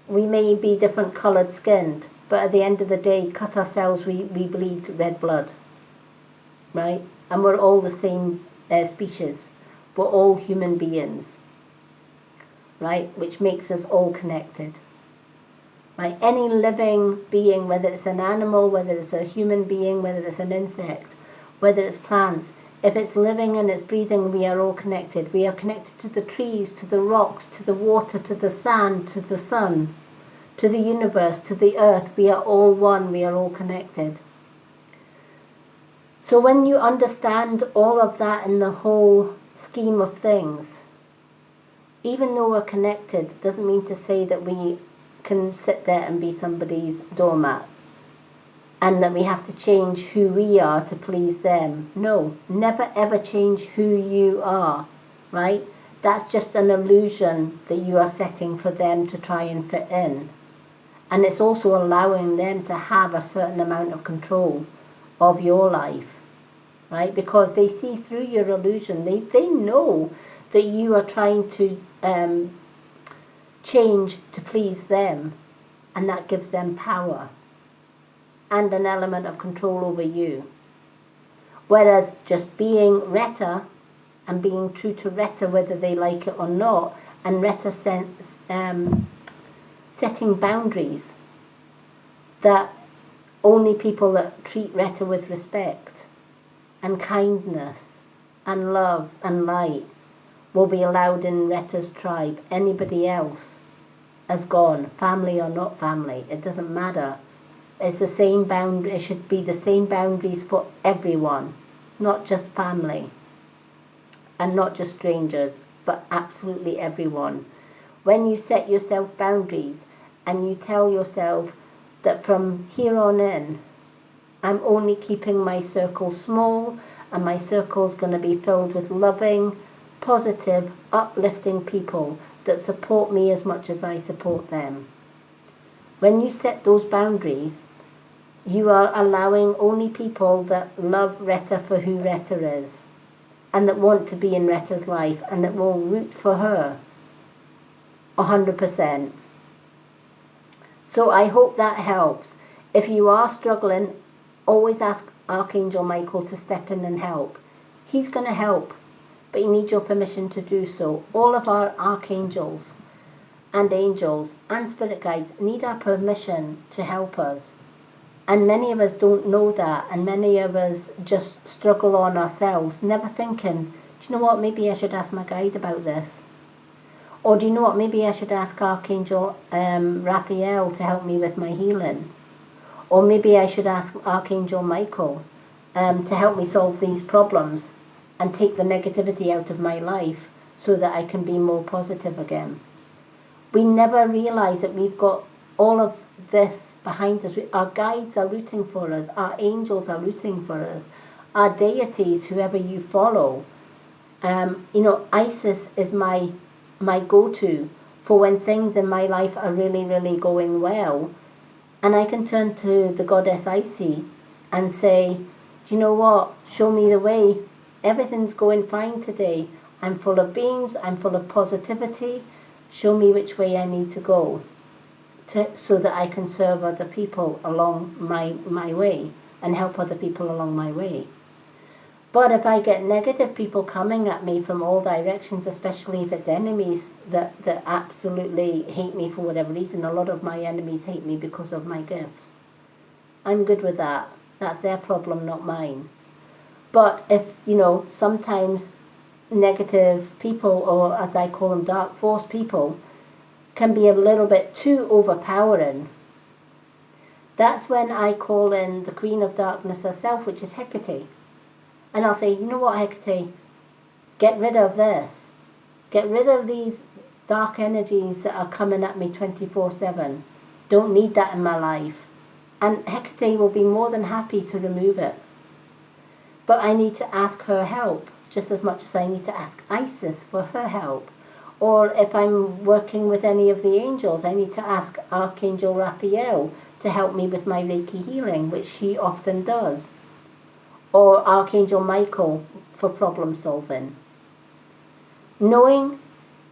We may be different coloured skinned, but at the end of the day, cut ourselves, we bleed red blood, right? And we're all the same species. We're all human beings, right? Which makes us all connected. Right? Any living being, whether it's an animal, whether it's a human being, whether it's an insect, whether it's plants, if it's living and it's breathing, we are all connected. We are connected to the trees, to the rocks, to the water, to the sand, to the sun, to the universe, to the earth. We are all one. We are all connected. So when you understand all of that in the whole scheme of things, even though we're connected, doesn't mean to say that we can sit there and be somebody's doormat and that we have to change who we are to please them. No, never ever change who you are, right? That's just an illusion that you are setting for them to try and fit in. And it's also allowing them to have a certain amount of control of your life, right? Because they see through your illusion. They know that you are trying to change to please them, and that gives them power and an element of control over you. Whereas just being Retta and being true to Retta, whether they like it or not, and Retta setting boundaries that only people that treat Retta with respect and kindness and love and light will be allowed in Retta's tribe. Anybody else has gone, family or not family, it doesn't matter. It's the same boundary. It should be the same boundaries for everyone, not just family and not just strangers, but absolutely everyone. When you set yourself boundaries and you tell yourself that from here on in, I'm only keeping my circle small, and my circle's going to be filled with loving, positive, uplifting people that support me as much as I support them. When you set those boundaries, you are allowing only people that love Retta for who Retta is, and that want to be in Retta's life, and that will root for her 100%. So I hope that helps. If you are struggling, always ask Archangel Michael to step in and help. He's going to help, but he needs your permission to do so. All of our archangels and angels and spirit guides need our permission to help us. And many of us don't know that, and many of us just struggle on ourselves, never thinking, do you know what, maybe I should ask my guide about this. Or do you know what, maybe I should ask Archangel Raphael to help me with my healing. Or maybe I should ask Archangel Michael to help me solve these problems and take the negativity out of my life so that I can be more positive again. We never realize that we've got all of this behind us. Our guides are rooting for us. Our angels are rooting for us. Our deities, whoever you follow. Isis is my go-to for when things in my life are really, really going well. And I can turn to the goddess Isis and say, do you know what? Show me the way. Everything's going fine today. I'm full of beams. I'm full of positivity. Show me which way I need to go so that I can serve other people along my way and help other people along my way. But if I get negative people coming at me from all directions, especially if it's enemies that absolutely hate me for whatever reason, a lot of my enemies hate me because of my gifts. I'm good with that. That's their problem, not mine. But if, sometimes negative people, or as I call them, dark force people, can be a little bit too overpowering, that's when I call in the Queen of Darkness herself, which is Hecate. And I'll say, you know what, Hecate, get rid of this. Get rid of these dark energies that are coming at me 24/7. Don't need that in my life. And Hecate will be more than happy to remove it. But I need to ask her help, just as much as I need to ask Isis for her help. Or if I'm working with any of the angels, I need to ask Archangel Raphael to help me with my Reiki healing, which she often does. Or Archangel Michael for problem solving. Knowing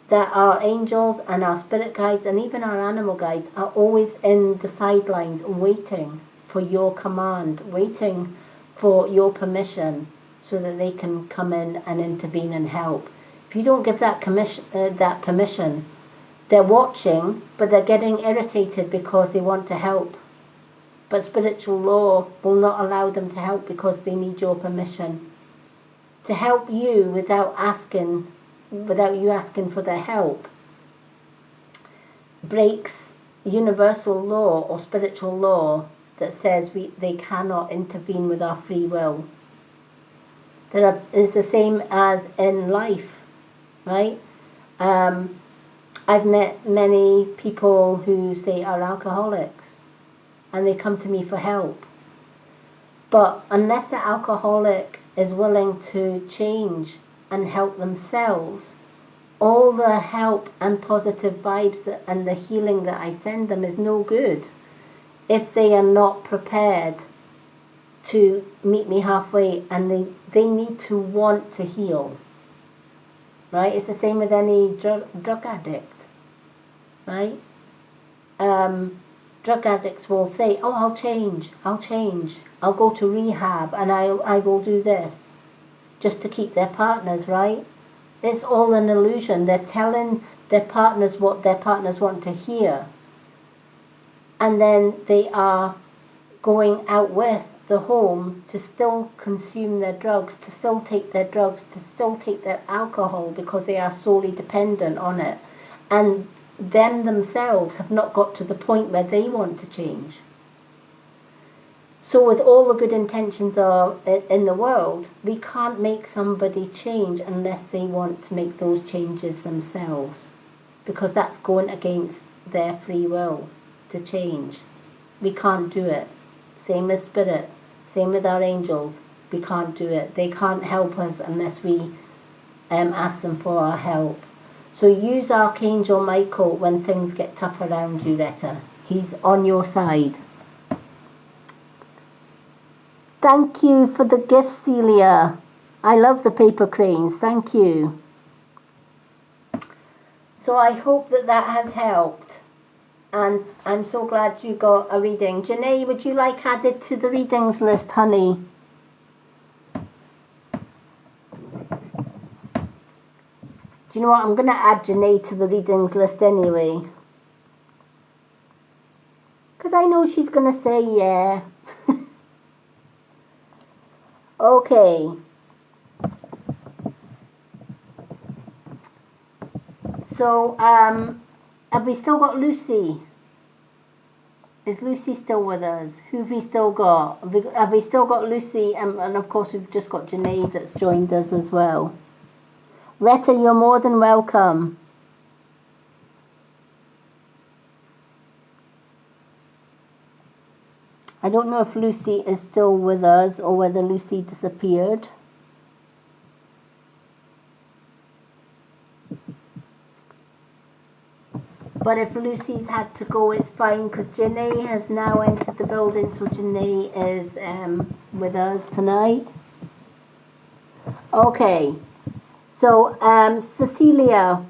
that our angels and our spirit guides and even our animal guides are always in the sidelines waiting for your command, waiting for your permission so that they can come in and intervene and help. If you don't give that permission, they're watching, but they're getting irritated because they want to help. But spiritual law will not allow them to help because they need your permission. To help you without you asking for their help breaks universal law or spiritual law that says they cannot intervene with our free will. It's the same as in life, right? I've met many people who say are alcoholics and they come to me for help. But unless the alcoholic is willing to change and help themselves, all the help and positive vibes and the healing that I send them is no good if they are not prepared to meet me halfway, and they need to want to heal. Right? It's the same with any drug addict. Right? Drug addicts will say, oh, I'll change, I'll go to rehab and I will do this, just to keep their partners, right? It's all an illusion. They're telling their partners what their partners want to hear. And then they are going out with the home to still consume their drugs, to still take their drugs, to still take their alcohol because they are solely dependent on it. And them themselves have not got to the point where they want to change. So with all the good intentions in the world, we can't make somebody change unless they want to make those changes themselves, because that's going against their free will to change. We can't do it. Same with spirit, same with our angels. We can't do it. They can't help us unless we ask them for our help. So use Archangel Michael when things get tough around you, Retta. He's on your side. Thank you for the gift, Celia. I love the paper cranes. Thank you. So I hope that has helped. And I'm so glad you got a reading. Janae, would you like added to the readings list, honey? Do you know what? I'm going to add Janae to the readings list anyway. Because I know she's going to say yeah. Okay. So, have we still got Lucy? Is Lucy still with us? Who have we still got? Have we still got Lucy? And of course, we've just got Janae that's joined us as well. Retta, you're more than welcome. I don't know if Lucy is still with us or whether Lucy disappeared. But if Lucy's had to go, it's fine because Janae has now entered the building, so Janae is with us tonight. Okay, so Cecilia,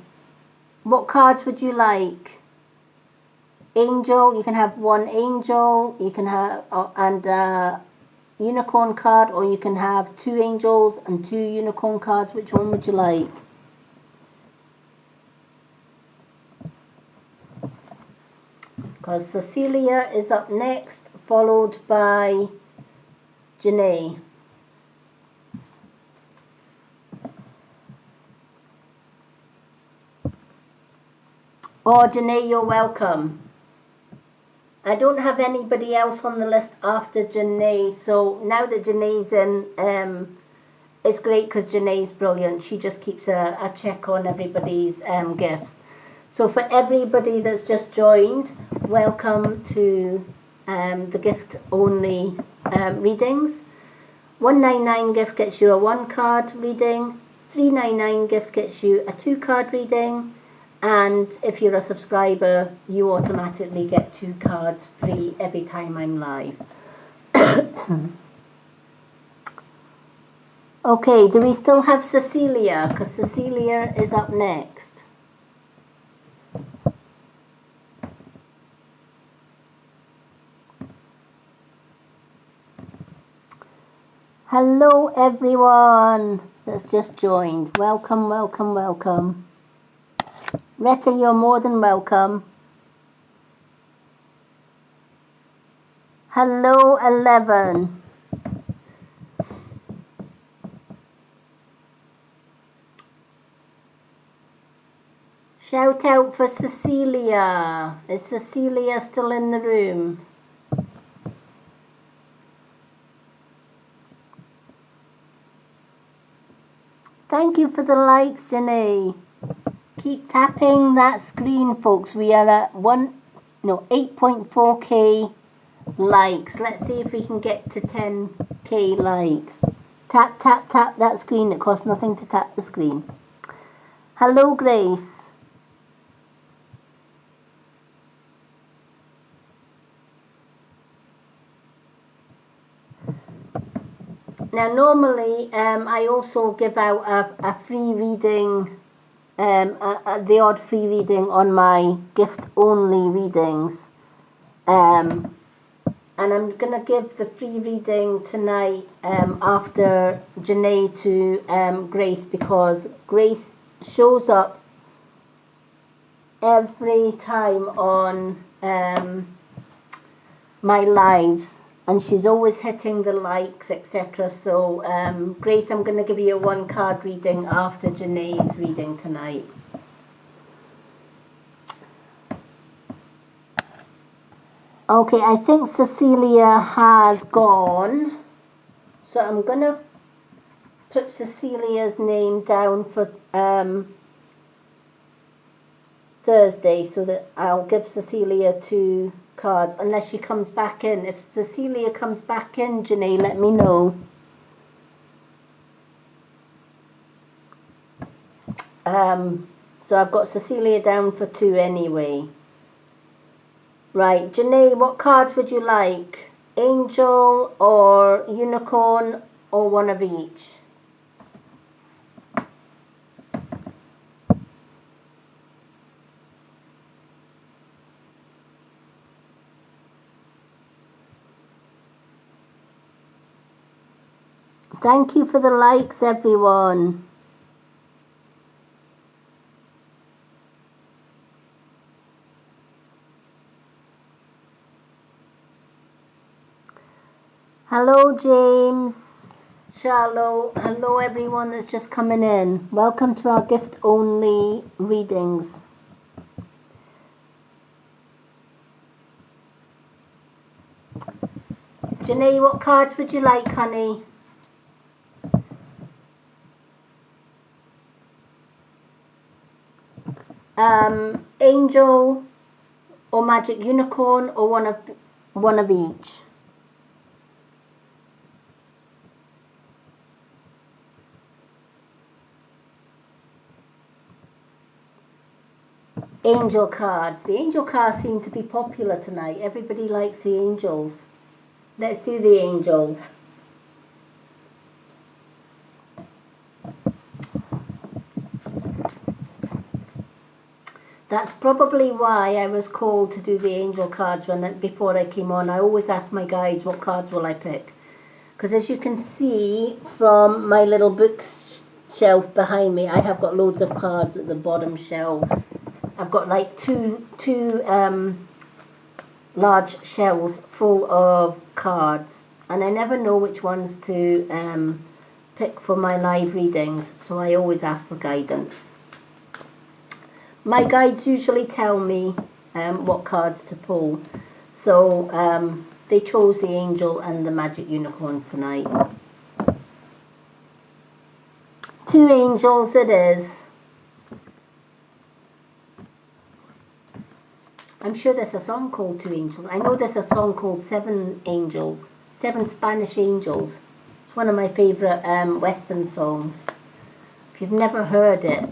what cards would you like? Angel, you can have one angel, you can have and unicorn card, or you can have 2 angels and 2 unicorn cards. Which one would you like? Because Cecilia is up next, followed by Janae. Oh, Janae, you're welcome. I don't have anybody else on the list after Janae, so now that Janae's in, it's great because Janae's brilliant. She just keeps a check on everybody's gifts. So for everybody that's just joined, welcome to the gift-only readings. 199 gift gets you a 1-card reading. 399 gift gets you a 2-card reading. And if you're a subscriber, you automatically get 2 cards free every time I'm live. Okay, do we still have Cecilia? Because Cecilia is up next. Hello everyone that's just joined. Welcome, welcome, welcome. Retta, you're more than welcome. Hello 11. Shout out for Cecilia. Is Cecilia still in the room? Thank you for the likes, Janae. Keep tapping that screen, folks. We are at 8.4k likes. Let's see if we can get to 10k likes. Tap, tap, tap that screen. It costs nothing to tap the screen. Hello, Grace. Now, normally, I also give out a free reading, the odd free reading on my gift-only readings. And I'm going to give the free reading tonight after Janae to Grace, because Grace shows up every time on my lives. And she's always hitting the likes, etc. So, Grace, I'm going to give you a 1-card reading after Janae's reading tonight. Okay, I think Cecilia has gone. So I'm going to put Cecilia's name down for Thursday, so that I'll give Cecilia 2 cards, unless she comes back in. If Cecilia comes back in, Janae, let me know. So I've got Cecilia down for 2 anyway. Right, Janae, what cards would you like? Angel or unicorn, or one of each? Thank you for the likes, everyone. Hello, James. Charlotte. Hello, everyone that's just coming in. Welcome to our gift-only readings. Janae, what cards would you like, honey? Angel or Magic Unicorn, or one of each? Angel cards. The angel cards seem to be popular tonight. Everybody likes the angels. Let's do the angels. That's probably why I was called to do the angel cards before I came on. I always ask my guides what cards will I pick. Because as you can see from my little bookshelf behind me, I have got loads of cards at the bottom shelves. I've got like two large shelves full of cards, and I never know which ones to pick for my live readings, so I always ask for guidance. My guides usually tell me what cards to pull, so they chose the angel and the magic unicorns tonight. 2 angels it is. I'm sure there's a song called 2 Angels. I know there's a song called 7 Angels, 7 Spanish Angels. It's one of my favourite Western songs. If you've never heard it,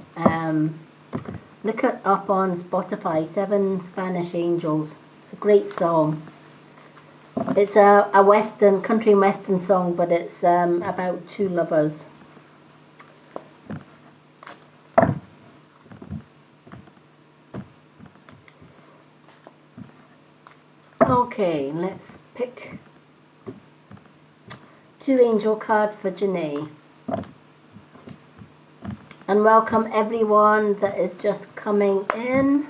look it up on Spotify, 7 Spanish Angels. It's a great song. It's a Western, country and Western song, but it's about 2 lovers. Okay, let's pick 2 angel cards for Janae. And welcome everyone that is just coming in.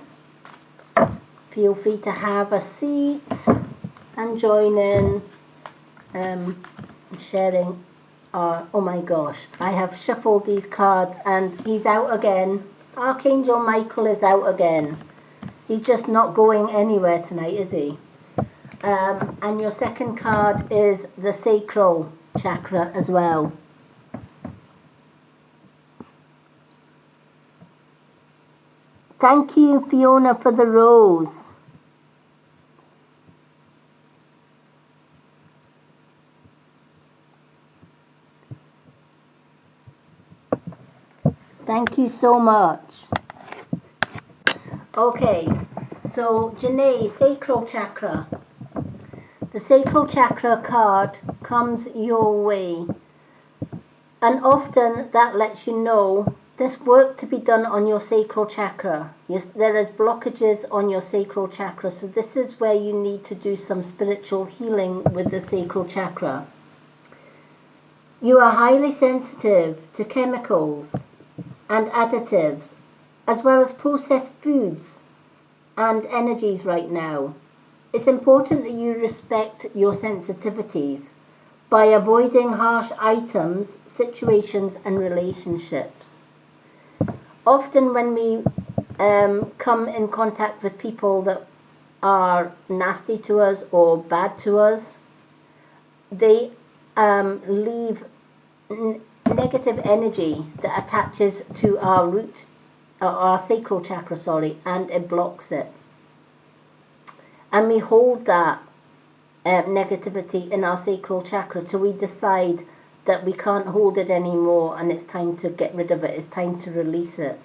Feel free to have a seat and join in sharing our... Oh my gosh, I have shuffled these cards and he's out again. Archangel Michael is out again. He's just not going anywhere tonight, is he? And your second card is the sacral chakra as well. Thank you, Fiona, for the rose. Thank you so much. Okay, so Janae, sacral chakra. The sacral chakra card comes your way, and often that lets you know there's work to be done on your sacral chakra. There is blockages on your sacral chakra, so this is where you need to do some spiritual healing with the sacral chakra. You are highly sensitive to chemicals and additives, as well as processed foods and energies right now. It's important that you respect your sensitivities by avoiding harsh items, situations and relationships. Often when we come in contact with people that are nasty to us or bad to us, they leave negative energy that attaches to our root, our sacral chakra, and it blocks it. And we hold that negativity in our sacral chakra till we decide that we can't hold it anymore and it's time to get rid of it, it's time to release it.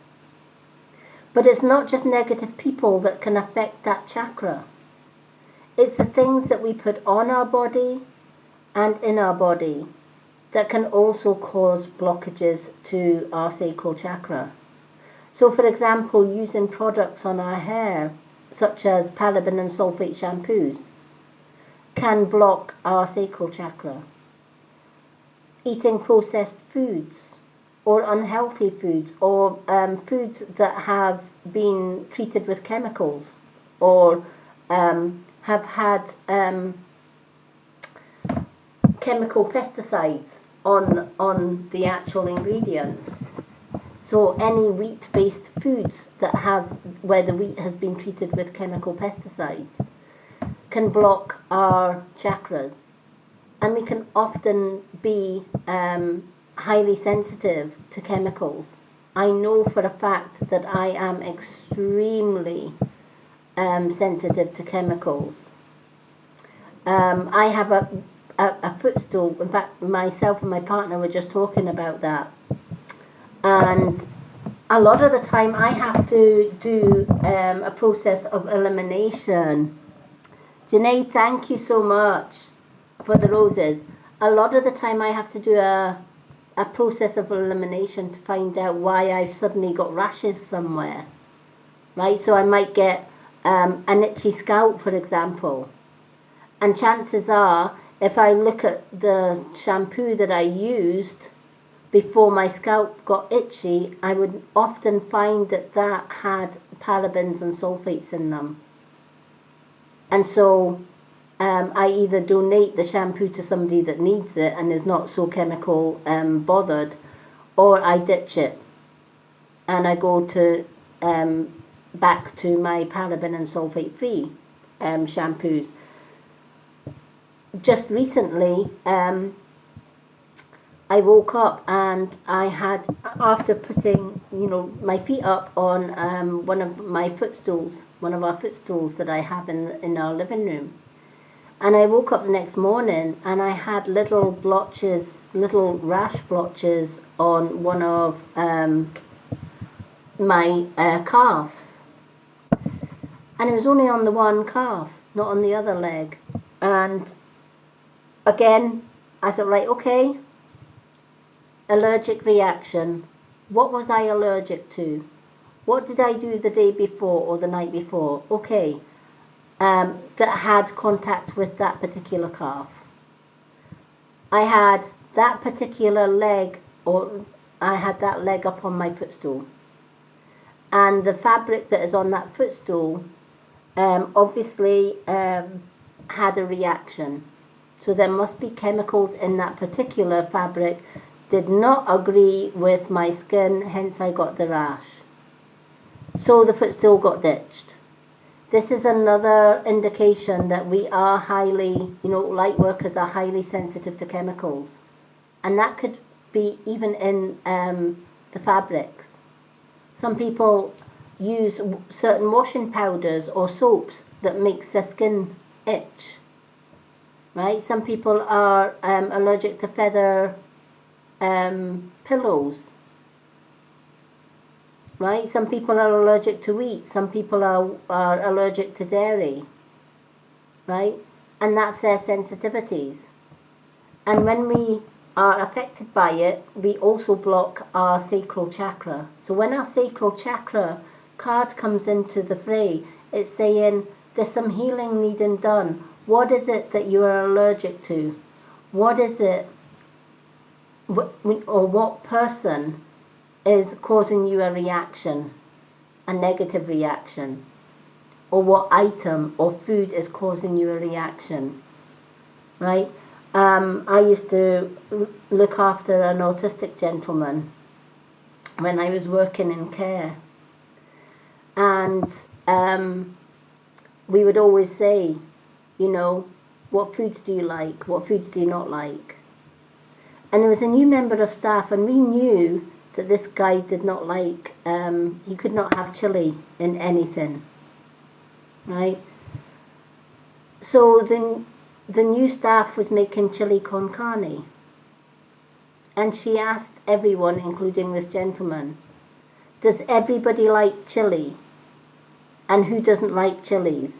But it's not just negative people that can affect that chakra. It's the things that we put on our body and in our body that can also cause blockages to our sacral chakra. So for example, using products on our hair, such as paraben and sulfate shampoos, can block our sacral chakra. eating processed foods or unhealthy foods, or foods that have been treated with chemicals, or have had chemical pesticides on the actual ingredients. So any wheat-based foods that have, where the wheat has been treated with chemical pesticides, can block our chakras. And we can often be highly sensitive to chemicals. I know for a fact that I am extremely sensitive to chemicals. I have a footstool. In fact, myself and my partner were just talking about that. And a lot of the time I have to do a process of elimination. Janae, thank you so much for the roses. A lot of the time I have to do a process of elimination to find out why I've suddenly got rashes somewhere. Right? So I might get an itchy scalp, for example. And chances are, if I look at the shampoo that I used before my scalp got itchy, I would often find that that had parabens and sulfates in them. And so I either donate the shampoo to somebody that needs it and is not so chemical bothered, or I ditch it and I go to back to my paraben and sulfate free shampoos. Just recently I woke up and I had, after putting, my feet up on one of my footstools, one of our footstools that I have in our living room, and I woke up the next morning and I had little blotches, little rash blotches on one of my calves, and it was only on the one calf, not on the other leg. And again, I thought, right, okay, allergic reaction. What was I allergic to? What did I do the day before or the night before? Okay, that had contact with that particular calf. I had that particular leg, or I had that leg up on my footstool. And the fabric that is on that footstool obviously had a reaction. So there must be chemicals in that particular fabric did not agree with my skin, hence I got the rash. So the footstool got ditched. This is another indication that we are highly, light workers are highly sensitive to chemicals. And that could be even in the fabrics. Some people use certain washing powders or soaps that makes their skin itch. Right? Some people are allergic to feather pillows. Right? Some people are allergic to wheat. Some people are allergic to dairy. Right? And that's their sensitivities. And when we are affected by it, we also block our sacral chakra. So when our sacral chakra card comes into the fray, it's saying there's some healing needing done. What is it that you are allergic to? What is it, or what person is causing you a reaction, a negative reaction? Or what item or food is causing you a reaction? Right? I used to look after an autistic gentleman when I was working in care. And we would always say, what foods do you like? What foods do you not like? And there was a new member of staff, and we knew that this guy did not like, he could not have chili in anything, right? So the new staff was making chili con carne. And she asked everyone, including this gentleman, does everybody like chili? And who doesn't like chilies?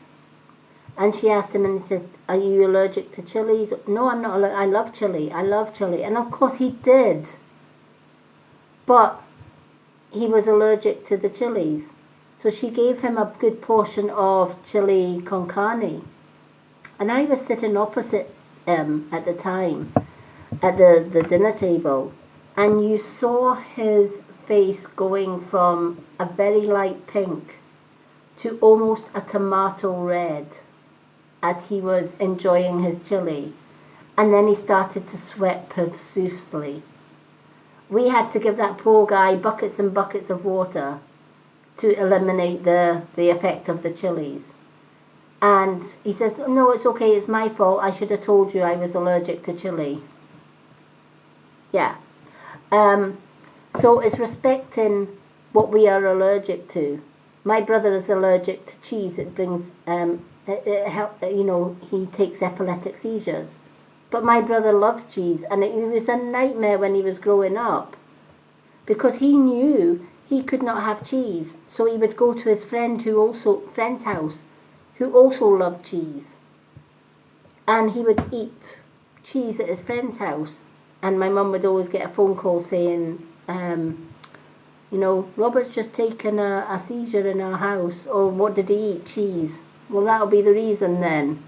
And she asked him and he says, are you allergic to chilies? No, I'm not allergic. I love chili. I love chili. And of course he did. But he was allergic to the chilies. So she gave him a good portion of chili con carne. And I was sitting opposite him at the time. at the dinner table, and you saw his face going from a very light pink to almost a tomato red as he was enjoying his chili, and then he started to sweat profusely. We had to give that poor guy buckets and buckets of water to eliminate the effect of the chilies. And he says, no, it's okay, it's my fault. I should have told you I was allergic to chili. Yeah. So it's respecting what we are allergic to. My brother is allergic to cheese. It brings, he takes epileptic seizures. But my brother loves cheese, and it was a nightmare when he was growing up because he knew he could not have cheese. So he would go to his friend's house who also loved cheese. And he would eat cheese at his friend's house. And my mum would always get a phone call saying, Robert's just taken a seizure in our house. Or what did he eat? Cheese. Well, that'll be the reason then.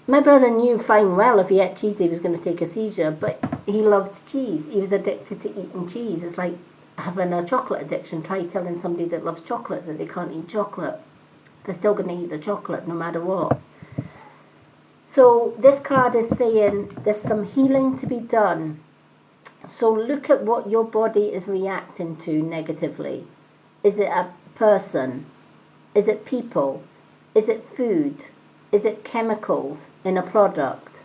My brother knew fine well if he ate cheese he was going to take a seizure, but he loved cheese. He was addicted to eating cheese. It's like having a chocolate addiction. Try telling somebody that loves chocolate that they can't eat chocolate. They're still going to eat the chocolate no matter what. So this card is saying there's some healing to be done. So look at what your body is reacting to negatively. Is it a person? Is it people? Is it food? Is it chemicals in a product?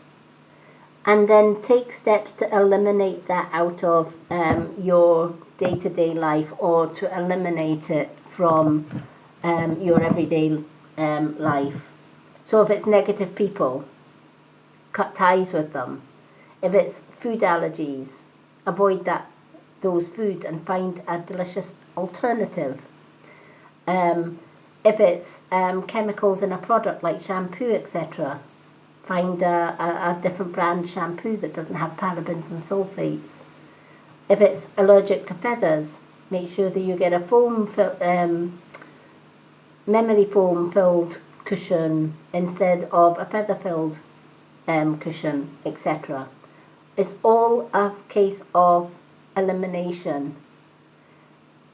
And then take steps to eliminate that out of your day-to-day life, or to eliminate it from your everyday life. So if it's negative people, cut ties with them. If it's food allergies, avoid those foods and find a delicious alternative. If it's chemicals in a product like shampoo, etc., find a different brand shampoo that doesn't have parabens and sulfates. If it's allergic to feathers, make sure that you get a memory foam filled cushion instead of a feather filled cushion, etc. It's all a case of elimination.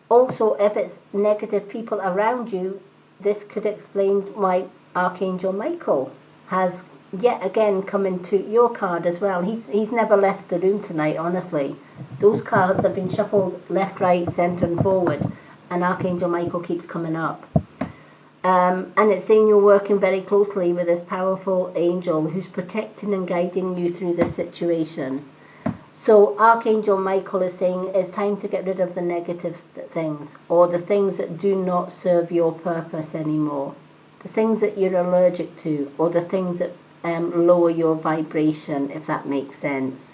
Also, if it's negative people around you, this could explain why Archangel Michael has yet again come into your card as well. He's never left the room tonight, honestly. Those cards have been shuffled left, right, centre and forward, and Archangel Michael keeps coming up. And it's saying you're working very closely with this powerful angel who's protecting and guiding you through this situation. So Archangel Michael is saying it's time to get rid of the negative things, or the things that do not serve your purpose anymore. The things that you're allergic to, or the things that lower your vibration, if that makes sense.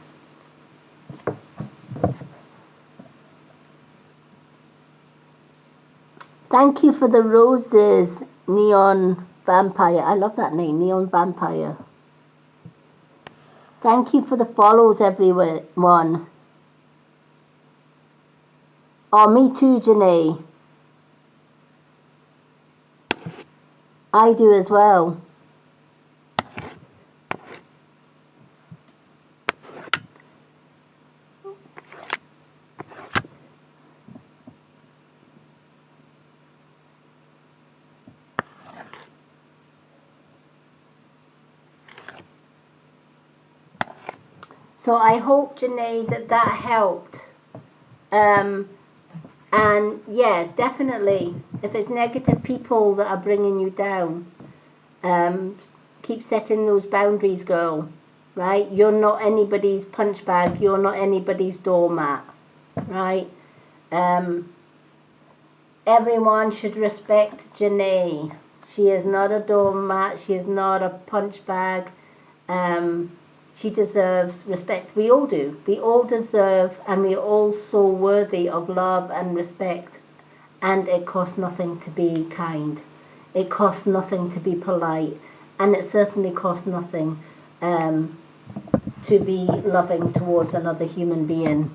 Thank you for the roses, Neon Vampire. I love that name, Neon Vampire. Thank you for the follows, everyone. Oh, me too, Janae. I do as well. So I hope, Janae, that helped. And yeah, definitely, if it's negative people that are bringing you down, keep setting those boundaries, girl. Right? You're not anybody's punch bag. You're not anybody's doormat. Right? Everyone should respect Janae. She is not a doormat. She is not a punch bag. She deserves respect. We all do. We all deserve, and we are all so worthy of love and respect. And it costs nothing to be kind. It costs nothing to be polite. And it certainly costs nothing to be loving towards another human being.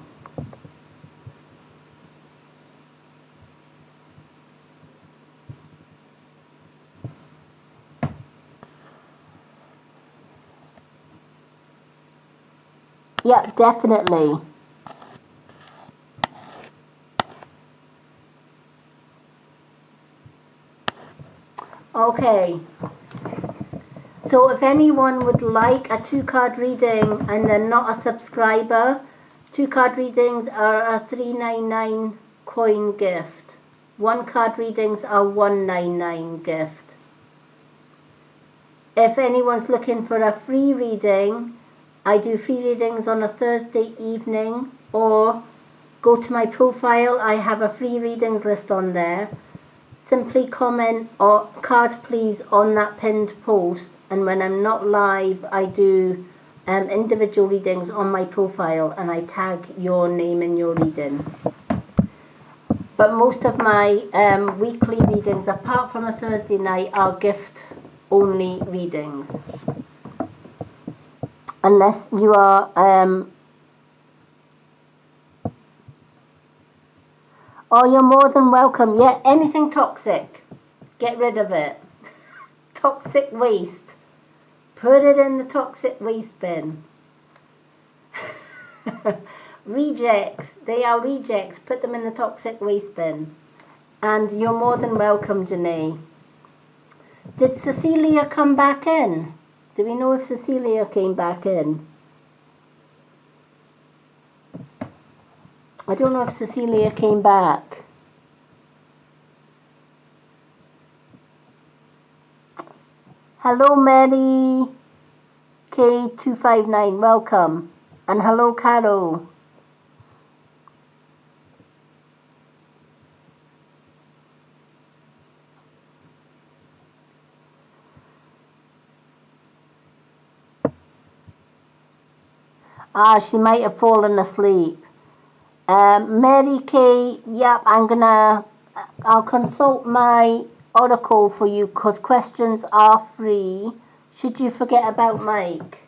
Yeah, definitely. Okay. So if anyone would like a 2-card reading and they're not a subscriber, 2-card readings are a $3.99 coin gift. 1-card readings are $1.99 gift. If anyone's looking for a free reading, I do free readings on a Thursday evening, or go to my profile. I have a free readings list on there. Simply comment or card please on that pinned post, and when I'm not live I do individual readings on my profile and I tag your name in your reading. But most of my weekly readings, apart from a Thursday night, are gift only readings, unless you are oh, you're more than welcome. Yeah, anything toxic, get rid of it. Toxic waste, put it in the toxic waste bin. Rejects, they are rejects, put them in the toxic waste bin. And you're more than welcome, Janae. Did Cecilia come back in? Do we know if Cecilia came back in? I don't know if Cecilia came back. Hello, Mary K259, welcome. And hello, Carol. She might have fallen asleep. Mary K, yep, I'll consult my oracle for you because questions are free. Should you forget about Mike?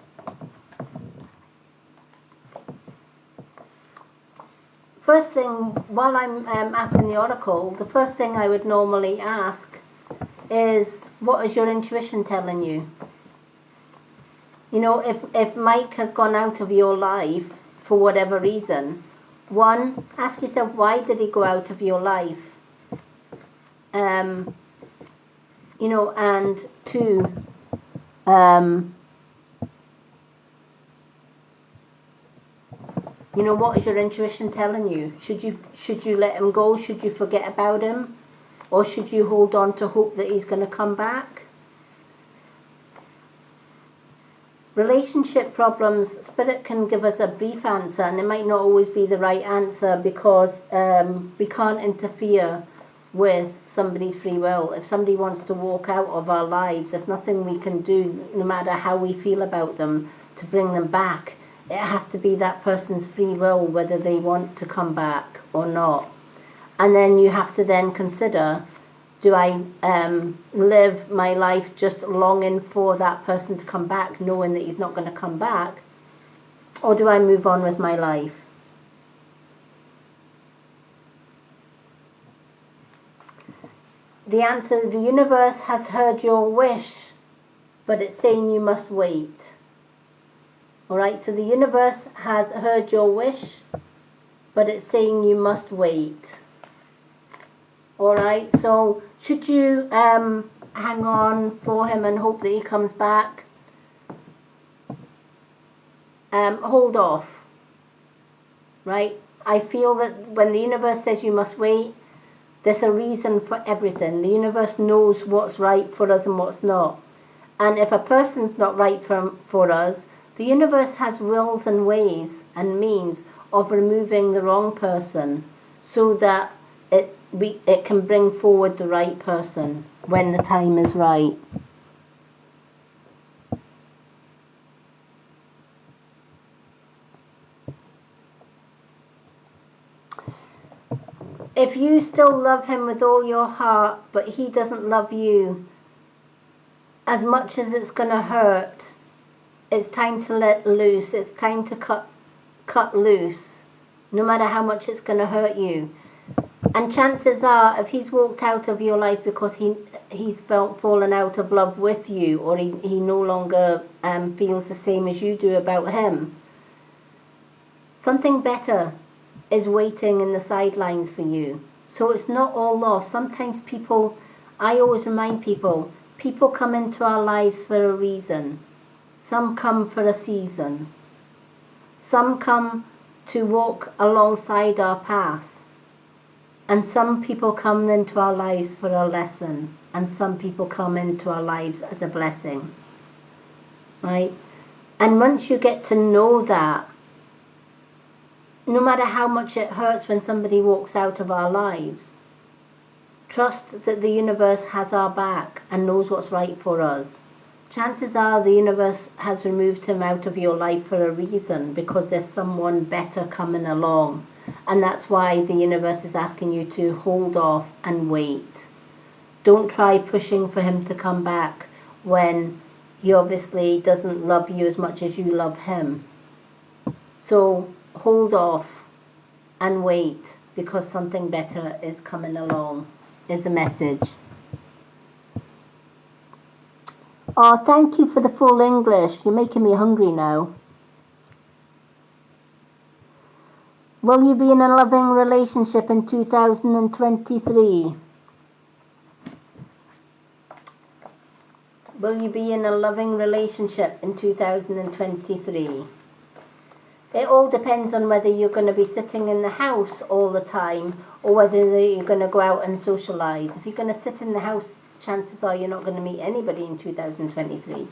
First thing, while I'm asking the oracle, the first thing I would normally ask is, what is your intuition telling you? You know, if Mike has gone out of your life for whatever reason, one, ask yourself, why did he go out of your life? You know, and two, you know, what is your intuition telling you? Should you let him go? Should you forget about him? Or should you hold on to hope that he's going to come back? Relationship problems, Spirit can give us a brief answer, and it might not always be the right answer because we can't interfere with somebody's free will. If somebody wants to walk out of our lives, there's nothing we can do, no matter how we feel about them, to bring them back. It has to be that person's free will, whether they want to come back or not. And then you have to then consider, do I live my life just longing for that person to come back, knowing that he's not going to come back? Or do I move on with my life? The answer, the universe has heard your wish, but it's saying you must wait. Alright, so the universe has heard your wish, but it's saying you must wait. Alright, so should you hang on for him and hope that he comes back? Hold off. Right? I feel that when the universe says you must wait, there's a reason for everything. The universe knows what's right for us and what's not. And if a person's not right for us, the universe has wills and ways and means of removing the wrong person so that it can bring forward the right person when the time is right. If you still love him with all your heart, but he doesn't love you, as much as it's going to hurt, it's time to let loose. It's time to cut loose, no matter how much it's going to hurt you. And chances are, if he's walked out of your life because he's fallen out of love with you, or he no longer feels the same as you do about him, Something better is waiting in the sidelines for you. So it's not all lost. Sometimes people, I always remind people come into our lives for a reason. Some come for a season. Some come to walk alongside our path. And some people come into our lives for a lesson. And some people come into our lives as a blessing. Right? And once you get to know that, no matter how much it hurts when somebody walks out of our lives, trust that the universe has our back and knows what's right for us. Chances are the universe has removed him out of your life for a reason, because there's someone better coming along. And that's why the universe is asking you to hold off and wait. Don't try pushing for him to come back when he obviously doesn't love you as much as you love him. So hold off and wait, because something better is coming along, is a message. Oh, thank you for the full English. You're making me hungry now. Will you be in a loving relationship in 2023? Will you be in a loving relationship in 2023? It all depends on whether you're going to be sitting in the house all the time or whether you're going to go out and socialise. If you're going to sit in the house, chances are you're not going to meet anybody in 2023.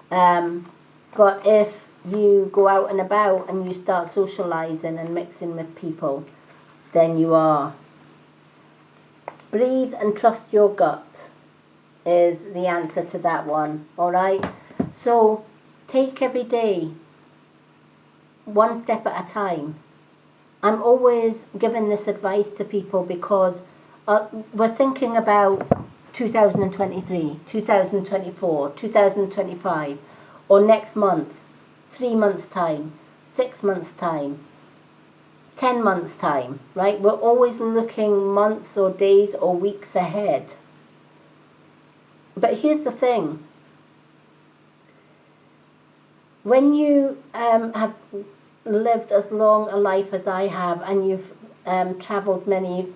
But if you go out and about and you start socialising and mixing with people, then you are. Breathe and trust your gut is the answer to that one, all right? So take every day one step at a time. I'm always giving this advice to people because we're thinking about 2023, 2024, 2025, or next month, 3 months' time, 6 months' time, 10 months' time, right? We're always looking months or days or weeks ahead. But here's the thing. When you have lived as long a life as I have, and you've travelled many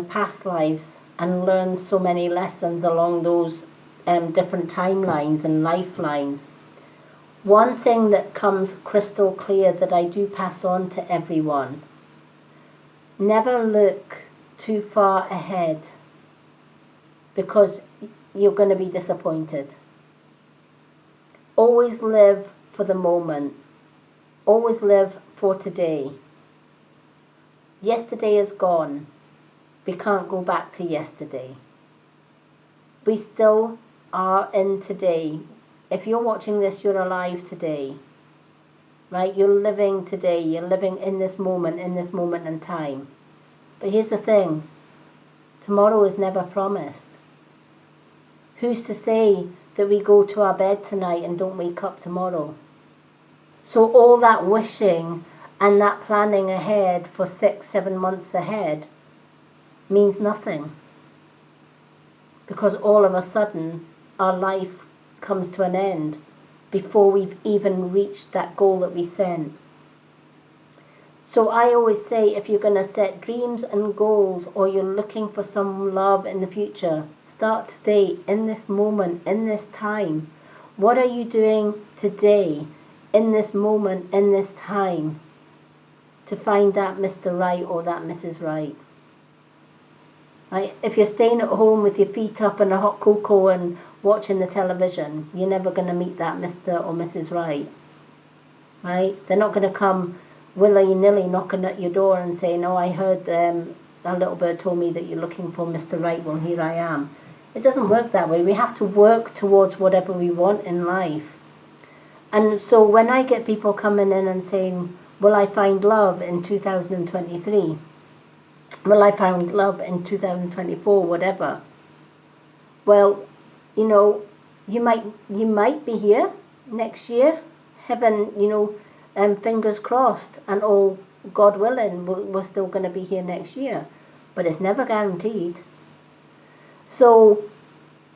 past lives and learned so many lessons along those different timelines and lifelines, one thing that comes crystal clear that I do pass on to everyone: never look too far ahead, because you're going to be disappointed. Always live for the moment. Always live for today. Yesterday is gone. We can't go back to yesterday. We still are in today. If you're watching this, you're alive today. Right? You're living today. You're living in this moment in time. But here's the thing. Tomorrow is never promised. Who's to say that we go to our bed tonight and don't wake up tomorrow? So all that wishing and that planning ahead for 6-7 months ahead means nothing. Because all of a sudden our life comes to an end before we've even reached that goal that we set. So I always say, if you're going to set dreams and goals, or you're looking for some love in the future, start today, in this moment, in this time. What are you doing today, in this moment, in this time, to find that Mr. Right or that Mrs. Right? Right? If you're staying at home with your feet up and a hot cocoa and watching the television, you're never going to meet that Mr. or Mrs. Right. Right? They're not going to come willy-nilly knocking at your door and saying, oh, I heard a little bird told me that you're looking for Mr. Right, well, here I am. It doesn't work that way. We have to work towards whatever we want in life. And so when I get people coming in and saying, will I find love in 2023? Will I find love in 2024, whatever? Well, you know, you might be here next year. Heaven, fingers crossed, and all God willing, we're still going to be here next year. But it's never guaranteed. So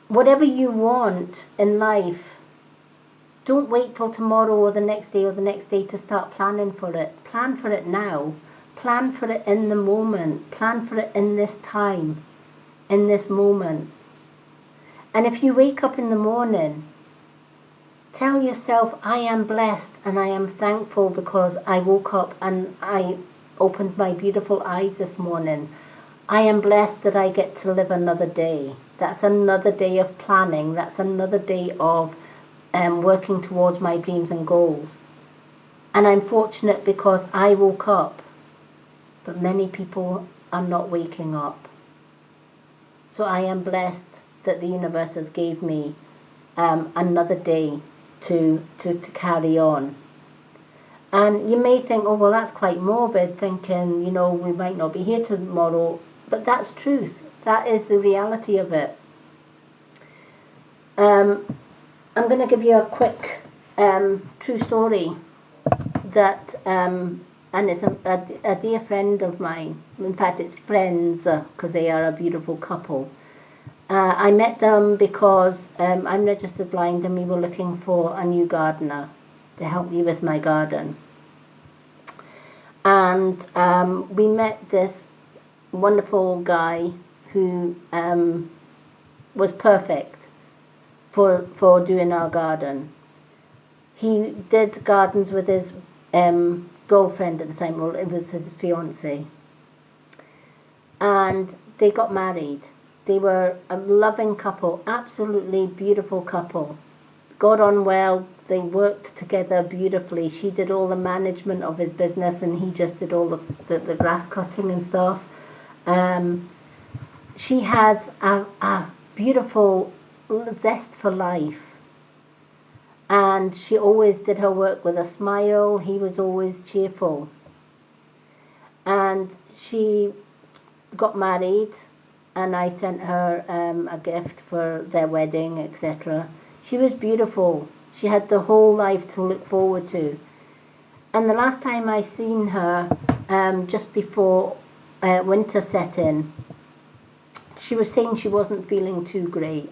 whatever you want in life, Don't wait till tomorrow or the next day or the next day to start planning for it. Plan for it now. Plan for it in the moment. Plan for it in this time, in this moment. And if you wake up in the morning, tell yourself, I am blessed and I am thankful because I woke up and I opened my beautiful eyes this morning. I am blessed that I get to live another day. That's another day of planning. That's another day of working towards my dreams and goals. And I'm fortunate because I woke up, but many people are not waking up. So I am blessed that the universe has gave me another day to carry on. And you may think, oh, well, that's quite morbid, thinking, you know, we might not be here tomorrow. But that's truth. That is the reality of it. I'm going to give you a quick true story that, and it's a dear friend of mine. In fact, it's friends because they are a beautiful couple. I met them because I'm registered blind and we were looking for a new gardener to help me with my garden. And we met this wonderful guy who was perfect for doing our garden. He did gardens with his girlfriend at the time, or it was his fiancée. And they got married. They were a loving couple, absolutely beautiful couple. Got on well, they worked together beautifully. She did all the management of his business and he just did all the grass cutting and stuff. She has a beautiful zest for life. And she always did her work with a smile. He was always cheerful. And she got married and I sent her a gift for their wedding, etc. She was beautiful. She had the whole life to look forward to. And the last time I seen her, just before winter set in, she was saying she wasn't feeling too great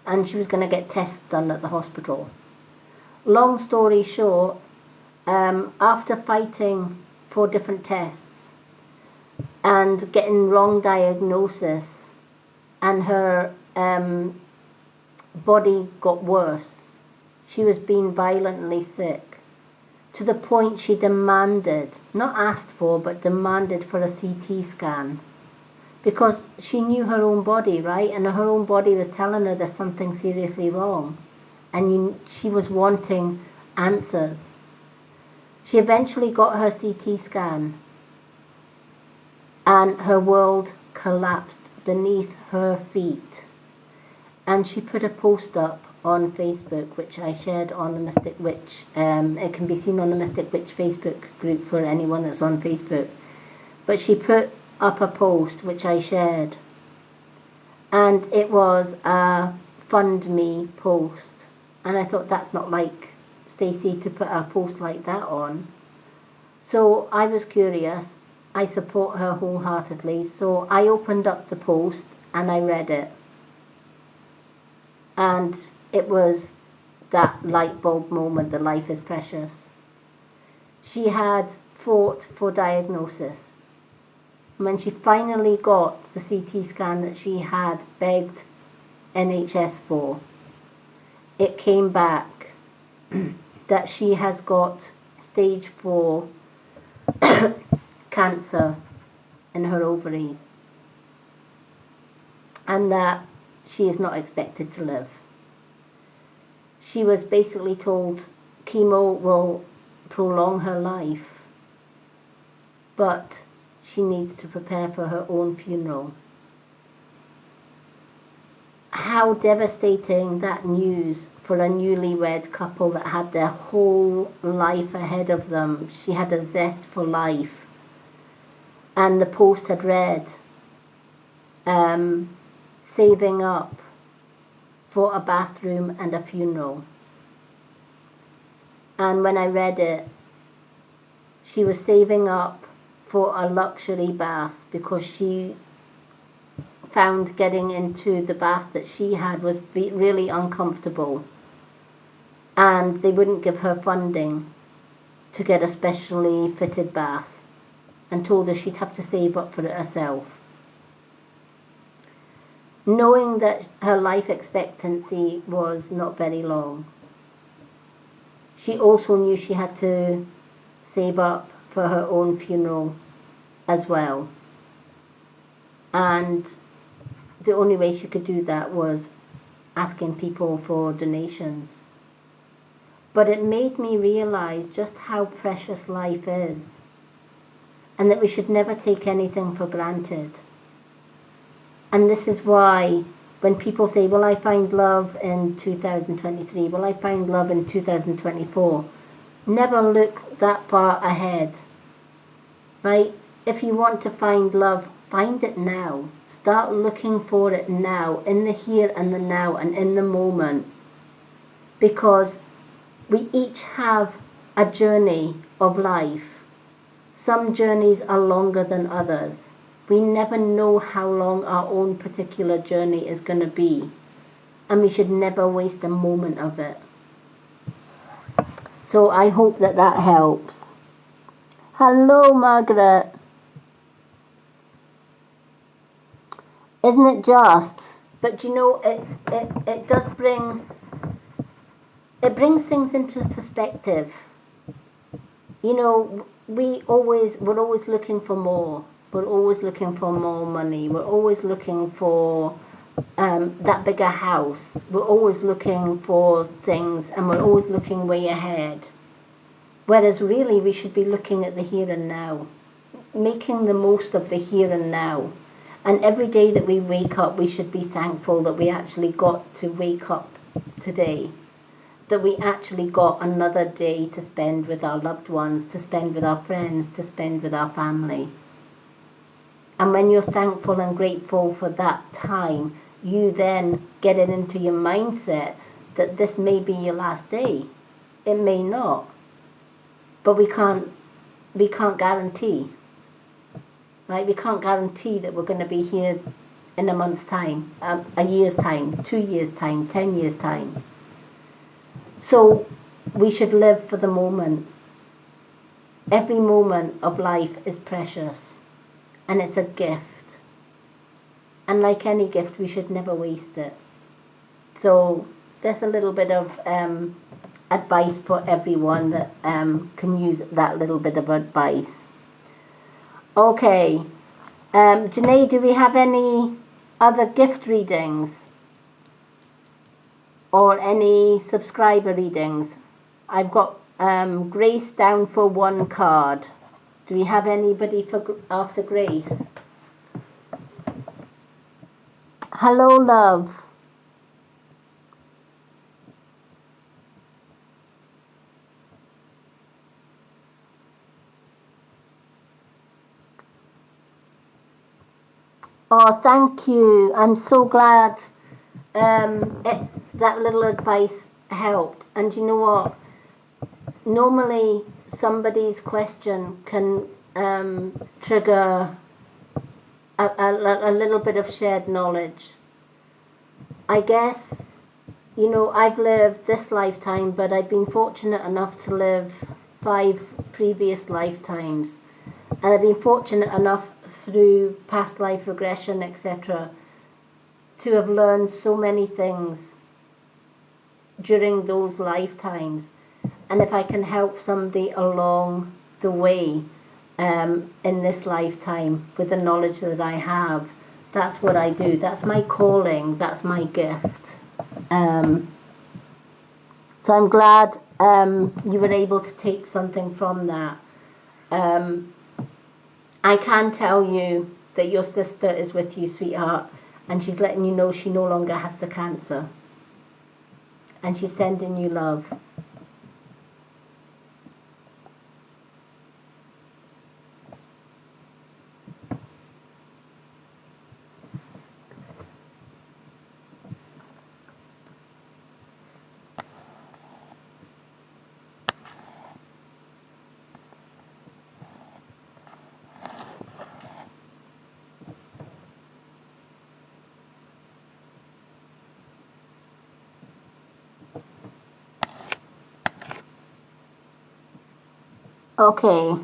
and she was going to get tests done at the hospital. Long story short, after fighting 4 different tests and getting wrong diagnosis, and her body got worse. She was being violently sick, to the point she demanded, not asked for, but demanded for a CT scan. Because she knew her own body, right? And her own body was telling her there's something seriously wrong. And she was wanting answers. She eventually got her CT scan. And her world collapsed beneath her feet. And she put a post up on Facebook, which I shared on the Mystic Witch. It can be seen on the Mystic Witch Facebook group for anyone that's on Facebook. But she put up a post, which I shared. And it was a Fund Me post. And I thought, that's not like Stacey to put a post like that on. So I was curious. I support her wholeheartedly. So I opened up the post and I read it. And it was that light bulb moment that life is precious. She had fought for diagnosis. When she finally got the CT scan that she had begged NHS for, it came back that she has got stage 4 cancer in her ovaries, and that she is not expected to live. She was basically told chemo will prolong her life, but she needs to prepare for her own funeral. How devastating that news for a newlywed couple that had their whole life ahead of them. She had a zest for life. And the post had read, saving up for a bathroom and a funeral. And when I read it, she was saving up for a luxury bath because she found getting into the bath that she had was really uncomfortable. and they wouldn't give her funding to get a specially fitted bath, and told her she'd have to save up for it herself. Knowing that her life expectancy was not very long. She also knew she had to save up for her own funeral as well. And the only way she could do that was asking people for donations. But it made me realize just how precious life is, and that we should never take anything for granted. And this is why when people say, will I find love in 2023? Will I find love in 2024? Never look that far ahead, right? If you want to find love, find it now. Start looking for it now, in the here and the now and in the moment. Because we each have a journey of life. Some journeys are longer than others. We never know how long our own particular journey is going to be, and we should never waste a moment of it. So I hope that that helps. Hello, Margaret. Isn't it just? But you know, it does bring, it brings things into perspective. You know, we're always looking for more. We're always looking for more money. We're always looking for that bigger house. We're always looking for things, and we're always looking way ahead. Whereas really we should be looking at the here and now, making the most of the here and now. And every day that we wake up, we should be thankful that we actually got to wake up today, that we actually got another day to spend with our loved ones, to spend with our friends, to spend with our family. And when you're thankful and grateful for that time, you then get it into your mindset that this may be your last day. It may not. But we can't guarantee. Right? We can't guarantee that we're going to be here in a month's time, a year's time, 2 years' time, 10 years' time. So we should live for the moment. Every moment of life is precious. And it's a gift. And like any gift, we should never waste it. So there's a little bit of advice for everyone that can use that little bit of advice. Okay. Janae, do we have any other gift readings? Or any subscriber readings? I've got Grace down for one card. Do we have anybody after Grace? Hello, love. Oh, thank you. I'm so glad that little advice helped. And you know what? Normally, somebody's question can trigger a little bit of shared knowledge. I guess, you know, I've lived this lifetime, but I've been fortunate enough to live 5 previous lifetimes. And I've been fortunate enough through past life regression, etc., to have learned so many things during those lifetimes. And if I can help somebody along the way in this lifetime with the knowledge that I have, that's what I do. That's my calling. That's my gift. So I'm glad you were able to take something from that. I can tell you that your sister is with you, sweetheart, and she's letting you know she no longer has the cancer. And she's sending you love. Okay.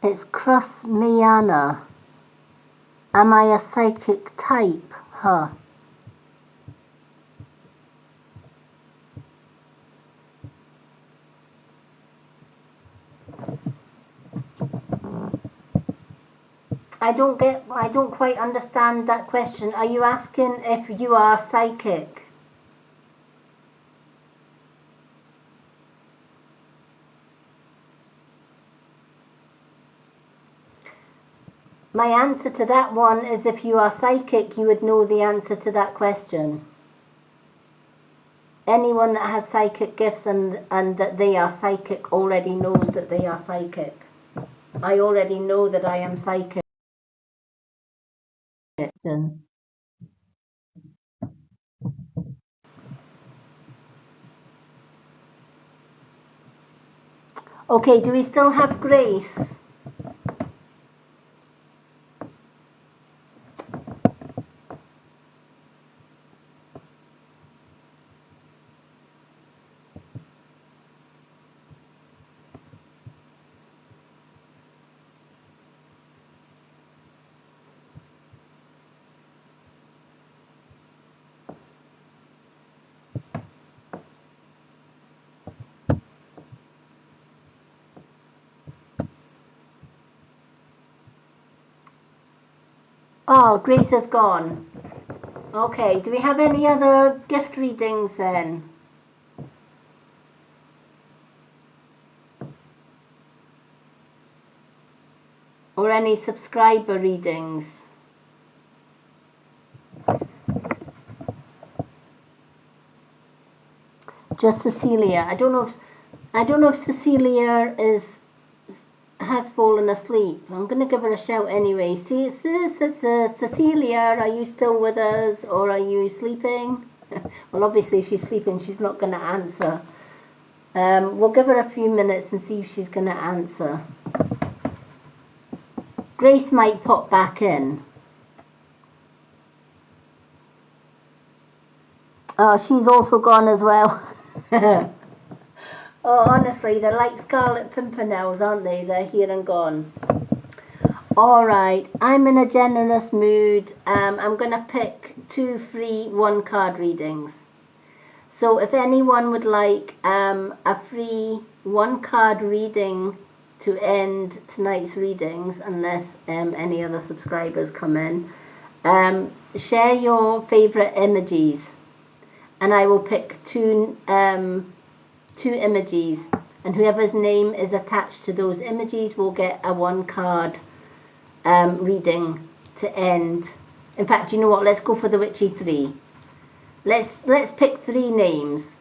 It's Cross Miana. Am I a psychic type? Huh. I don't quite understand that question. Are you asking if you are psychic? My answer to that one is if you are psychic, you would know the answer to that question. Anyone that has psychic gifts and that they are psychic already knows that they are psychic. I already know that I am psychic. Okay, do we still have Grace? Oh, Grace is gone. Okay, do we have any other gift readings then? Or any subscriber readings? Just Cecilia. I don't know if Cecilia has fallen asleep. I'm going to give her a shout anyway. Cecilia, are you still with us or are you sleeping? Well, obviously if she's sleeping, she's not going to answer. We'll give her a few minutes and see if she's going to answer. Grace might pop back in. Oh, she's also gone as well. Oh, honestly, they're like Scarlet Pimpernels, aren't they? They're here and gone. Alright, I'm in a generous mood. I'm going to pick 2 free 1-card readings. So if anyone would like a free 1-card reading to end tonight's readings, unless any other subscribers come in, share your favourite emojis. And I will pick 2 images, and whoever's name is attached to those images will get a 1-card reading to end. In fact, you know what? Let's go for the Witchy 3. Let's pick 3 names.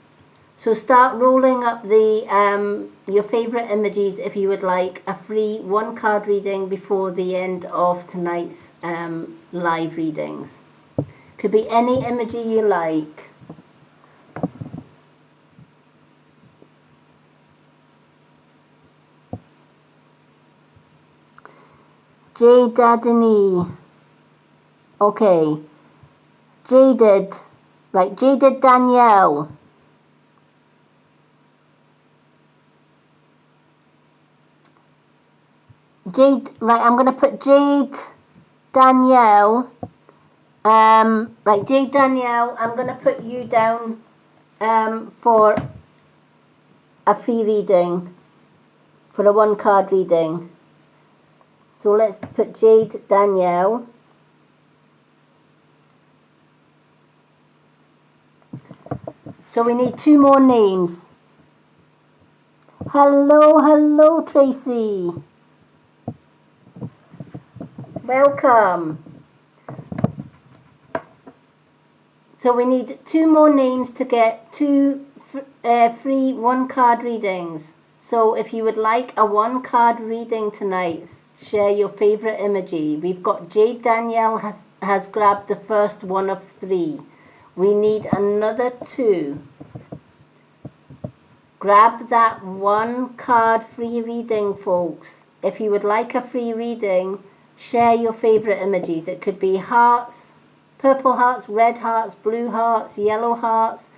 So start rolling up the your favourite images if you would like a free 1-card reading before the end of tonight's live readings. Could be any imagery you like. Jadadini. Okay. Jaded. Right, Jaded Danielle. Jade, right, I'm going to put Jade Danielle. Right, Jade Danielle, I'm going to put you down for a free reading, for a 1-card reading. So let's put Jade Danielle. So we need 2 more names. Hello, Tracy. Welcome. So we need 2 more names to get 2 free 1-card readings. So if you would like a 1-card reading tonight, share your favourite emoji. We've got Jade Danielle has grabbed the first one of 3. We need another 2. grab that one card free reading, folks. If you would like a free reading, share your favorite emojis. It could be hearts, purple hearts, red hearts, blue hearts, yellow hearts.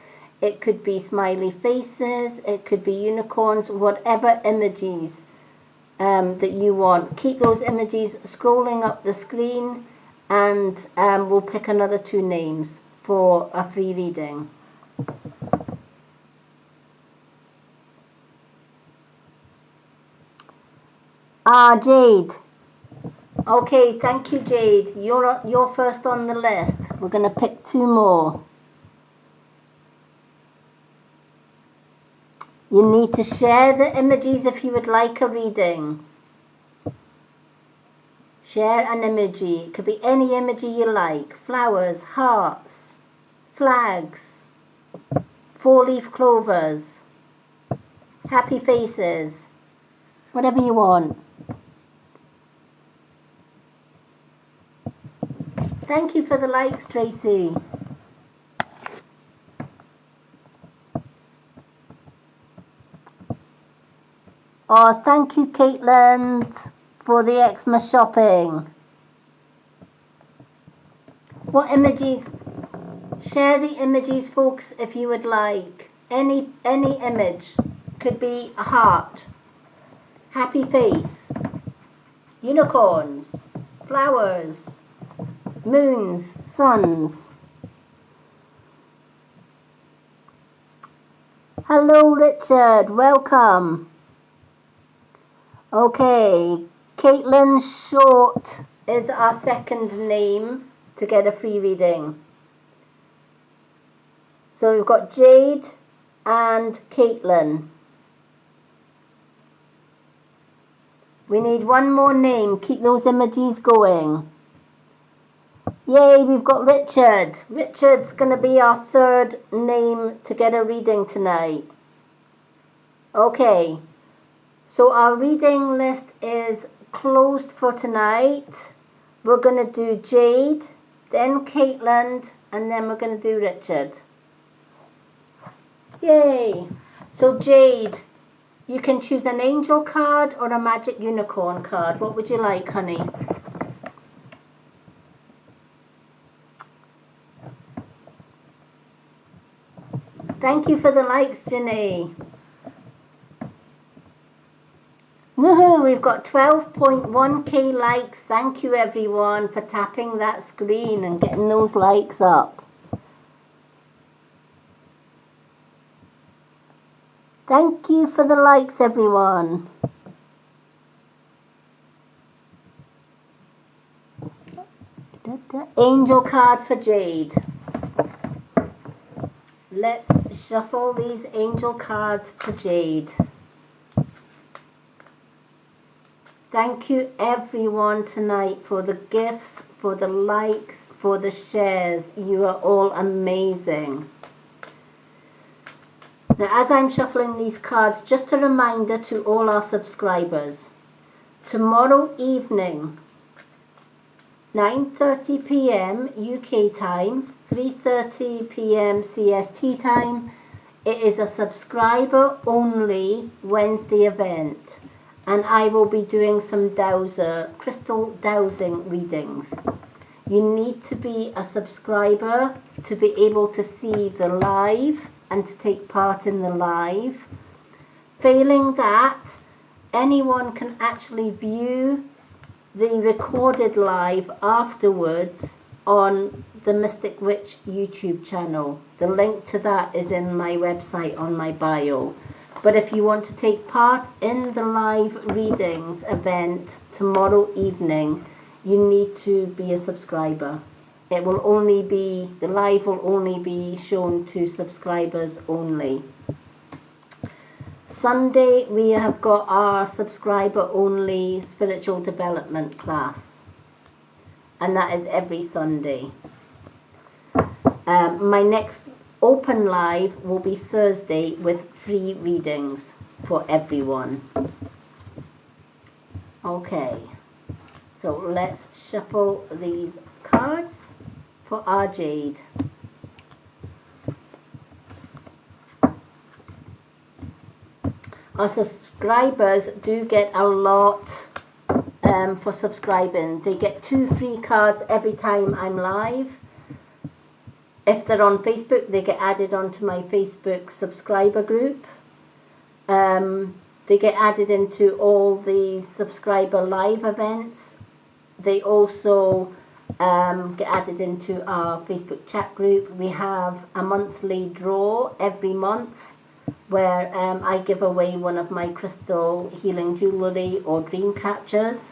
It could be smiley faces. It could be unicorns, whatever emojis that you want. Keep those emojis scrolling up the screen, and we'll pick another 2 names for a free reading. Jade. Okay, thank you, Jade. You're first on the list. We're going to pick 2 more. You need to share the emojis if you would like a reading. Share an emoji. It could be any emoji you like. Flowers, hearts, flags, 4-leaf clovers, happy faces, whatever you want. Thank you for the likes, Tracy. Oh, thank you, Caitlin, for the Xmas shopping. What emojis? Share the emojis, folks, if you would like. Any image. Could be a heart, happy face, unicorns, flowers, moons, suns. Hello, Richard. Welcome. Okay, Caitlin Short is our second name to get a free reading. So we've got Jade and Caitlin. We need 1 more name. Keep those emojis going. Yay, we've got Richard. Richard's going to be our 3rd name to get a reading tonight. Okay. So our reading list is closed for tonight. We're going to do Jade, then Caitlin, and then we're going to do Richard. Yay! So Jade, you can choose an angel card or a magic unicorn card. What would you like, honey? Thank you for the likes, Janae. Woohoo, we've got 12.1k likes. Thank you everyone for tapping that screen and getting those likes up. Thank you for the likes, everyone. Angel card for Jade. Let's shuffle these angel cards for Jade. Thank you everyone tonight for the gifts, for the likes, for the shares. You are all amazing. Now, as I'm shuffling these cards, just a reminder to all our subscribers. Tomorrow evening, 9:30 p.m. UK time, 3:30 p.m. CST time, it is a subscriber-only Wednesday event. And I will be doing some crystal dowsing readings. You need to be a subscriber to be able to see the live and to take part in the live. Failing that, anyone can actually view the recorded live afterwards on the Mystic Witch YouTube channel. The link to that is in my website on my bio. But if you want to take part in the live readings event tomorrow evening, you need to be a subscriber. It will only be, the live will only be shown to subscribers only. Sunday, we have got our subscriber-only spiritual development class. And that is every Sunday. My next open live will be Thursday with free readings for everyone. Okay, so let's shuffle these cards for our Jade. Our subscribers do get a lot for subscribing. They get 2 free cards every time I'm live. If they're on Facebook, they get added onto my Facebook subscriber group. They get added into all the subscriber live events. They also get added into our Facebook chat group. We have a monthly draw every month where I give away one of my crystal healing jewellery or dream catchers.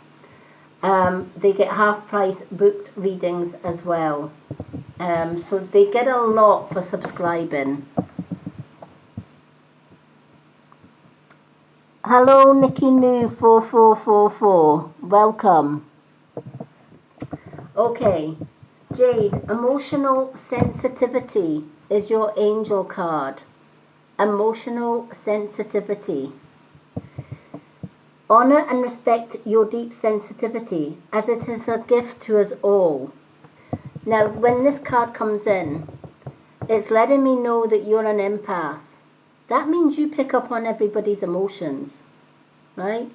They get half price booked readings as well. So they get a lot for subscribing. Hello Nikki New 4444, welcome. Okay, Jade, emotional sensitivity is your angel card. Emotional sensitivity. Honor and respect your deep sensitivity, as it is a gift to us all. Now, when this card comes in, it's letting me know that you're an empath. That means you pick up on everybody's emotions, right?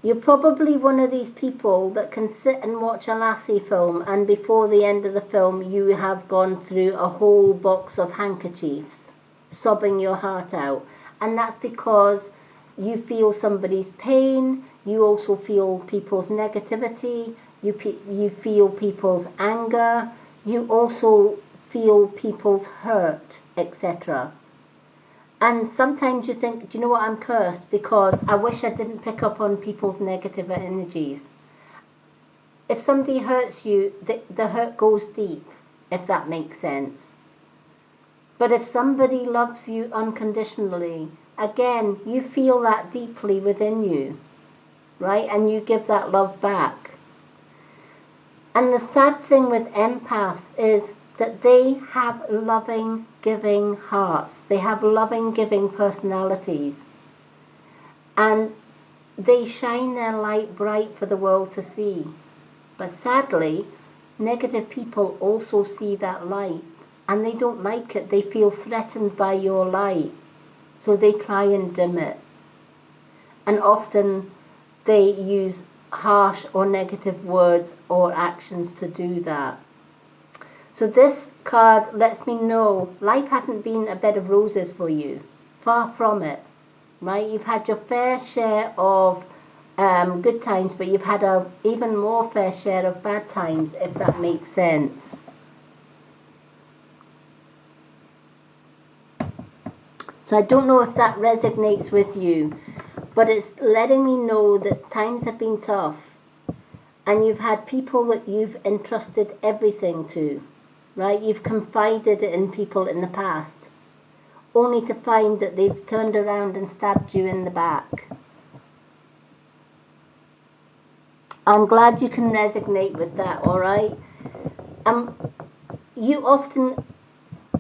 You're probably one of these people that can sit and watch a Lassie film, and before the end of the film, you have gone through a whole box of handkerchiefs, sobbing your heart out. And that's because you feel somebody's pain, you also feel people's negativity, you feel people's anger, you also feel people's hurt, etc. And sometimes you think, do you know what, I'm cursed because I wish I didn't pick up on people's negative energies. If somebody hurts you, the hurt goes deep, if that makes sense. But if somebody loves you unconditionally, again, you feel that deeply within you, right? And you give that love back. And the sad thing with empaths is that they have loving, giving hearts. They have loving, giving personalities. And they shine their light bright for the world to see. But sadly, negative people also see that light. And they don't like it. They feel threatened by your light. So they try and dim it. And often they use harsh or negative words or actions to do that. So this card lets me know life hasn't been a bed of roses for you. Far from it, right? You've had your fair share of good times, but you've had a even more fair share of bad times, if that makes sense. So I don't know if that resonates with you, but it's letting me know that times have been tough and you've had people that you've entrusted everything to, right? You've confided in people in the past, only to find that they've turned around and stabbed you in the back. I'm glad you can resonate with that, all right? You often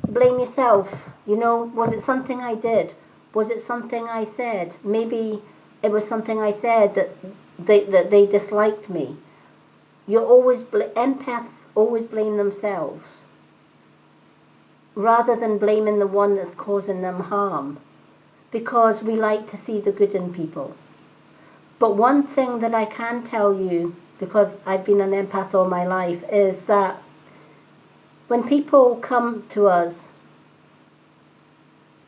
blame yourself. You know, was it something I did? Was it something I said? Maybe it was something I said that they disliked me. Empaths always blame themselves rather than blaming the one that's causing them harm, because we like to see the good in people. But one thing that I can tell you, because I've been an empath all my life, is that when people come to us,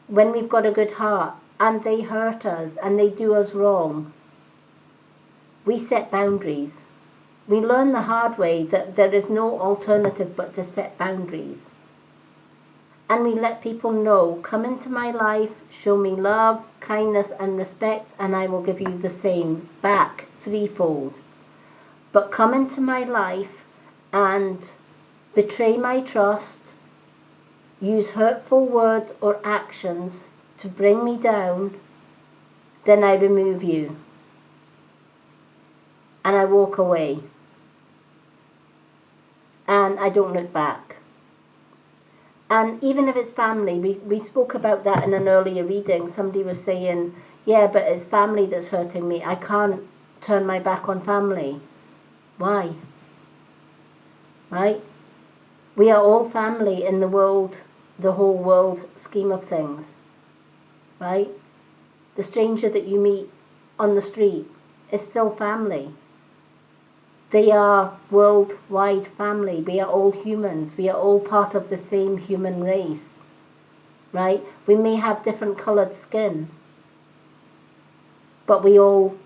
when we've got a good heart, and they hurt us and they do us wrong, we set boundaries. We learn the hard way that there is no alternative but to set boundaries. And we let people know, come into my life, show me love, kindness and respect, and I will give you the same back threefold. But come into my life and betray my trust, use hurtful words or actions to bring me down, then I remove you. And I walk away. And I don't look back. And even if it's family, we spoke about that in an earlier reading. Somebody was saying, yeah, but it's family that's hurting me. I can't turn my back on family. Why? Right? We are all family in the world, the whole world scheme of things. Right? the stranger that you meet on the street is still family. They are worldwide family. We are all humans. We are all part of the same human race, right? We may have different coloured skin, but we all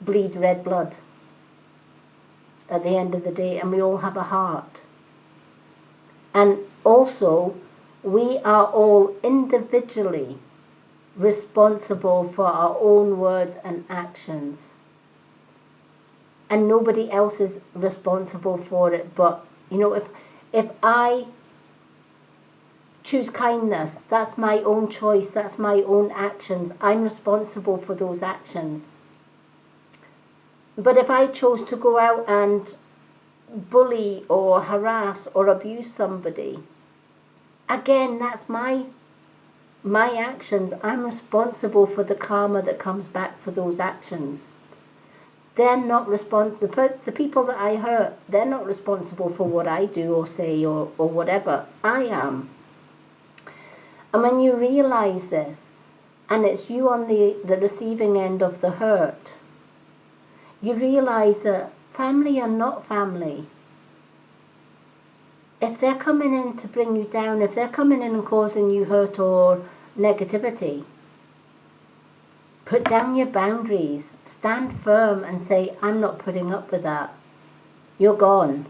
bleed red blood at the end of the day, and we all have a heart. And also, we are all individually responsible for our own words and actions. And nobody else is responsible for it. But, you know, if I choose kindness, that's my own choice, that's my own actions. I'm responsible for those actions. But if I chose to go out and bully or harass or abuse somebody, again, that's my actions. I'm responsible for the karma that comes back for those actions. They're not responsible. The people that I hurt, they're not responsible for what I do or say or whatever. I am. And when you realize this, and it's you on the receiving end of the hurt, you realize that family are not family. If they're coming in to bring you down, if they're coming in and causing you hurt or negativity, put down your boundaries, stand firm and say, I'm not putting up with that. You're gone.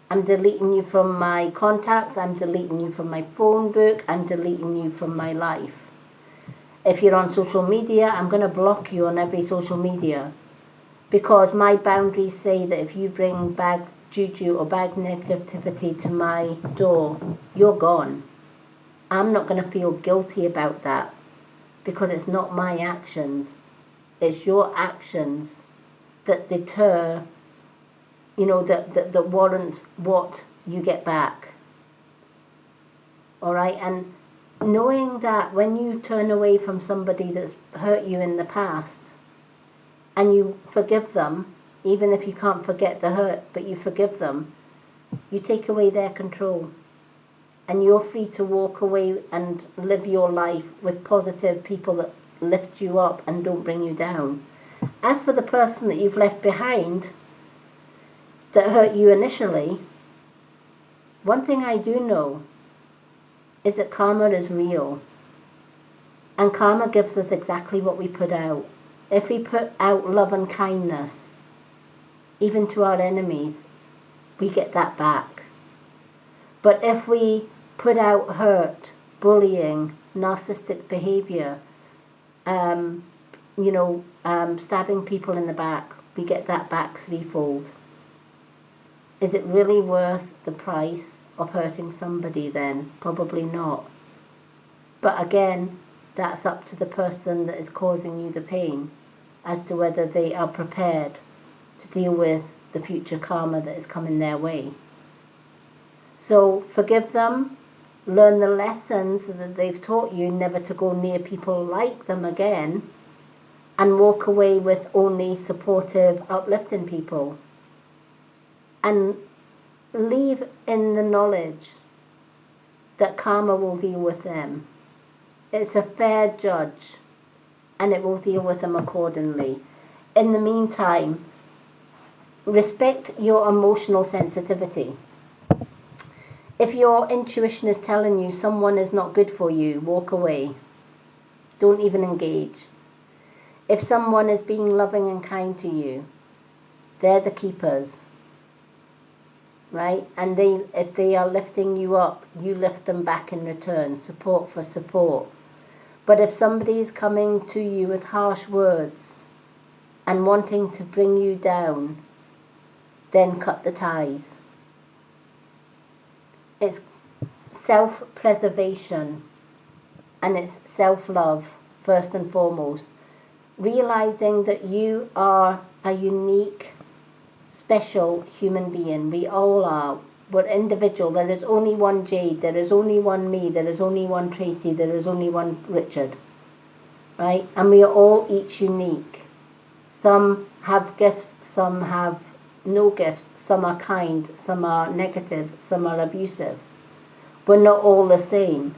I'm deleting you from my contacts, I'm deleting you from my phone book, I'm deleting you from my life. If you're on social media, I'm going to block you on every social media. Because my boundaries say that if you bring bad juju or bad negativity to my door, you're gone. I'm not going to feel guilty about that because it's not my actions. It's your actions that deter, you know, that warrants what you get back. All right? And knowing that when you turn away from somebody that's hurt you in the past, and you forgive them, even if you can't forget the hurt, but you forgive them, you take away their control. And you're free to walk away and live your life with positive people that lift you up and don't bring you down. As for the person that you've left behind that hurt you initially, one thing I do know is that karma is real. And karma gives us exactly what we put out. If we put out love and kindness, even to our enemies, we get that back. But if we put out hurt, bullying, narcissistic behavior, stabbing people in the back, we get that back threefold. Is it really worth the price of hurting somebody then? Probably not. But again, that's up to the person that is causing you the pain as to whether they are prepared to deal with the future karma that is coming their way. So forgive them, learn the lessons that they've taught you never to go near people like them again, and walk away with only supportive, uplifting people. And leave in the knowledge that karma will deal with them. It's a fair judge, and it will deal with them accordingly. In the meantime, respect your emotional sensitivity. If your intuition is telling you someone is not good for you, walk away. Don't even engage. If someone is being loving and kind to you, they're the keepers, right? And if they are lifting you up, you lift them back in return, support for support. But if somebody is coming to you with harsh words and wanting to bring you down, then cut the ties. It's self-preservation and it's self-love first and foremost. Realizing that you are a unique, special human being. We all are. We're individual. There is only one Jade. There is only one me. There is only one Tracy. There is only one Richard. Right? And we are all each unique. Some have gifts. Some have no gifts. Some are kind. Some are negative. Some are abusive. We're not all the same.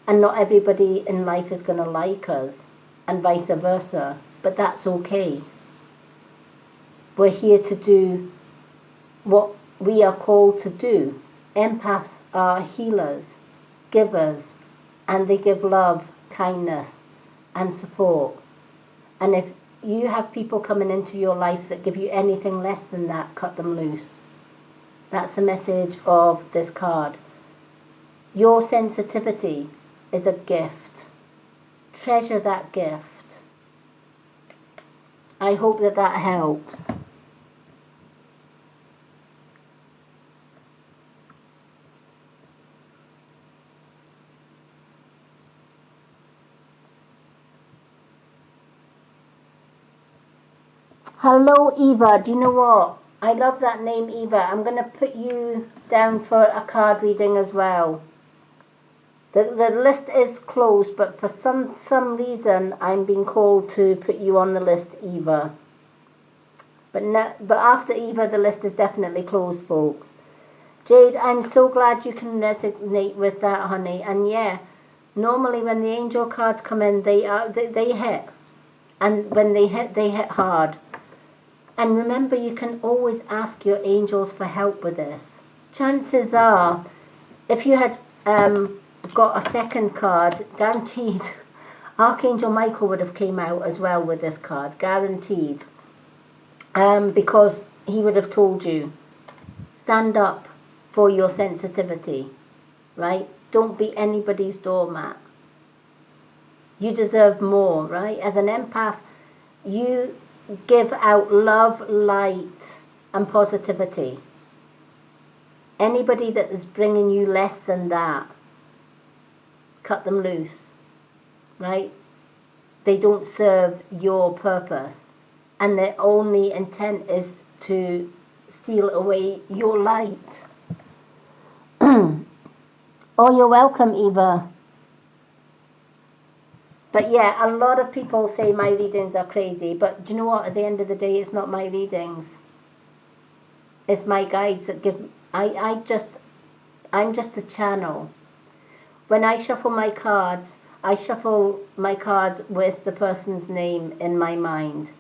And not everybody in life is going to like us. and vice versa, but that's okay. We're here to do what we are called to do. Empaths are healers, givers, and they give love, kindness, and support. And if you have people coming into your life that give you anything less than that, cut them loose. That's the message of this card. Your sensitivity is a gift. Treasure that gift. I hope that that helps. Hello, Eva. Do you know what? I love that name, Eva. I'm going to put you down for a card reading as well. The list is closed, but for some reason I'm being called to put you on the list, Eva. But after Eva, the list is definitely closed, folks. Jade, I'm so glad you can resonate with that, honey. And yeah, normally when the angel cards come in, they hit. And when they hit hard. And remember, you can always ask your angels for help with this. Chances are, if you had got a second card, guaranteed, Archangel Michael would have came out as well with this card, guaranteed. Because he would have told you, stand up for your sensitivity, right? Don't be anybody's doormat. You deserve more, right? As an empath, you give out love, light, and positivity. Anybody that is bringing you less than that, cut them loose, right? They don't serve your purpose, and their only intent is to steal away your light. Oh, you're welcome, Eva. But yeah, a lot of people say my readings are crazy, but do you know what? At the end of the day, it's not my readings. It's my guides that give. I'm just a channel. When I shuffle my cards, I shuffle my cards with the person's name in my mind.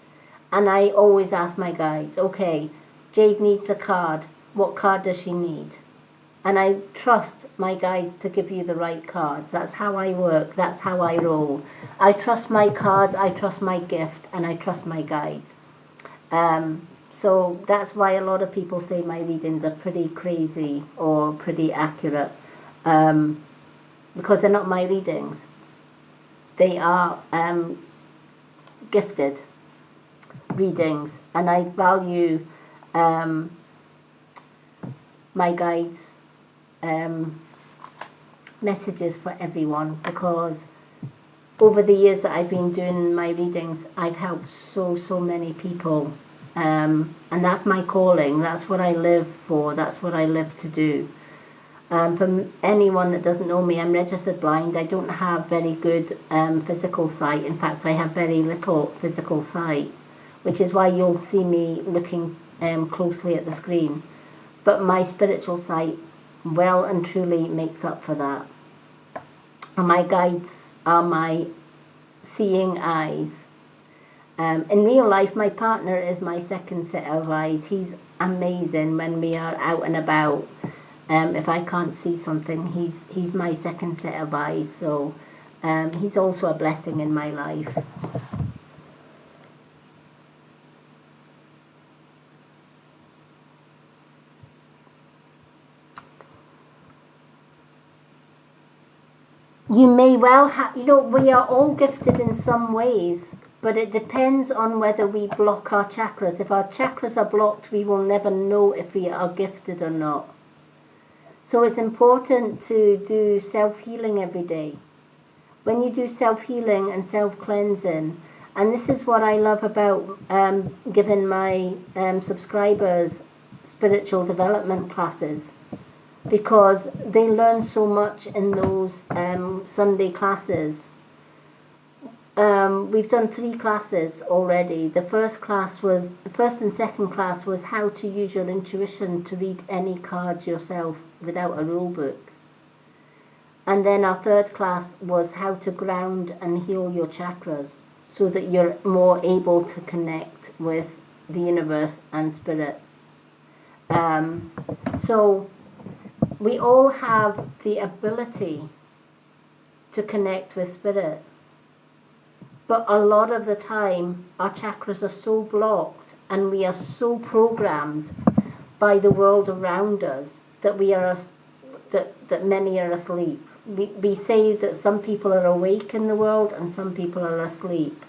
And I always ask my guides, okay, Jade needs a card. What card does she need? And I trust my guides to give you the right cards. That's how I work. That's how I roll. I trust my cards, I trust my gift, and I trust my guides. So that's why a lot of people say my readings are pretty crazy or pretty accurate. Because they're not my readings. They are gifted readings. And I value my guides' messages for everyone, because over the years that I've been doing my readings, I've helped so many people, and that's my calling. That's what I live for. That's what I live to do. For anyone that doesn't know me, I'm registered blind. I don't have very good physical sight. In fact, I have very little physical sight, which is why you'll see me looking closely at the screen. But my spiritual sight well and truly makes up for that. And my guides are my seeing eyes. In real life, my partner is my second set of eyes. He's amazing when we are out and about. If I can't see something, he's my second set of eyes. So he's also a blessing in my life. You may well have, we are all gifted in some ways, but it depends on whether we block our chakras. If our chakras are blocked, we will never know if we are gifted or not. So it's important to do self-healing every day. When you do self-healing and self-cleansing, and this is what I love about giving my subscribers spiritual development classes, because they learn so much in those Sunday classes. We've done 3 classes already. The first and second class was how to use your intuition to read any cards yourself without a rule book. And then our third class was how to ground and heal your chakras. so that you're more able to connect with the universe and spirit. So we all have the ability to connect with spirit, but a lot of the time our chakras are so blocked and we are so programmed by the world around us that we are that many are asleep. We say that some people are awake in the world and some people are asleep,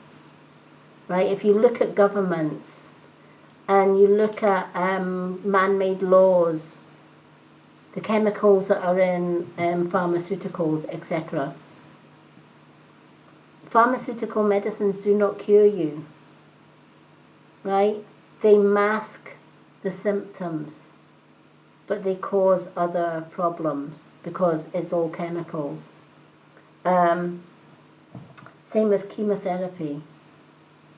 right? If you look at governments and you look at man-made laws, the chemicals that are in pharmaceuticals, etc. Pharmaceutical medicines do not cure you, right? They mask the symptoms, but they cause other problems because it's all chemicals. Same with chemotherapy.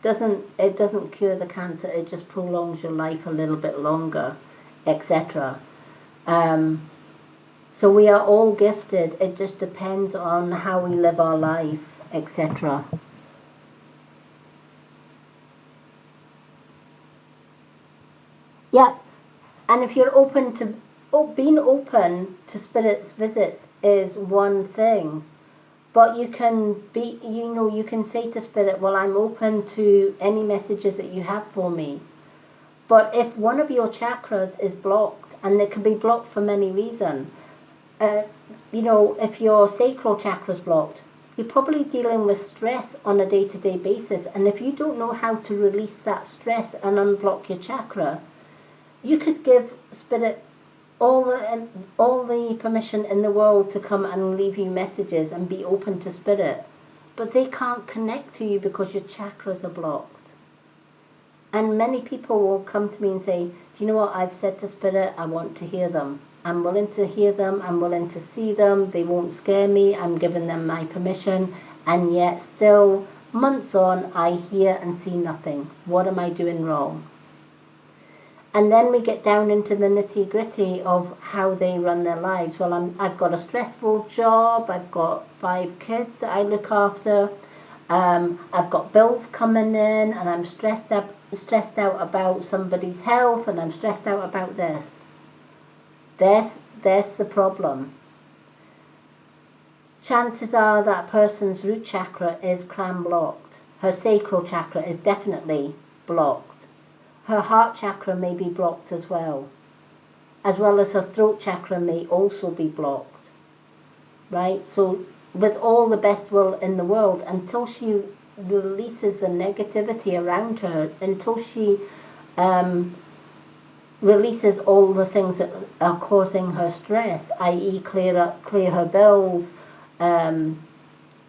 It doesn't cure the cancer, it just prolongs your life a little bit longer, etc. So we are all gifted, it just depends on how we live our life, etc. Yeah, and if you're open to, being open to spirit's visits is one thing, but you can be, you can say to spirit, well, I'm open to any messages that you have for me. But if one of your chakras is blocked, and it can be blocked for many reasons, if your sacral chakra is blocked, you're probably dealing with stress on a day-to-day basis, and if you don't know how to release that stress and unblock your chakra, you could give spirit all the permission in the world to come and leave you messages and be open to spirit, but they can't connect to you because your chakras are blocked. And many people will come to me and say, do you know what, I've said to spirit, I want to hear them. I'm willing to hear them, I'm willing to see them, they won't scare me, I'm giving them my permission, and yet still, months on, I hear and see nothing. What am I doing wrong? And then we get down into the nitty-gritty of how they run their lives. Well, I've got a stressful job, I've got 5 kids that I look after, I've got bills coming in, and I'm stressed out about somebody's health, and I'm stressed out about this. There's the problem. Chances are that person's root chakra is cram blocked. Her sacral chakra is definitely blocked. Her heart chakra may be blocked as well as her throat chakra may also be blocked, right? So with all the best will in the world, until she releases the negativity around her, until she releases all the things that are causing her stress, i.e. clear her bills,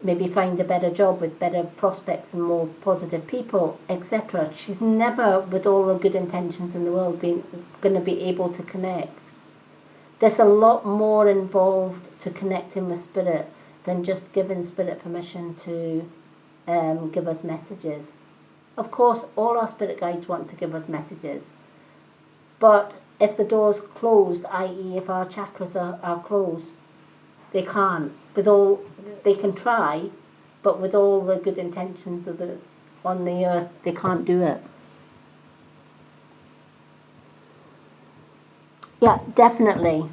maybe find a better job with better prospects and more positive people, etc. She's never, with all the good intentions in the world, going to be able to connect. There's a lot more involved to connecting with spirit than just giving spirit permission to give us messages. Of course, all our spirit guides want to give us messages, but if the door's closed, i.e. if our chakras are closed, they can't. They can try, but with all the good intentions on the earth, they can't do it. Yeah, definitely.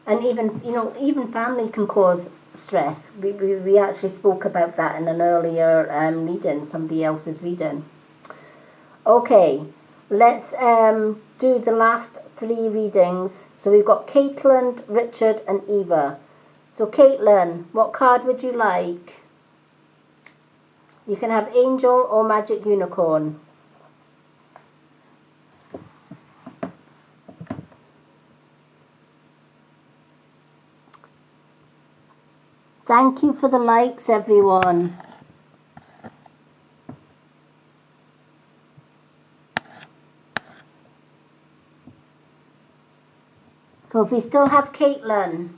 And even family can cause stress. We actually spoke about that in an earlier reading, somebody else's reading. Okay, let's do the last 3 readings. So we've got Caitlin, Richard and Eva. So Caitlin, what card would you like? You can have Angel or Magic Unicorn. Thank you for the likes, everyone. So if we still have Caitlin.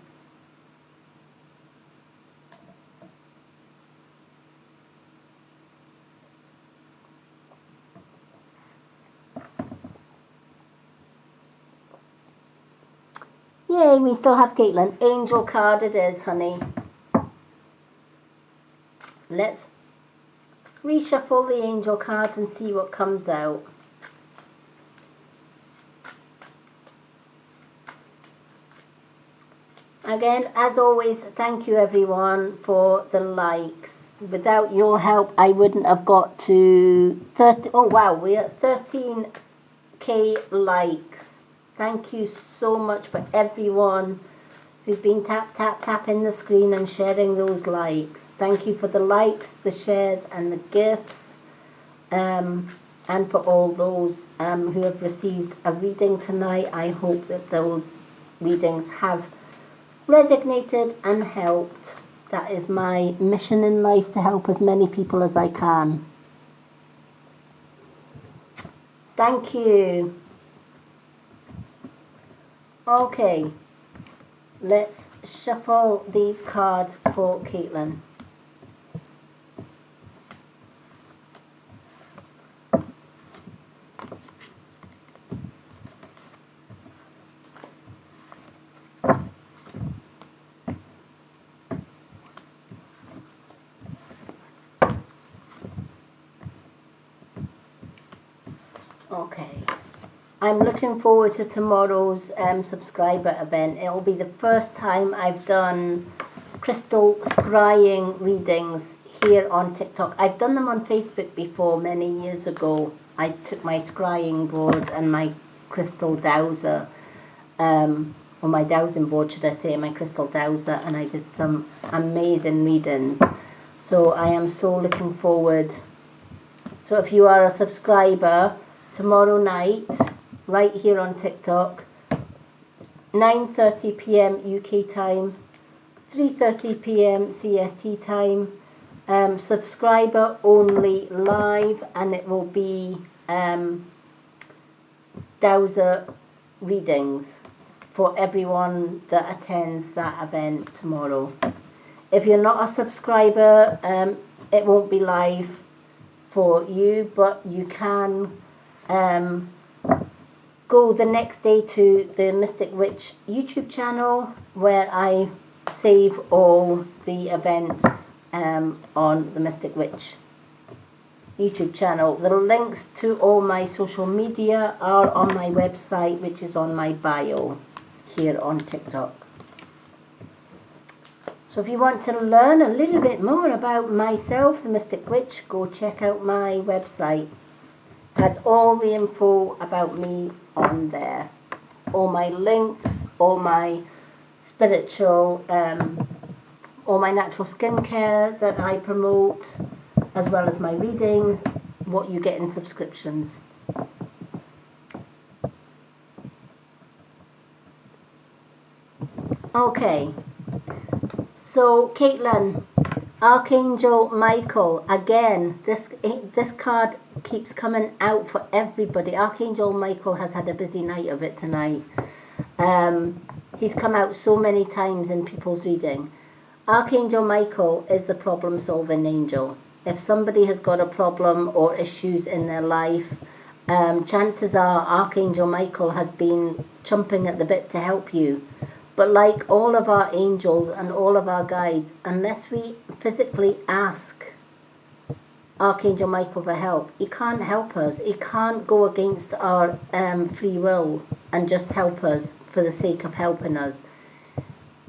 Yay, we still have Caitlin. Angel card it is, honey. Let's reshuffle the angel cards and see what comes out. Again, as always, thank you everyone for the likes. Without your help, I wouldn't have got to 30. Oh wow, we're at 13k likes. Thank you so much for everyone who's been tapping the screen and sharing those likes. Thank you for the likes, the shares, and the gifts, and for all those who have received a reading tonight. I hope that those readings have resonated and helped. That is my mission in life, to help as many people as I can. Thank you. Okay, let's shuffle these cards for Caitlin. Okay, I'm looking forward to tomorrow's subscriber event. It will be the first time I've done crystal scrying readings here on TikTok. I've done them on Facebook before, many years ago. I took my scrying board and my crystal dowser, or my dowsing board should I say, my crystal dowser, and I did some amazing readings. So I am so looking forward. So if you are a subscriber, tomorrow night, right here on TikTok, 9:30 p.m. UK time, 3:30 p.m. CST time, subscriber only live, and it will be dowser readings for everyone that attends that event tomorrow. If you're not a subscriber, it won't be live for you, but you can go the next day to the Mystic Witch YouTube channel, where I save all the events on the Mystic Witch YouTube channel. The links to all my social media are on my website, which is on my bio here on TikTok. So if you want to learn a little bit more about myself, the Mystic Witch, go check out my website. Has all the info about me on there, all my links, all my spiritual, all my natural skincare that I promote, as well as my readings, what you get in subscriptions. Okay, so Caitlin, Archangel Michael, again, this card keeps coming out for everybody. Archangel Michael has had a busy night of it tonight. He's come out so many times in people's reading. Archangel Michael is the problem-solving angel. If somebody has got a problem or issues in their life, chances are Archangel Michael has been chomping at the bit to help you. But like all of our angels and all of our guides, unless we physically ask Archangel Michael for help, he can't help us. He can't go against our free will and just help us for the sake of helping us.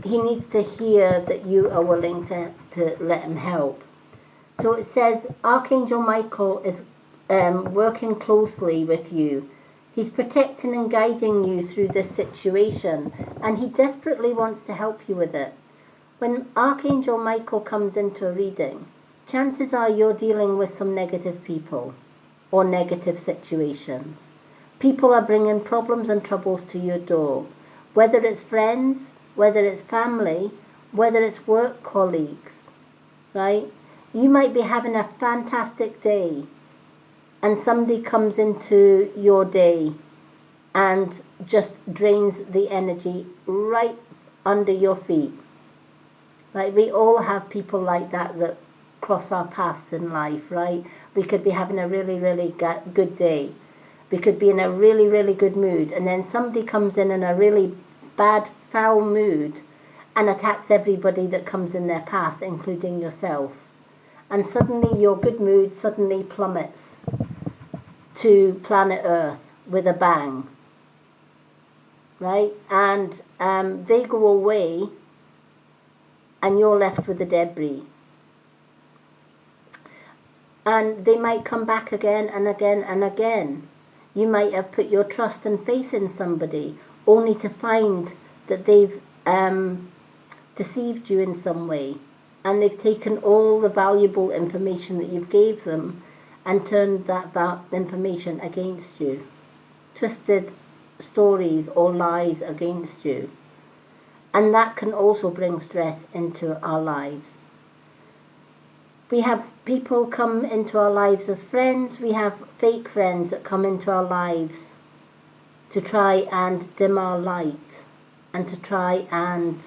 He needs to hear that you are willing to let him help. So it says Archangel Michael is working closely with you. He's protecting and guiding you through this situation, and he desperately wants to help you with it. When Archangel Michael comes into a reading, chances are you're dealing with some negative people or negative situations. People are bringing problems and troubles to your door, whether it's friends, whether it's family, whether it's work colleagues, right? You might be having a fantastic day, and somebody comes into your day and just drains the energy right under your feet. Like, we all have people like that that cross our paths in life, right? We could be having a really, really good day. We could be in a really, really good mood, and then somebody comes in a really bad, foul mood and attacks everybody that comes in their path, including yourself. and suddenly your good mood suddenly plummets to planet Earth with a bang, right? And they go away and you're left with the debris. And they might come back again and again and again. You might have put your trust and faith in somebody only to find that they've deceived you in some way, and they've taken all the valuable information that you've gave them and turned that information against you, twisted stories or lies against you. And that can also bring stress into our lives. We have people come into our lives as friends. We have fake friends that come into our lives to try and dim our light and to try and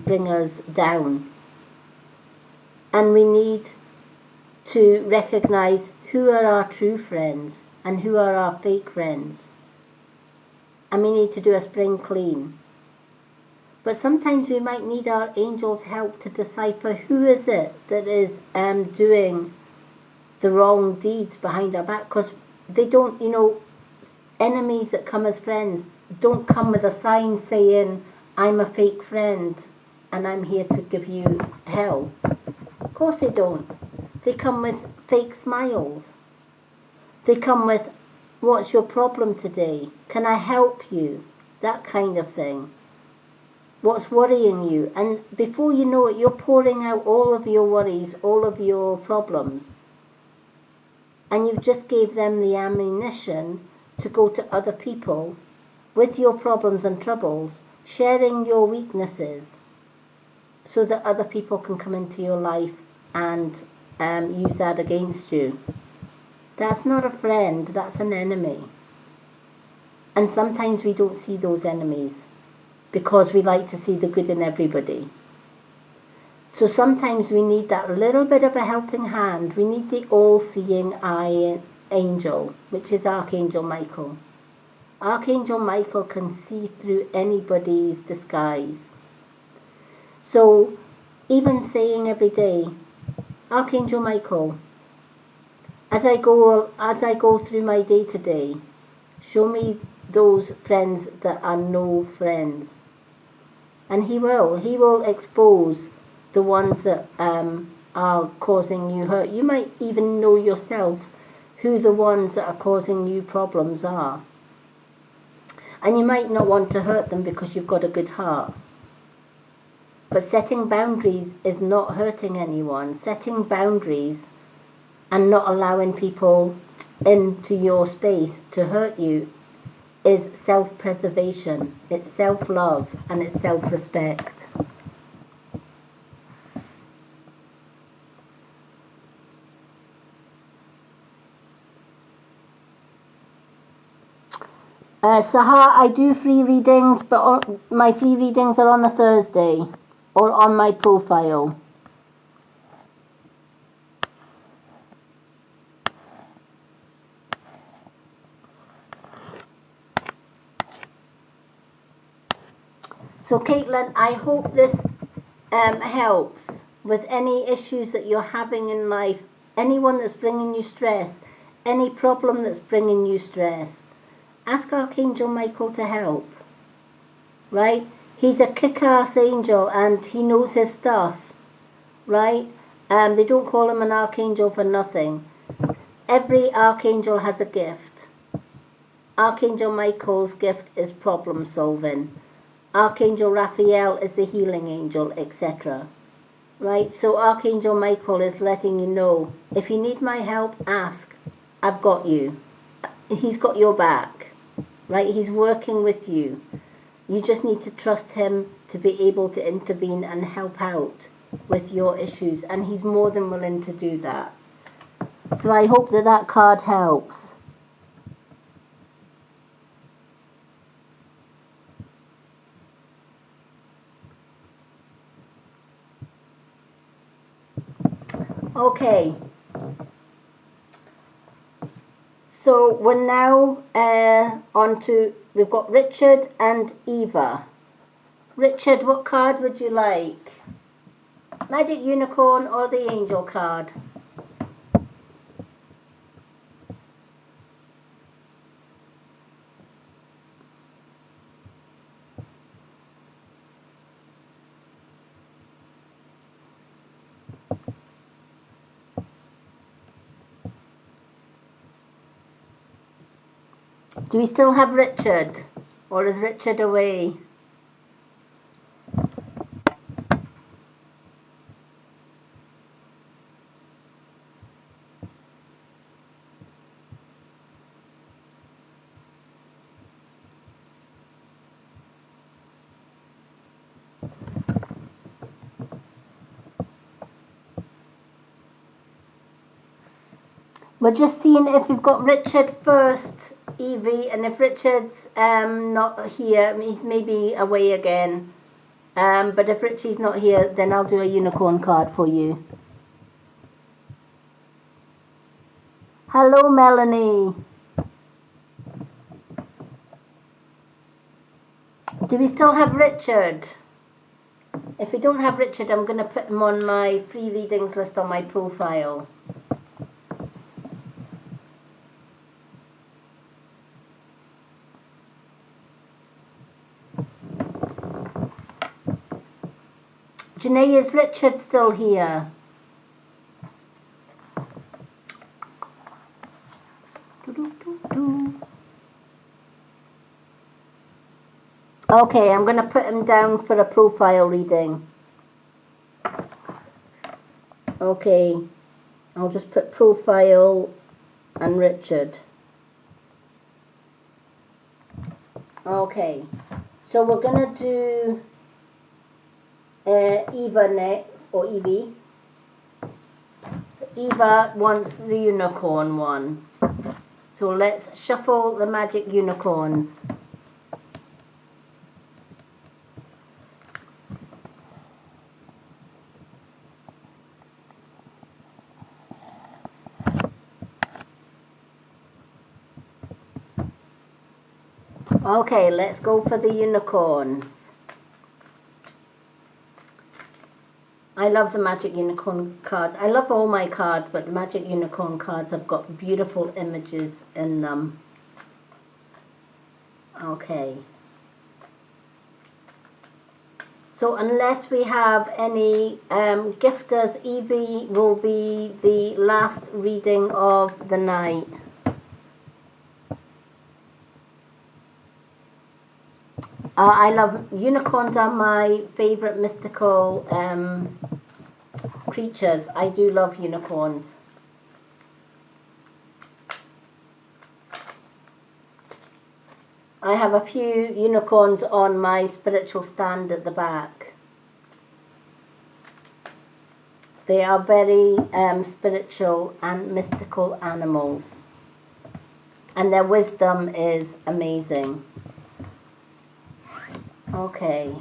bring us down. And we need to recognize who are our true friends and who are our fake friends. And we need to do a spring clean. But sometimes we might need our angels' help to decipher who is it that is doing the wrong deeds behind our back. Because they don't, enemies that come as friends don't come with a sign saying, I'm a fake friend and I'm here to give you hell. Of course they don't. They come with fake smiles. They come with, what's your problem today? Can I help you? That kind of thing. What's worrying you? And before you know it, you're pouring out all of your worries, all of your problems. And you've just gave them the ammunition to go to other people with your problems and troubles, sharing your weaknesses so that other people can come into your life and use that against you. That's not a friend, that's an enemy. And sometimes we don't see those enemies because we like to see the good in everybody. So sometimes we need that little bit of a helping hand. We need the all-seeing eye angel, which is Archangel Michael. Archangel Michael can see through anybody's disguise. So even saying every day, Archangel Michael, as I go through my day to day, show me those friends that are no friends. And he will expose the ones that are causing you hurt. You might even know yourself who the ones that are causing you problems are. And you might not want to hurt them because you've got a good heart. But setting boundaries is not hurting anyone. Setting boundaries and not allowing people into your space to hurt you is self-preservation. It's self-love and it's self-respect. Sahar, I do free readings, but my free readings are on a Thursday or on my profile. So Caitlin, I hope this helps with any issues that you're having in life, anyone that's bringing you stress, any problem that's bringing you stress. Ask Archangel Michael to help, right? He's a kick-ass angel and he knows his stuff, right? They don't call him an archangel for nothing. Every archangel has a gift. Archangel Michael's gift is problem solving. Archangel Raphael is the healing angel, etc. Right? So Archangel Michael is letting you know, if you need my help, ask. I've got you. He's got your back. Right? He's working with you. You just need to trust him to be able to intervene and help out with your issues. And he's more than willing to do that. So I hope that that card helps. Okay. So we're now on to, we've got Richard and Eva. Richard, what card would you like? Magic unicorn or the angel card? Do we still have Richard? Or is Richard away? We're just seeing if we've got Richard first, Evie, and if Richard's not here, he's maybe away again. But if Richie's not here, then I'll do a unicorn card for you. Hello, Melanie. Do we still have Richard? If we don't have Richard, I'm going to put him on my free readings list on my profile. Janae, is Richard still here? Okay, I'm going to put him down for a profile reading. Okay, I'll just put profile and Richard. Okay, so we're going to do Eva next, or Evie. So Eva wants the unicorn one. So let's shuffle the magic unicorns. Okay, let's go for the unicorns. I love the magic unicorn cards. I love all my cards, but the magic unicorn cards have got beautiful images in them. Okay. So unless we have any gifters, Evie will be the last reading of the night. I love unicorns. Are my favorite mystical creatures. I do love unicorns. I have a few unicorns on my spiritual stand at the back. They are very spiritual and mystical animals, and their wisdom is amazing. Okay.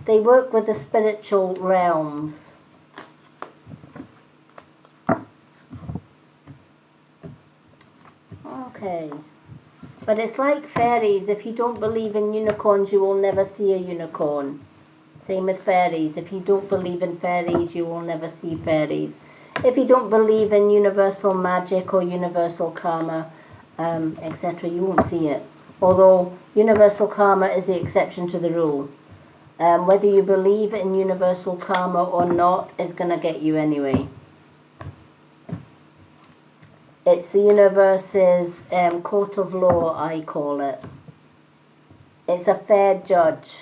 They work with the spiritual realms. Okay. But it's like fairies. If you don't believe in unicorns, you will never see a unicorn. Same with fairies. If you don't believe in fairies, you will never see fairies. If you don't believe in universal magic or universal karma, etc., you won't see it. Although universal karma is the exception to the rule. Whether you believe in universal karma or not is going to get you anyway. It's the universe's court of law, I call it. It's a fair judge.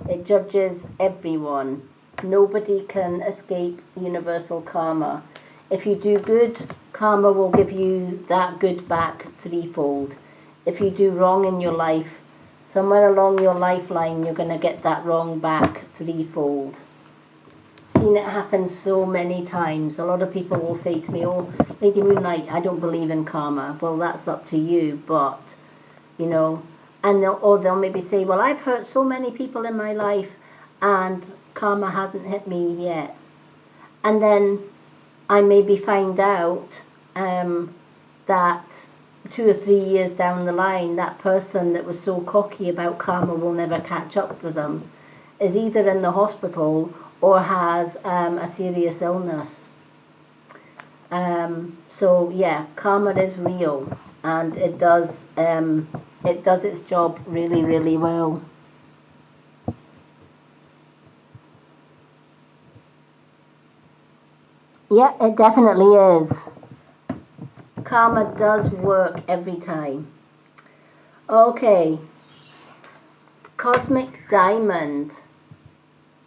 It judges everyone. Nobody can escape universal karma. If you do good, karma will give you that good back threefold. If you do wrong in your life, somewhere along your lifeline, you're going to get that wrong back threefold. Seen it happen so many times. A lot of people will say to me, "Oh, Lady Moonlight, I don't believe in karma." Well, that's up to you, but, you know, and they'll maybe say, "Well, I've hurt so many people in my life and karma hasn't hit me yet." And then I maybe find out that 2 or 3 years down the line, that person that was so cocky about karma will never catch up with them is either in the hospital or has a serious illness. So yeah, karma is real, and it does its job really, really well. Yeah, it definitely is. Karma does work every time. Okay, Cosmic Diamond.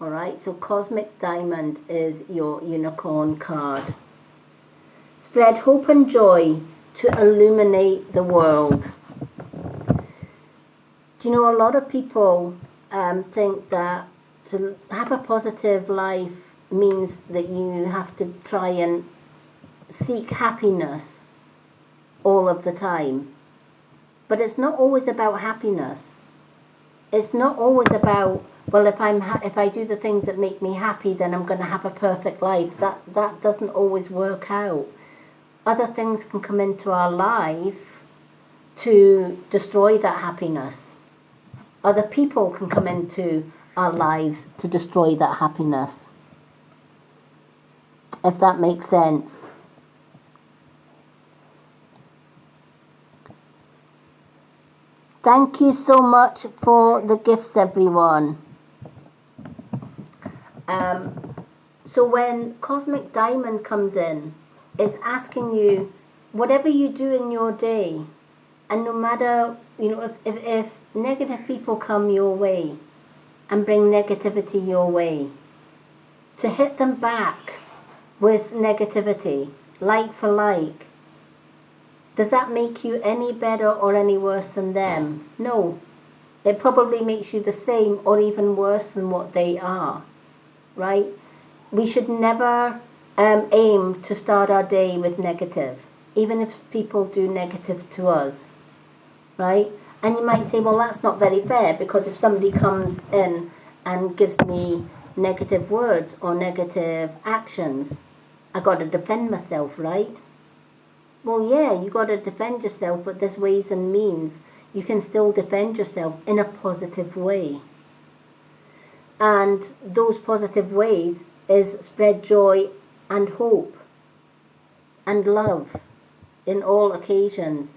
Alright, so Cosmic Diamond is your unicorn card. Spread hope and joy to illuminate the world. Do you know, a lot of people think that to have a positive life means that you have to try and seek happiness all of the time. But it's not always about happiness. It's not always about, well, if I do the things that make me happy, then I'm going to have a perfect life. That doesn't always work out. Other things can come into our life to destroy that happiness. Other people can come into our lives to destroy that happiness. If that makes sense. Thank you so much for the gifts, everyone. So when Cosmic Diamond comes in, it's asking you, whatever you do in your day, and no matter, if negative people come your way and bring negativity your way, to hit them back with negativity, like for like. Does that make you any better or any worse than them? No. It probably makes you the same or even worse than what they are, right? We should never aim to start our day with negative, even if people do negative to us, right? And you might say, well, that's not very fair, because if somebody comes in and gives me negative words or negative actions, I got to defend myself, right? Well, yeah, you got to defend yourself, but there's ways and means. You can still defend yourself in a positive way. And those positive ways is spread joy and hope and love in all occasions.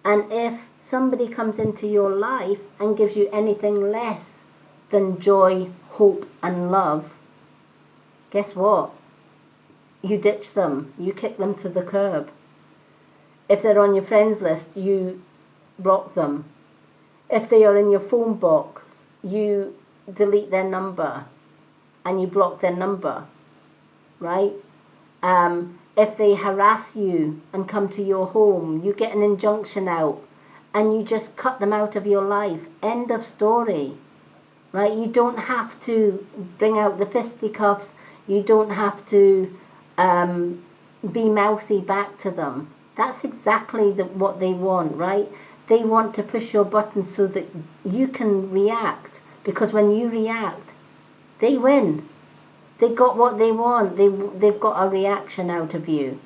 And if somebody comes into your life and gives you anything less than joy, hope and love, guess what? You ditch them. You kick them to the curb. If they're on your friends list, you block them. If they are in your phone box, you delete their number and you block their number, right? If they harass you and come to your home, you get an injunction out and you just cut them out of your life. End of story, right? You don't have to bring out the fisticuffs. You don't have to be mouthy back to them. That's exactly what they want, right? They want to push your buttons so that you can react. Because when you react, they win. They got what they want. They've got a reaction out of you,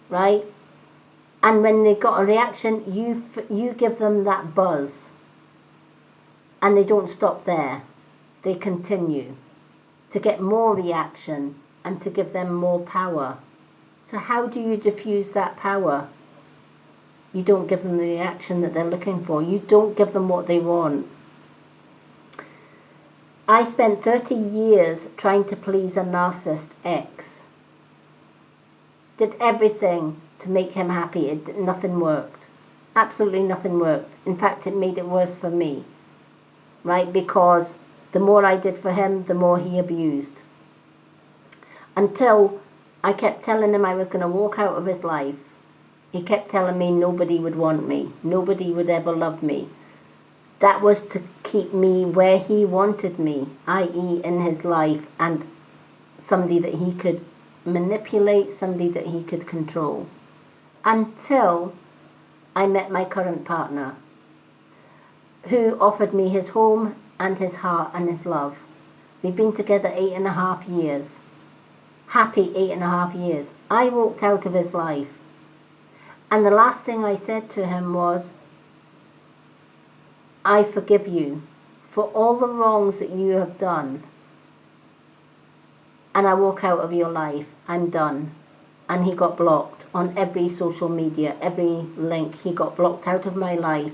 right? And when they got a reaction, you give them that buzz. And they don't stop there. They continue to get more reaction and to give them more power. So how do you diffuse that power? You don't give them the reaction that they're looking for. You don't give them what they want. I spent 30 years trying to please a narcissist ex. Did everything to make him happy. Nothing worked. Absolutely nothing worked. In fact, it made it worse for me. Right? Because the more I did for him, the more he abused. Until I kept telling him I was going to walk out of his life. He kept telling me nobody would want me. Nobody would ever love me. That was to keep me where he wanted me, i.e. in his life, and somebody that he could manipulate, somebody that he could control. Until I met my current partner, who offered me his home and his heart and his love. We've been together 8.5 years. Happy 8.5 years. I walked out of his life. And the last thing I said to him was, I forgive you for all the wrongs that you have done. And I walk out of your life. I'm done. And he got blocked on every social media, every link. He got blocked out of my life,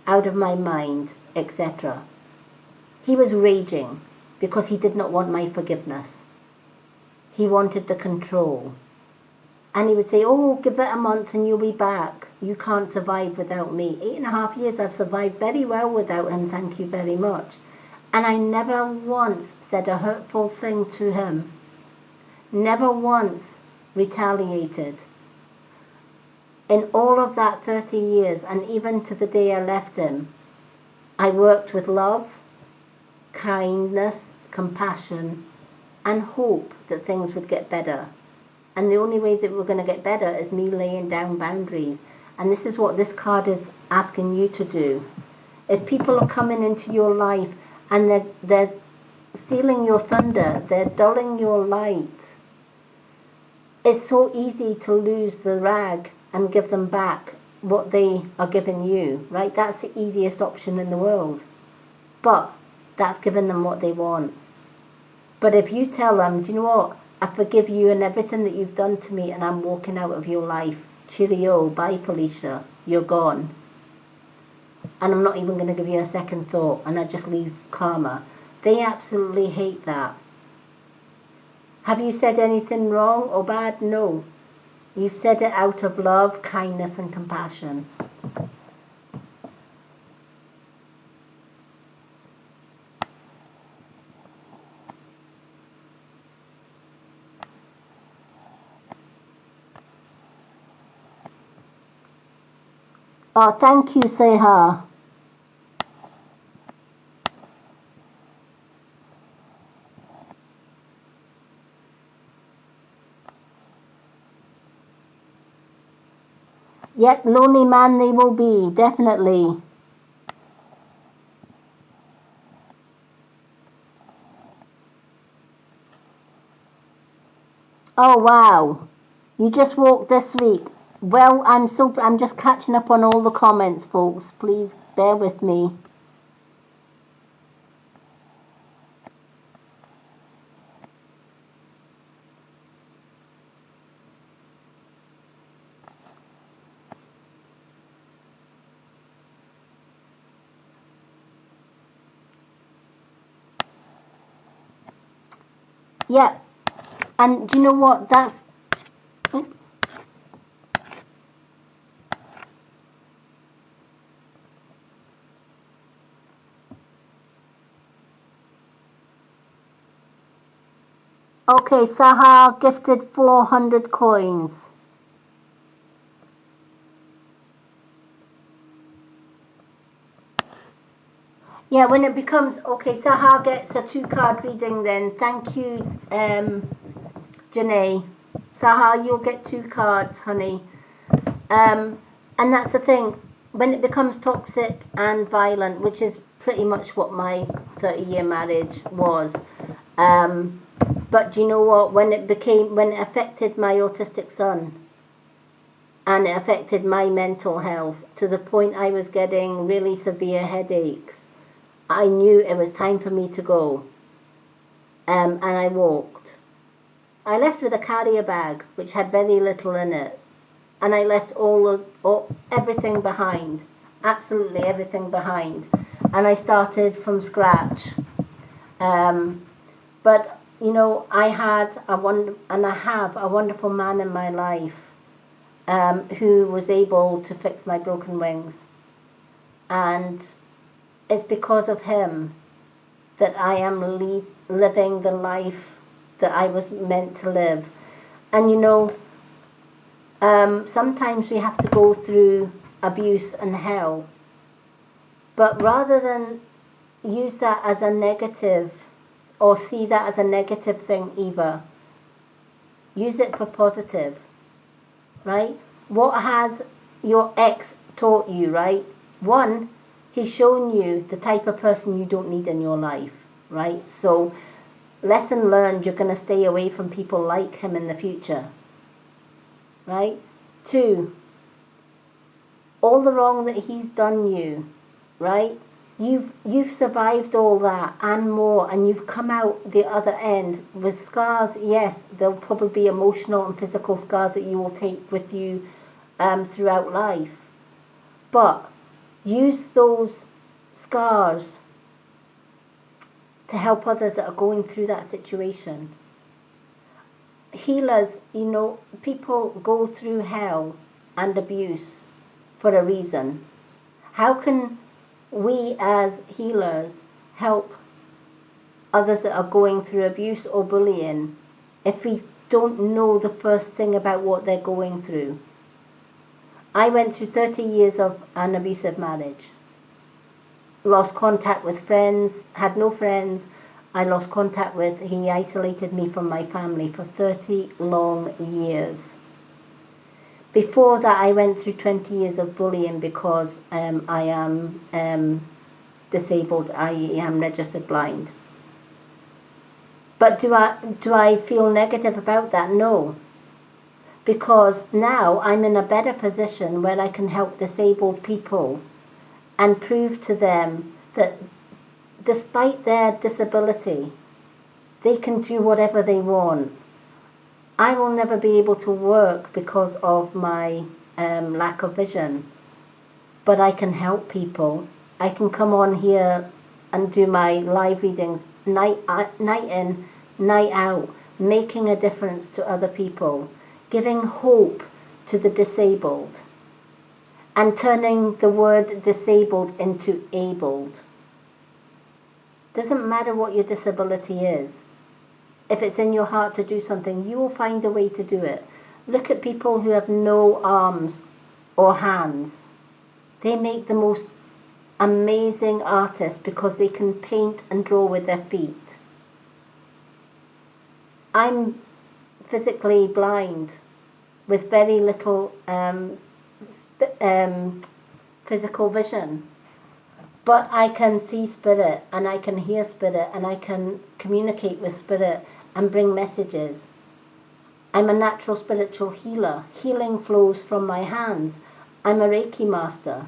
out of my mind, etc. He was raging because he did not want my forgiveness. He wanted the control. And he would say, oh, give it a month and you'll be back. You can't survive without me. 8.5 years I've survived very well without him, thank you very much. And I never once said a hurtful thing to him. Never once retaliated. In all of that 30 years, and even to the day I left him, I worked with love, kindness, compassion, and hope that things would get better. And the only way that we're going to get better is me laying down boundaries. And this is what this card is asking you to do. If people are coming into your life and they're stealing your thunder, they're dulling your light, it's so easy to lose the rag and give them back what they are giving you, right? That's the easiest option in the world. But that's giving them what they want. But if you tell them, do you know what? I forgive you and everything that you've done to me and I'm walking out of your life. Cheerio, bye Felicia, you're gone. And I'm not even going to give you a second thought and I just leave karma. They absolutely hate that. Have you said anything wrong or bad? No. You said it out of love, kindness and compassion. Oh, thank you, Seha. Yet lonely man they will be, definitely. Oh wow, you just walked this week. Well, I'm just catching up on all the comments, folks. Please bear with me. Yeah, and do you know what? That's... Okay, Sahar gifted 400 coins. Yeah, when it becomes... Okay, Sahar gets a 2-card reading then. Thank you, Janae. Sahar, you'll get 2 cards, honey. And that's the thing. When it becomes toxic and violent, which is pretty much what my 30-year marriage was. But do you know what? When it affected my autistic son, and it affected my mental health to the point I was getting really severe headaches, I knew it was time for me to go. And I walked. I left with a carrier bag, which had very little in it. And I left everything behind. Absolutely everything behind. And I started from scratch. But, you know, I have a wonderful man in my life who was able to fix my broken wings. And it's because of him that I am living the life that I was meant to live. And, you know, sometimes we have to go through abuse and hell. But rather than use that as a negative or see that as a negative thing either, use it for positive, right? What has your ex taught you, right? One, he's shown you the type of person you don't need in your life, right? So, lesson learned, you're going to stay away from people like him in the future, right? 2, all the wrong that he's done you, right? You've survived all that and more, and you've come out the other end with scars. Yes, there'll probably be emotional and physical scars that you will take with you throughout life. But use those scars to help others that are going through that situation. Healers, people go through hell and abuse for a reason. How can we as healers help others that are going through abuse or bullying if we don't know the first thing about what they're going through? I went through 30 years of an abusive marriage. Lost contact with friends, had no friends. I lost contact with, he isolated me from my family for 30 long years. Before that, I went through 20 years of bullying because I am disabled, I am registered blind. But do I feel negative about that? No. Because now I'm in a better position where I can help disabled people and prove to them that despite their disability, they can do whatever they want. I will never be able to work because of my lack of vision, but I can help people. I can come on here and do my live readings night in, night out, making a difference to other people, giving hope to the disabled, and turning the word disabled into abled. Doesn't matter what your disability is. If it's in your heart to do something, you will find a way to do it. Look at people who have no arms or hands. They make the most amazing artists because they can paint and draw with their feet. I'm physically blind with very little physical vision. But I can see spirit, and I can hear spirit, and I can communicate with spirit and bring messages. I'm a natural spiritual healer. Healing flows from my hands. I'm a Reiki master.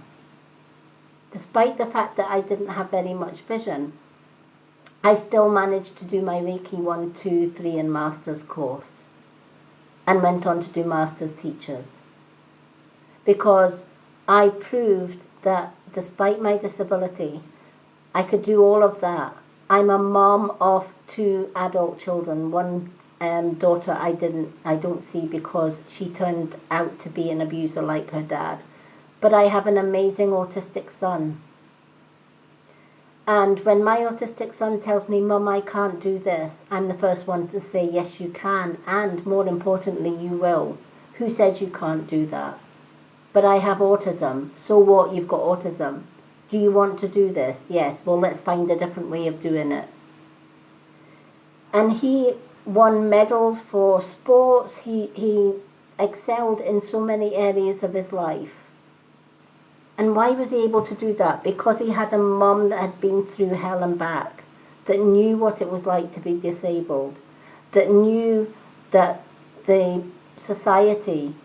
Despite the fact that I didn't have very much vision, I still managed to do my Reiki 1, 2, 3 and Master's course, and went on to do Master's Teachers. Because I proved that despite my disability, I could do all of that. I'm a mom of 2 adult children. One daughter I don't see because she turned out to be an abuser like her dad. But I have an amazing autistic son. And when my autistic son tells me, Mum, I can't do this, I'm the first one to say, yes, you can, and more importantly, you will. Who says you can't do that? But I have autism. So what? You've got autism. Do you want to do this? Yes. Well, let's find a different way of doing it. And he won medals for sports. He excelled in so many areas of his life. And why was he able to do that? Because he had a mum that had been through hell and back, that knew what it was like to be disabled, that knew that the society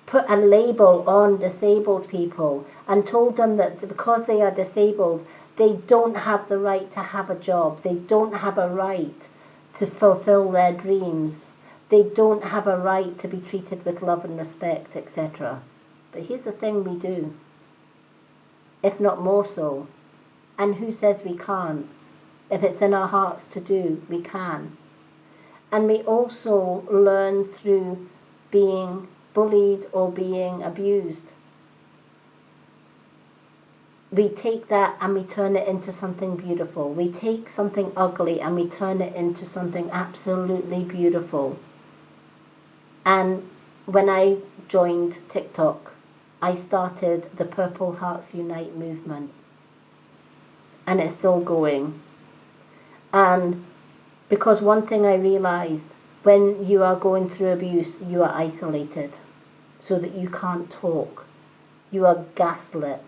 put a label on disabled people and told them that because they are disabled, they don't have the right to have a job. They don't have a right to fulfill their dreams. They don't have a right to be treated with love and respect, etc. But here's the thing, we do, if not more so. And who says we can't? If it's in our hearts to do, we can. And we also learn through being bullied or being abused. We take that and we turn it into something beautiful. We take something ugly and we turn it into something absolutely beautiful. And when I joined TikTok, I started the Purple Hearts Unite movement. And it's still going. And because one thing I realized, when you are going through abuse, you are isolated so that you can't talk. You are gaslit,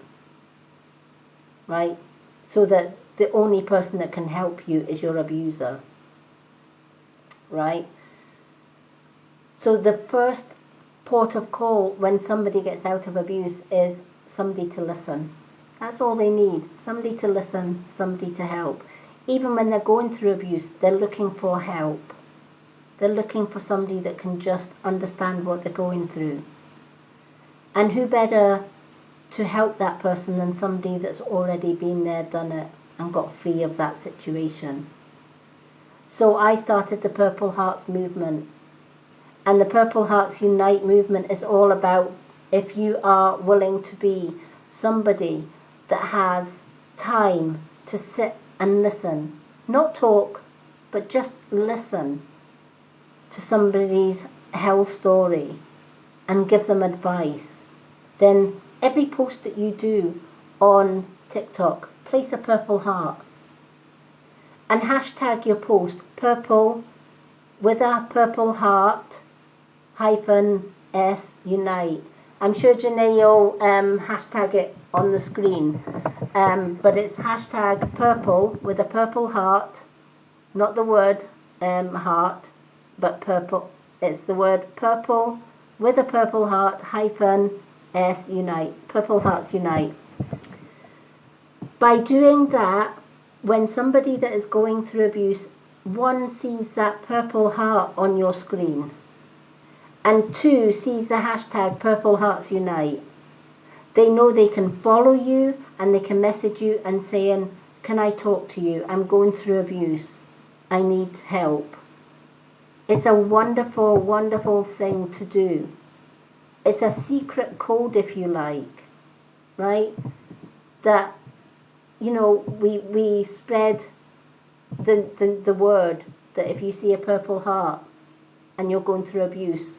right? So that the only person that can help you is your abuser, right? So the first port of call when somebody gets out of abuse is somebody to listen. That's all they need. Somebody to listen, somebody to help. Even when they're going through abuse, they're looking for help. They're looking for somebody that can just understand what they're going through. And who better to help that person than somebody that's already been there, done it, and got free of that situation. So I started the Purple Hearts movement. And the Purple Hearts Unite movement is all about, if you are willing to be somebody that has time to sit and listen, not talk, but just listen to somebody's hell story and give them advice, then every post that you do on TikTok, place a purple heart and hashtag your post purple with a purple heart -S unite. I'm sure Janae will hashtag it on the screen, but it's hashtag purple with a purple heart, not the word heart, but purple. It's the word purple with a purple heart -S unite. Purple Hearts Unite. By doing that, when somebody that is going through abuse, one, sees that purple heart on your screen, and two, sees the hashtag Purple Hearts Unite, they know they can follow you and they can message you and saying, can I talk to you? I'm going through abuse. I need help. It's a wonderful, wonderful thing to do. It's a secret code, if you like, right? That, you know, we spread the word that if you see a purple heart and you're going through abuse,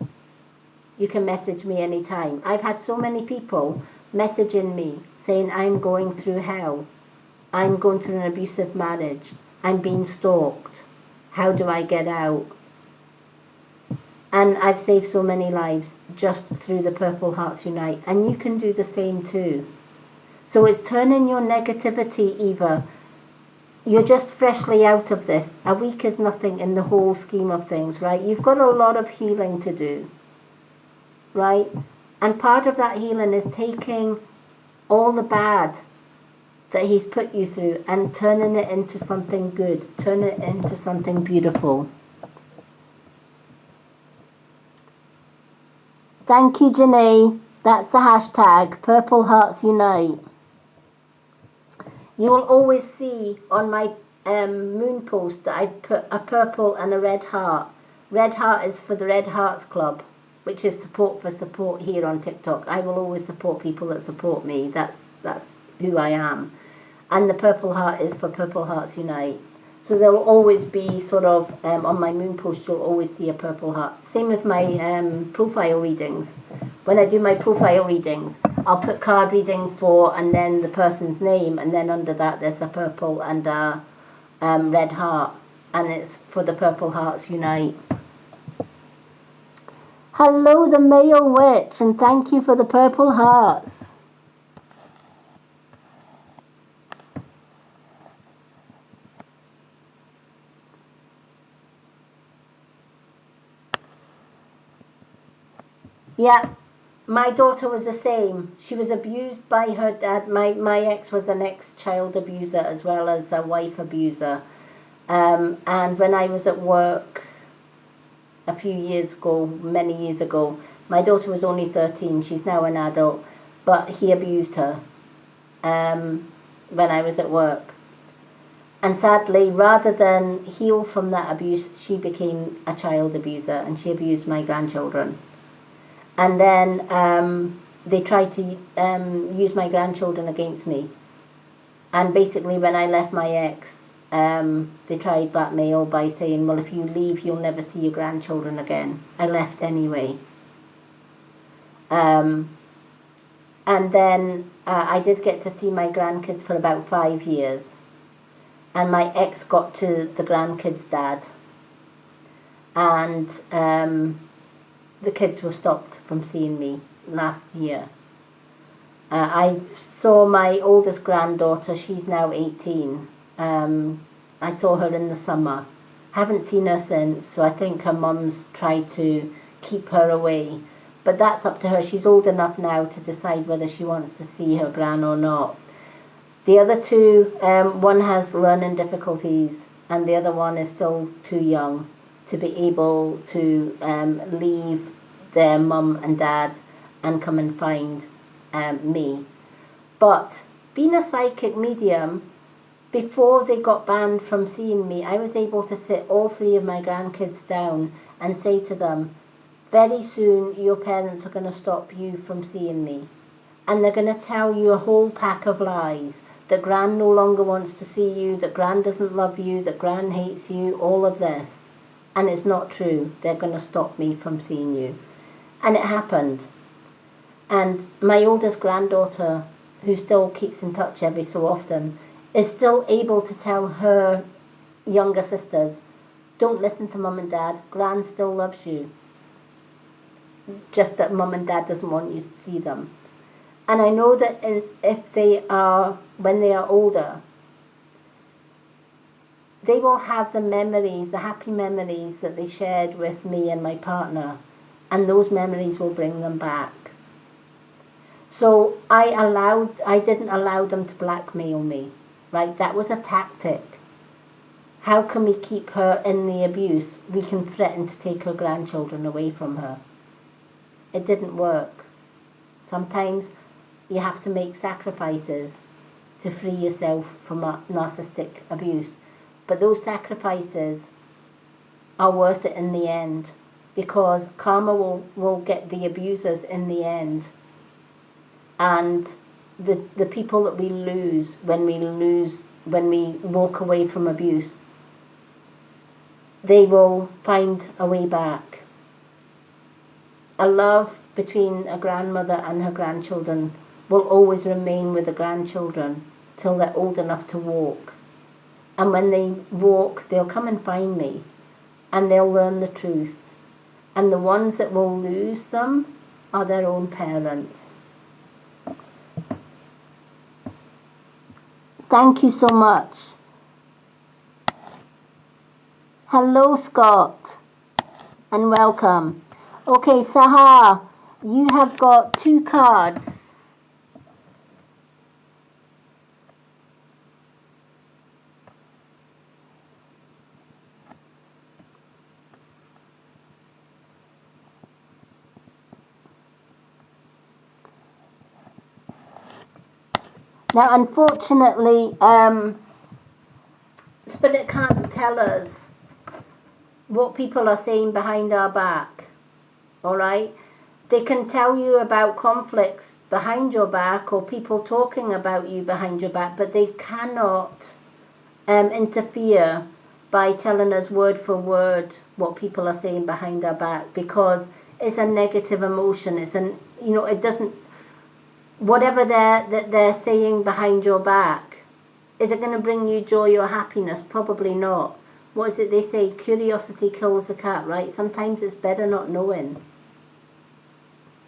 you can message me anytime. I've had so many people messaging me saying, I'm going through hell. I'm going through an abusive marriage. I'm being stalked. How do I get out? And I've saved so many lives just through the Purple Hearts Unite. And you can do the same too. So it's turning your negativity, Eva. You're just freshly out of this. A week is nothing in the whole scheme of things, right? You've got a lot of healing to do, right? And part of that healing is taking all the bad that he's put you through and turning it into something good, turn it into something beautiful. Thank you, Janae. That's the hashtag, Purple Hearts Unite. You will always see on my moon post that I put a purple and a red heart. Red heart is for the Red Hearts Club, which is support for support here on TikTok. I will always support people that support me. That's who I am. And the purple heart is for Purple Hearts Unite. So there will always be sort of, on my moon post, you'll always see a purple heart. Same with my profile readings. When I do my profile readings, I'll put card reading for, and then the person's name, and then under that there's a purple and a red heart. And it's for the Purple Hearts Unite. Hello, the male witch, and thank you for the purple hearts. Yeah, my daughter was the same. She was abused by her dad. My ex was an ex-child abuser as well as a wife abuser. And when I was at work a few years ago, many years ago, my daughter was only 13. She's now an adult. But he abused her when I was at work. And sadly, rather than heal from that abuse, she became a child abuser and she abused my grandchildren. And then they tried to use my grandchildren against me. And basically when I left my ex, they tried blackmail by saying, well, if you leave, you'll never see your grandchildren again. I left anyway. And then I did get to see my grandkids for about 5 years. And my ex got to the grandkids' dad. And the kids were stopped from seeing me last year. I saw my oldest granddaughter, she's now 18. I saw her in the summer. Haven't seen her since, so I think her mum's tried to keep her away. But that's up to her. She's old enough now to decide whether she wants to see her gran or not. The other two, one has learning difficulties and the other one is still too young to be able to leave their mum and dad and come and find me. But being a psychic medium, before they got banned from seeing me, I was able to sit all three of my grandkids down and say to them, very soon your parents are going to stop you from seeing me. And they're going to tell you a whole pack of lies. That Gran no longer wants to see you, that Gran doesn't love you, that Gran hates you, all of this. And it's not true. They're going to stop me from seeing you. And it happened. And my oldest granddaughter, who still keeps in touch every so often, is still able to tell her younger sisters, don't listen to mum and dad, Gran still loves you. Just that mum and dad doesn't want you to see them. And I know that if they are, when they are older, they will have the memories, the happy memories that they shared with me and my partner, and those memories will bring them back. So I didn't allow them to blackmail me, right? That was a tactic. How can we keep her in the abuse? We can threaten to take her grandchildren away from her. It didn't work. Sometimes you have to make sacrifices to free yourself from narcissistic abuse. But those sacrifices are worth it in the end, because karma will get the abusers in the end. And the people that we lose when we walk away from abuse, they will find a way back. A love between a grandmother and her grandchildren will always remain with the grandchildren till they're old enough to walk. And when they walk, they'll come and find me and they'll learn the truth. And the ones that will lose them are their own parents. Thank you so much. Hello, Scott, and welcome. Okay, Sahar, you have got 2 cards. Now, unfortunately, Spirit can't tell us what people are saying behind our back, all right? They can tell you about conflicts behind your back or people talking about you behind your back, but they cannot interfere by telling us word for word what people are saying behind our back, because it's a negative emotion. It's it doesn't. Whatever they're saying behind your back, is it going to bring you joy or happiness? Probably not. What is it they say? Curiosity kills the cat, right? Sometimes it's better not knowing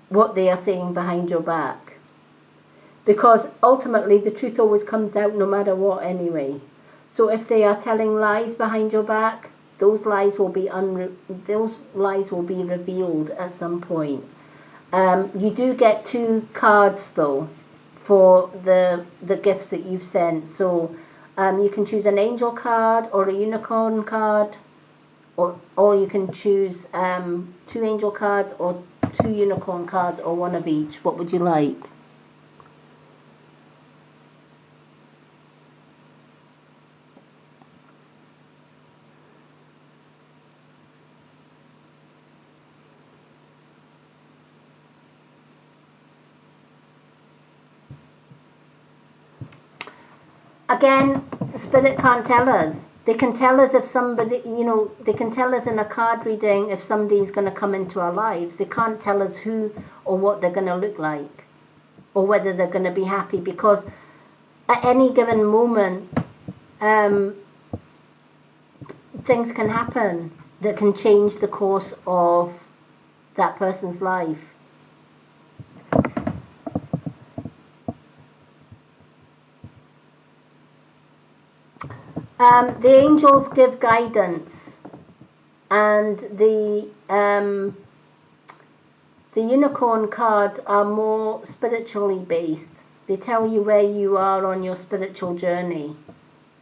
what they are saying behind your back, because ultimately the truth always comes out no matter what anyway. So if they are telling lies behind your back, those lies will be revealed at some point. You do get 2 cards though for the gifts that you've sent. So you can choose an angel card or a unicorn card, or you can choose 2 angel cards or 2 unicorn cards, or one of each. What would you like? Again, Spirit can't tell us. They can tell us if somebody, they can tell us in a card reading if somebody's going to come into our lives. They can't tell us who or what they're going to look like, or whether they're going to be happy, because at any given moment, things can happen that can change the course of that person's life. The angels give guidance, and The unicorn cards are more spiritually based. They tell you where you are on your spiritual journey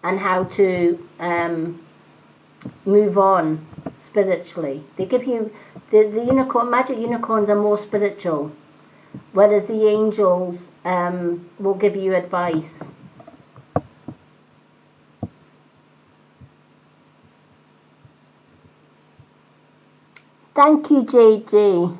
and how to move on spiritually. They give you the magic unicorns are more spiritual, whereas the angels will give you advice. Thank you, JJ.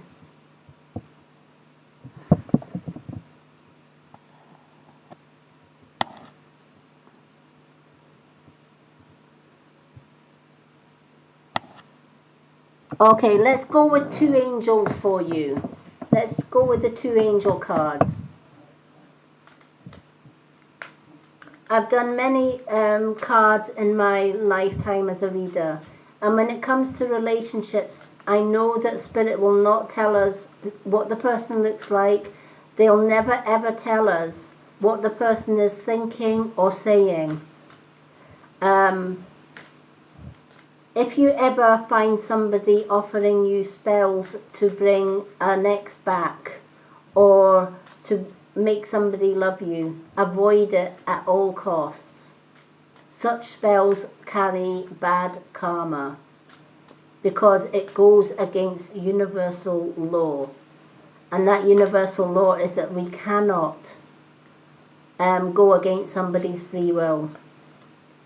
Okay, let's go with 2 angels for you. Let's go with the 2 angel cards. I've done many cards in my lifetime as a reader, and when it comes to relationships, I know that Spirit will not tell us what the person looks like. They'll never ever tell us what the person is thinking or saying. If you ever find somebody offering you spells to bring an ex back or to make somebody love you, avoid it at all costs. Such spells carry bad karma because it goes against universal law. And that universal law is that we cannot go against somebody's free will.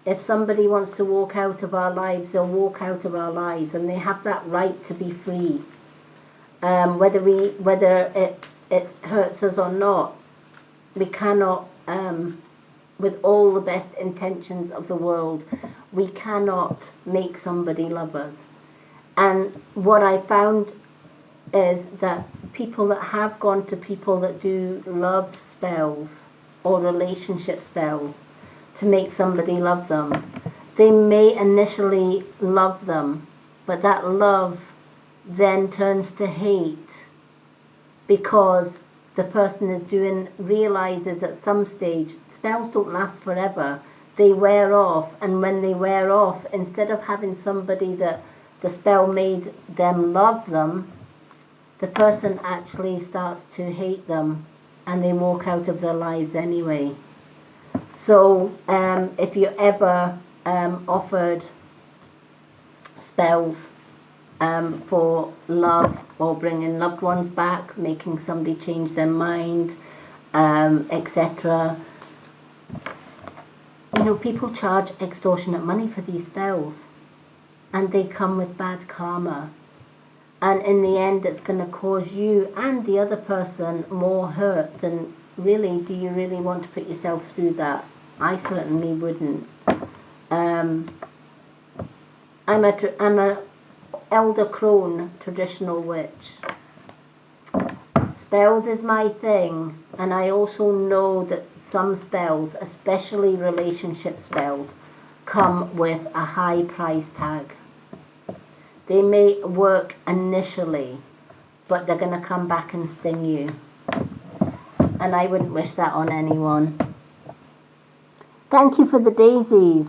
If somebody wants to walk out of our lives, they'll walk out of our lives, and they have that right to be free. Whether it hurts us or not, we cannot, with all the best intentions of the world, we cannot make somebody love us. And what I found is that people that have gone to people that do love spells or relationship spells to make somebody love them, they may initially love them, but that love then turns to hate because the person realizes at some stage, spells don't last forever, they wear off, and when they wear off, instead of having somebody that the spell made them love them, the person actually starts to hate them and they walk out of their lives anyway. So if you ever offered spells for love or bringing loved ones back, making somebody change their mind, etc., people charge extortionate money for these spells, and they come with bad karma. And in the end, it's going to cause you and the other person more hurt than really, do you really want to put yourself through that? I certainly wouldn't. I'm a elder crone traditional witch. Spells is my thing, and I also know that some spells, especially relationship spells, come with a high price tag. They may work initially, but they're going to come back and sting you. And I wouldn't wish that on anyone. Thank you for the daisies.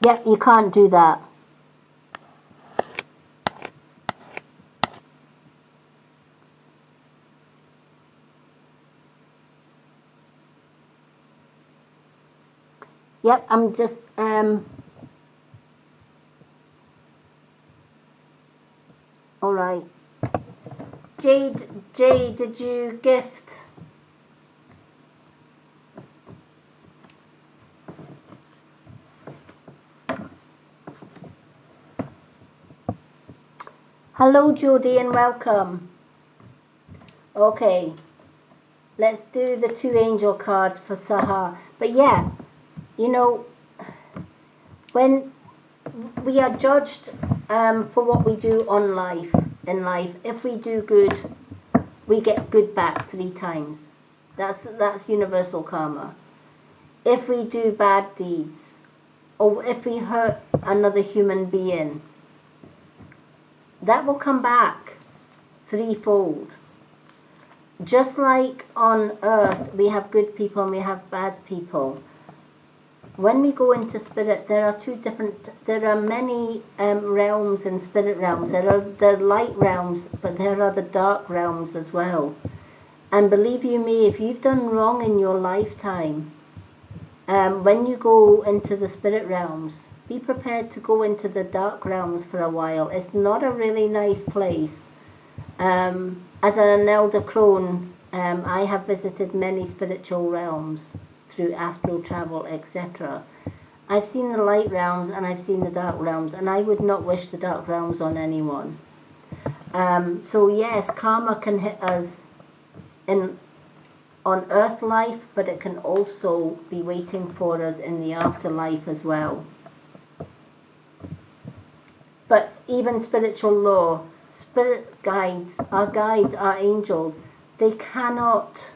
Yep, you can't do that. Yep, I'm just all right. Jade, did you gift? Hello, Jodie, and welcome. Okay, let's do the 2 angel cards for Sahar. But yeah, when we are judged for what we do in life, if we do good, we get good back 3 times. That's universal karma. If we do bad deeds, or if we hurt another human being, that will come back threefold. Just like on earth we have good people and we have bad people, when we go into spirit, there are many realms in spirit realms. There are the light realms, but there are the dark realms as well. And believe you me, if you've done wrong in your lifetime, when you go into the spirit realms, be prepared to go into the dark realms for a while. It's not a really nice place. As an elder crone, I have visited many spiritual realms through astral travel, etc. I've seen the light realms and I've seen the dark realms, and I would not wish the dark realms on anyone. So yes, karma can hit us on earth life, but it can also be waiting for us in the afterlife as well. But even spiritual law, spirit guides, our angels, they cannot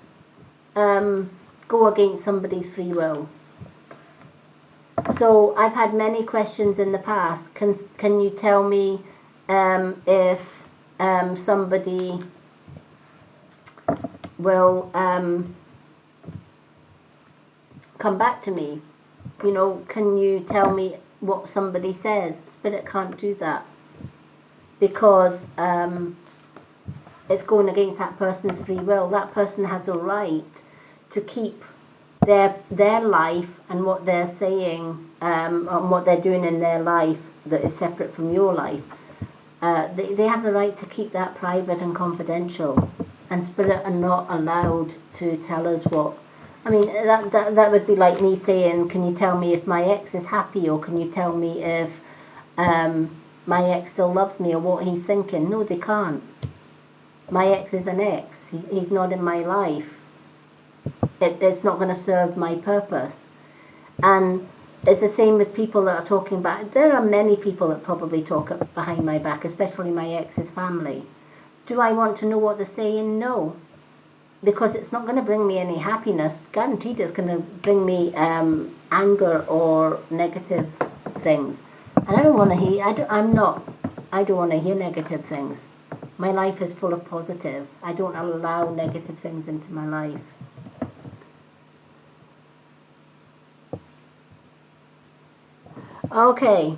go against somebody's free will. So I've had many questions in the past. Can you tell me if somebody will come back to me? You know, can you tell me what somebody says? Spirit can't do that, because it's going against that person's free will. That person has a right to keep their life and what they're saying and what they're doing in their life that is separate from your life. They have the right to keep that private and confidential, and spirit are not allowed to tell us what. I mean, that would be like me saying, can you tell me if my ex is happy, or can you tell me if my ex still loves me, or what he's thinking? No, they can't. My ex is an ex. He's not in my life. It's not going to serve my purpose. And it's the same with people that are talking back. There are many people that probably talk behind my back, especially my ex's family. Do I want to know what they're saying? No. Because it's not going to bring me any happiness. Guaranteed it's going to bring me anger or negative things. And I don't want to hear, I don't want to hear negative things. My life is full of positive. I don't allow negative things into my life. Okay.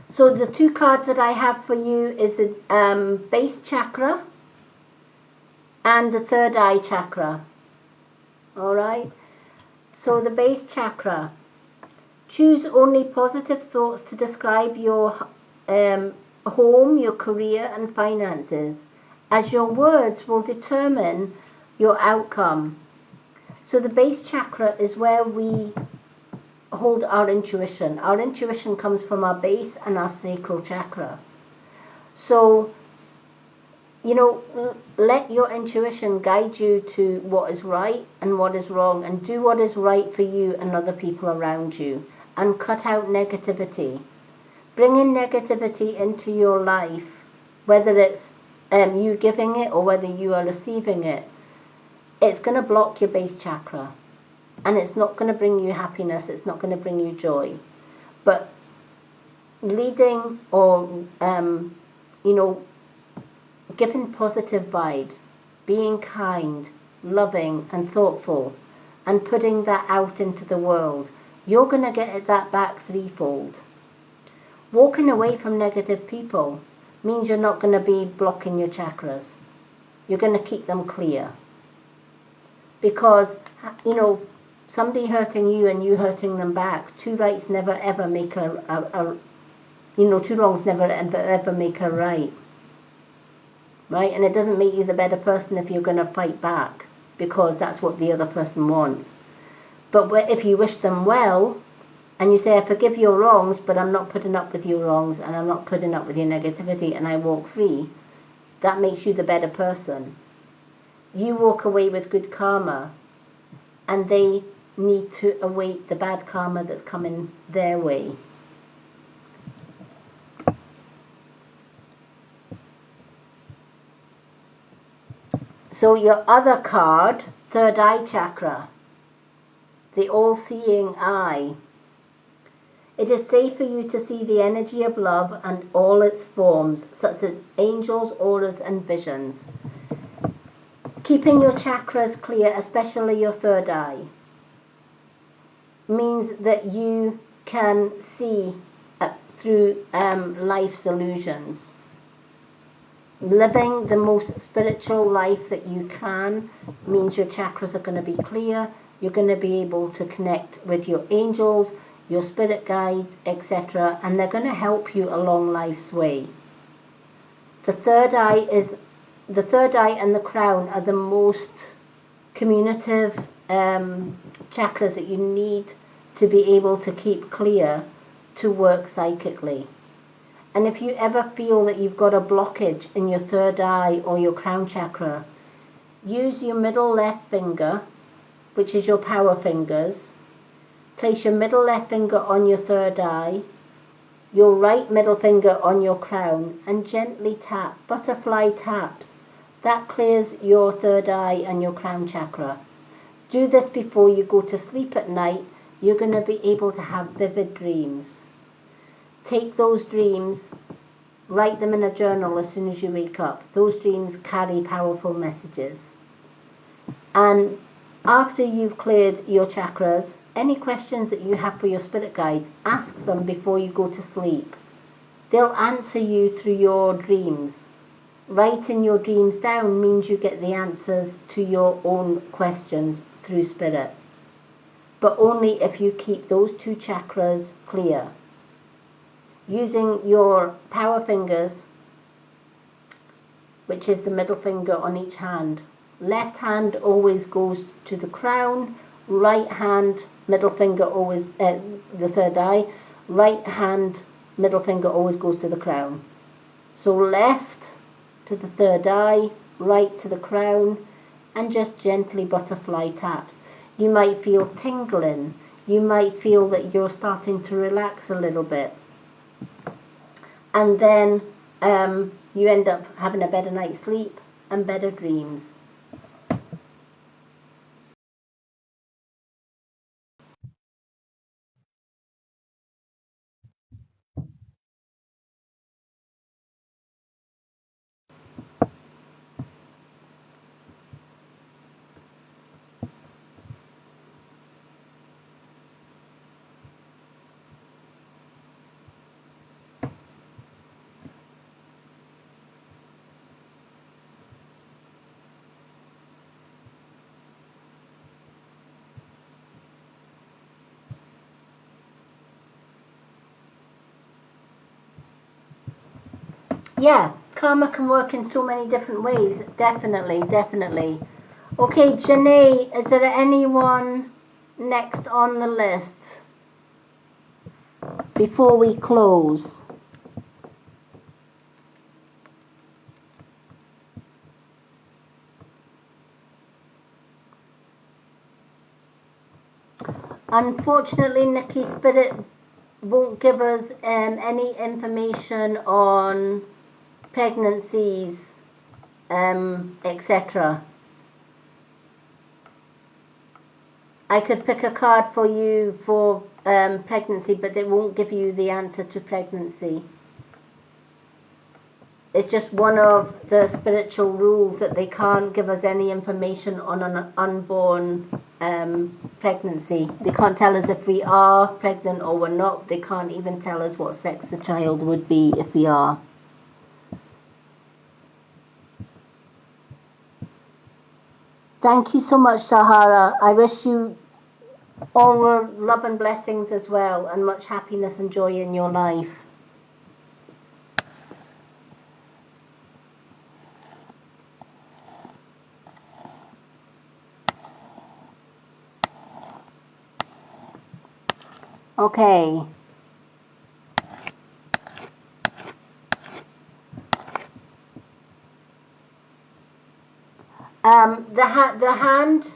So the two cards that I have for you is the base chakra and the third eye chakra. Alright? So the base chakra. Choose only positive thoughts to describe your home, your career and finances, as your words will determine your outcome. So the base chakra is where we hold our intuition. Our intuition comes from our base and our sacral chakra. So, you know, let your intuition guide you to what is right and what is wrong, and do what is right for you and other people around you, and cut out negativity. Bringing negativity into your life, whether it's you giving it or whether you are receiving it, it's going to block your base chakra. And it's not going to bring you happiness, it's not going to bring you joy. But leading or, you know, giving positive vibes, being kind, loving and thoughtful, and putting that out into the world, you're going to get that back threefold. Walking away from negative people means you're not going to be blocking your chakras. You're going to keep them clear. Because, you know, somebody hurting you and you hurting them back, two rights never ever make two wrongs never ever make a right. Right? And it doesn't make you the better person if you're going to fight back, because that's what the other person wants. But if you wish them well, and you say, I forgive your wrongs, but I'm not putting up with your wrongs, and I'm not putting up with your negativity, and I walk free, that makes you the better person. You walk away with good karma, and they need to await the bad karma that's coming their way. So your other card, third eye chakra, the all-seeing eye. It is safe for you to see the energy of love and all its forms, such as angels, auras, and visions. Keeping your chakras clear, especially your third eye, means that you can see through life's illusions. Living the most spiritual life that you can means your chakras are going to be clear. You're going to be able to connect with your angels, your spirit guides, etc., and they're going to help you along life's way. The third eye and the crown are the most communicative chakras that you need to be able to keep clear to work psychically. And if you ever feel that you've got a blockage in your third eye or your crown chakra, use your middle left finger, which is your power fingers. Place your middle left finger on your third eye, your right middle finger on your crown, and gently tap, butterfly taps. That clears your third eye and your crown chakra. Do this before you go to sleep at night. You're going to be able to have vivid dreams. Take those dreams, write them in a journal as soon as you wake up. Those dreams carry powerful messages. And after you've cleared your chakras, any questions that you have for your spirit guides, ask them before you go to sleep. They'll answer you through your dreams. Writing your dreams down means you get the answers to your own questions through spirit. But only if you keep those two chakras clear. Using your power fingers, which is the middle finger on each hand. Left hand always goes to the crown, right hand, middle finger always, the third eye, right hand, middle finger always goes to the crown. So left to the third eye, right to the crown, and just gently butterfly taps. You might feel tingling, you might feel that you're starting to relax a little bit. And then you end up having a better night's sleep and better dreams. Yeah, karma can work in so many different ways. Definitely, definitely. Okay, Janae, is there anyone next on the list before we close? Unfortunately, Nikki, Spirit won't give us any information on pregnancies, etc. I could pick a card for you for pregnancy, but it won't give you the answer to pregnancy. It's just one of the spiritual rules that they can't give us any information on an unborn pregnancy. They can't tell us if we are pregnant or we're not. They can't even tell us what sex the child would be if we are. Thank you so much, Sahara. I wish you all the love and blessings as well, and much happiness and joy in your life. Okay. The hand,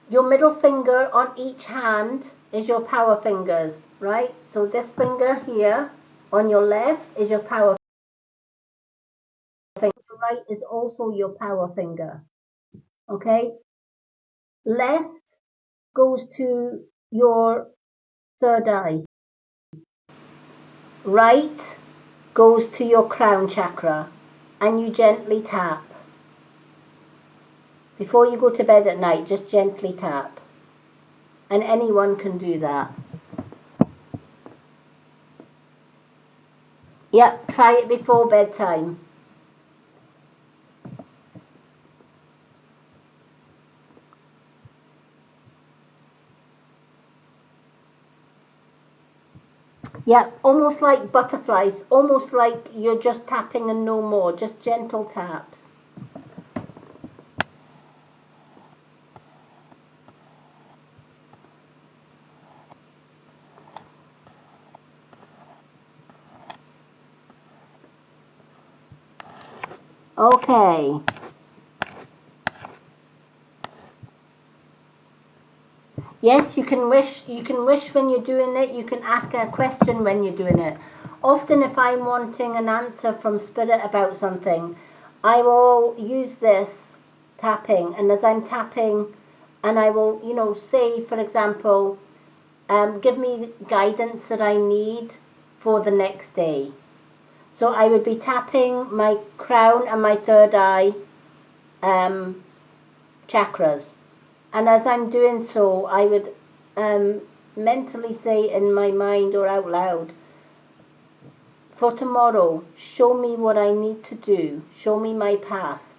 your middle finger on each hand is your power fingers, right? So this finger here on your left is your power finger. Right is also your power finger. Okay? Left goes to your third eye. right goes to your crown chakra, and you gently tap. Before you go to bed at night, just gently tap. And anyone can do that. Yep, try it before bedtime. Yeah, almost like butterflies, almost like you're just tapping and no more, just gentle taps. Okay. Yes, you can wish when you're doing it, you can ask a question when you're doing it. Often if I'm wanting an answer from spirit about something, I will use this tapping, and as I'm tapping, and I will, say, for example, give me guidance that I need for the next day. So I would be tapping my crown and my third eye chakras. And as I'm doing so, I would mentally say in my mind or out loud, for tomorrow, show me what I need to do. Show me my path.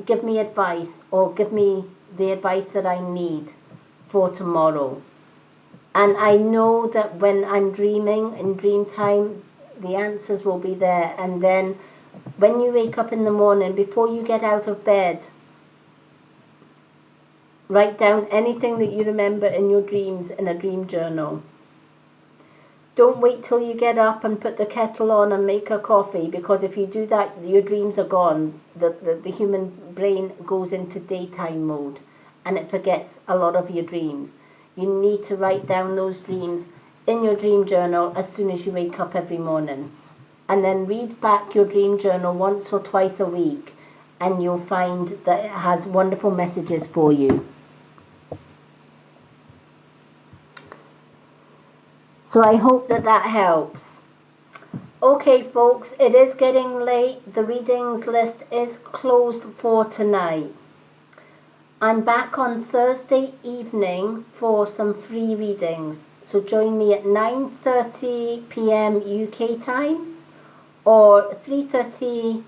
Give me advice, or give me the advice that I need for tomorrow. And I know that when I'm dreaming, in dream time, the answers will be there. And then when you wake up in the morning, before you get out of bed, write down anything that you remember in your dreams in a dream journal. Don't wait till you get up and put the kettle on and make a coffee, because if you do that, your dreams are gone. The human brain goes into daytime mode and it forgets a lot of your dreams. You need to write down those dreams in your dream journal as soon as you wake up every morning. And then read back your dream journal once or twice a week, and you'll find that it has wonderful messages for you. So I hope that helps. Okay, folks, it is getting late. The readings list is closed for tonight. I'm back on Thursday evening for some free readings. So join me at 9:30 p.m. UK time or 3:30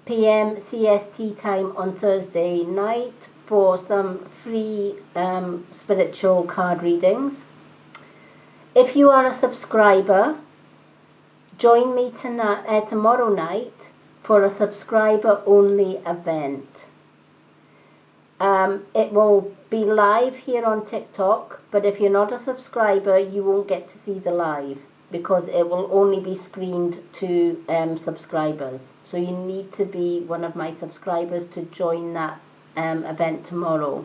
p.m. CST time on Thursday night for some free spiritual card readings. If you are a subscriber, join me tomorrow night for a subscriber-only event. It will be live here on TikTok, but if you're not a subscriber, you won't get to see the live, because it will only be screened to subscribers. So you need to be one of my subscribers to join that event tomorrow.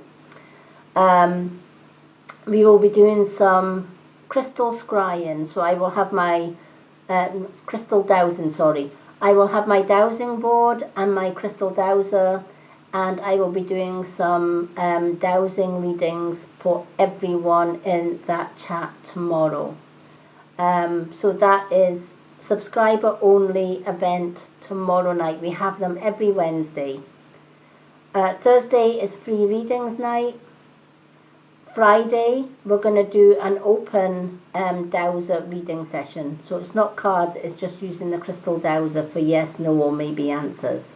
We will be doing some crystal scrying, so I will have my crystal dowsing, I will have my dowsing board and my crystal dowser, and I will be doing some dowsing readings for everyone in that chat tomorrow. So that is subscriber only event tomorrow night. We have them every Wednesday. Thursday is free readings night. Friday, we're going to do an open dowser reading session. So it's not cards, it's just using the crystal dowser for yes, no, or maybe answers.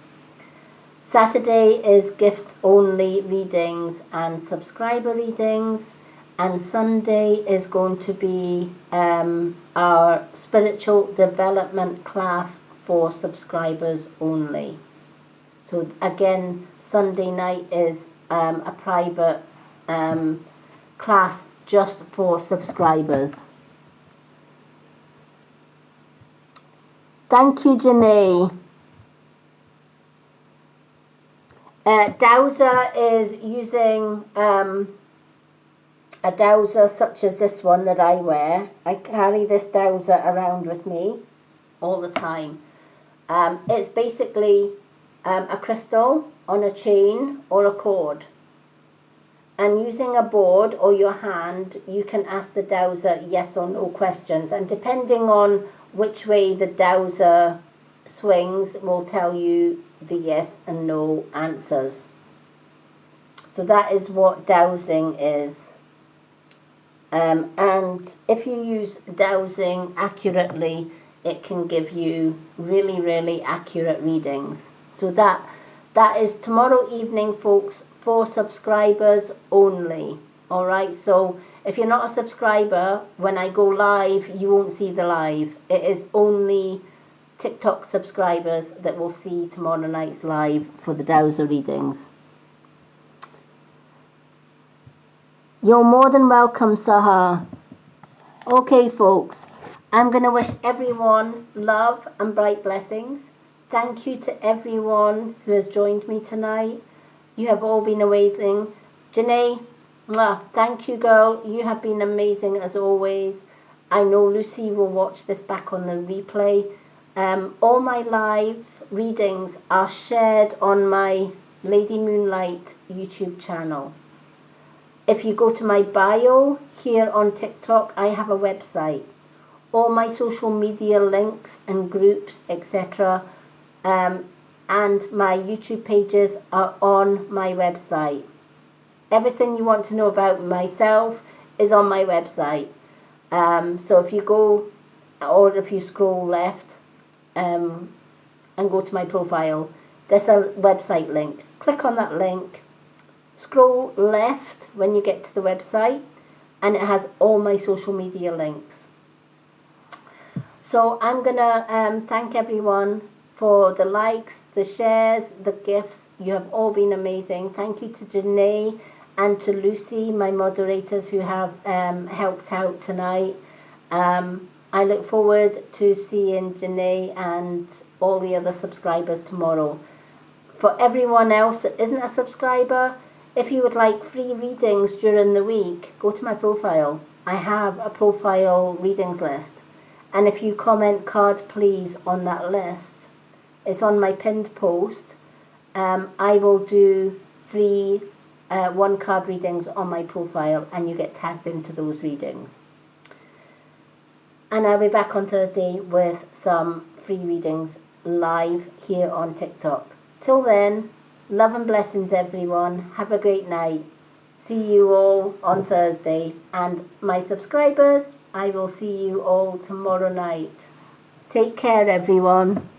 Saturday is gift-only readings and subscriber readings. And Sunday is going to be our spiritual development class for subscribers only. So again, Sunday night is a private class just for subscribers. Thank you, Janae. Dowser is using a dowser such as this one that I wear. I carry this dowser around with me all the time. It's basically a crystal on a chain or a cord. And using a board or your hand, you can ask the dowser yes or no questions. And depending on which way the dowser swings will tell you the yes and no answers. So that is what dowsing is. And if you use dowsing accurately, it can give you really, really accurate readings. So that is tomorrow evening, folks, for subscribers only. All right, so if you're not a subscriber, when I go live, you won't see the live. It is only TikTok subscribers that will see tomorrow night's live for the dowser readings. You're more than welcome, Sahar. Okay, folks, I'm going to wish everyone love and bright blessings. Thank you to everyone who has joined me tonight. You have all been amazing. Janae, thank you, girl. You have been amazing as always. I know Lucy will watch this back on the replay. All my live readings are shared on my Lady Moonlight YouTube channel. If you go to my bio here on TikTok, I have a website. All my social media links and groups, etc., and my YouTube pages are on my website. Everything you want to know about myself is on my website. So if you go, or if you scroll left and go to my profile, there's a website link. Click on that link. Scroll left when you get to the website, and it has all my social media links. So I'm going to thank everyone for the likes, the shares, the gifts. You have all been amazing. Thank you to Janae and to Lucy, my moderators who have helped out tonight. I look forward to seeing Janae and all the other subscribers tomorrow. For everyone else that isn't a subscriber, if you would like free readings during the week, go to my profile. I have a profile readings list. And if you comment card please on that list, it's on my pinned post. I will do free one card readings on my profile, and you get tagged into those readings. And I'll be back on Thursday with some free readings live here on TikTok. Till then, love and blessings, everyone. Have a great night. See you all on Thursday. And my subscribers, I will see you all tomorrow night. Take care, everyone.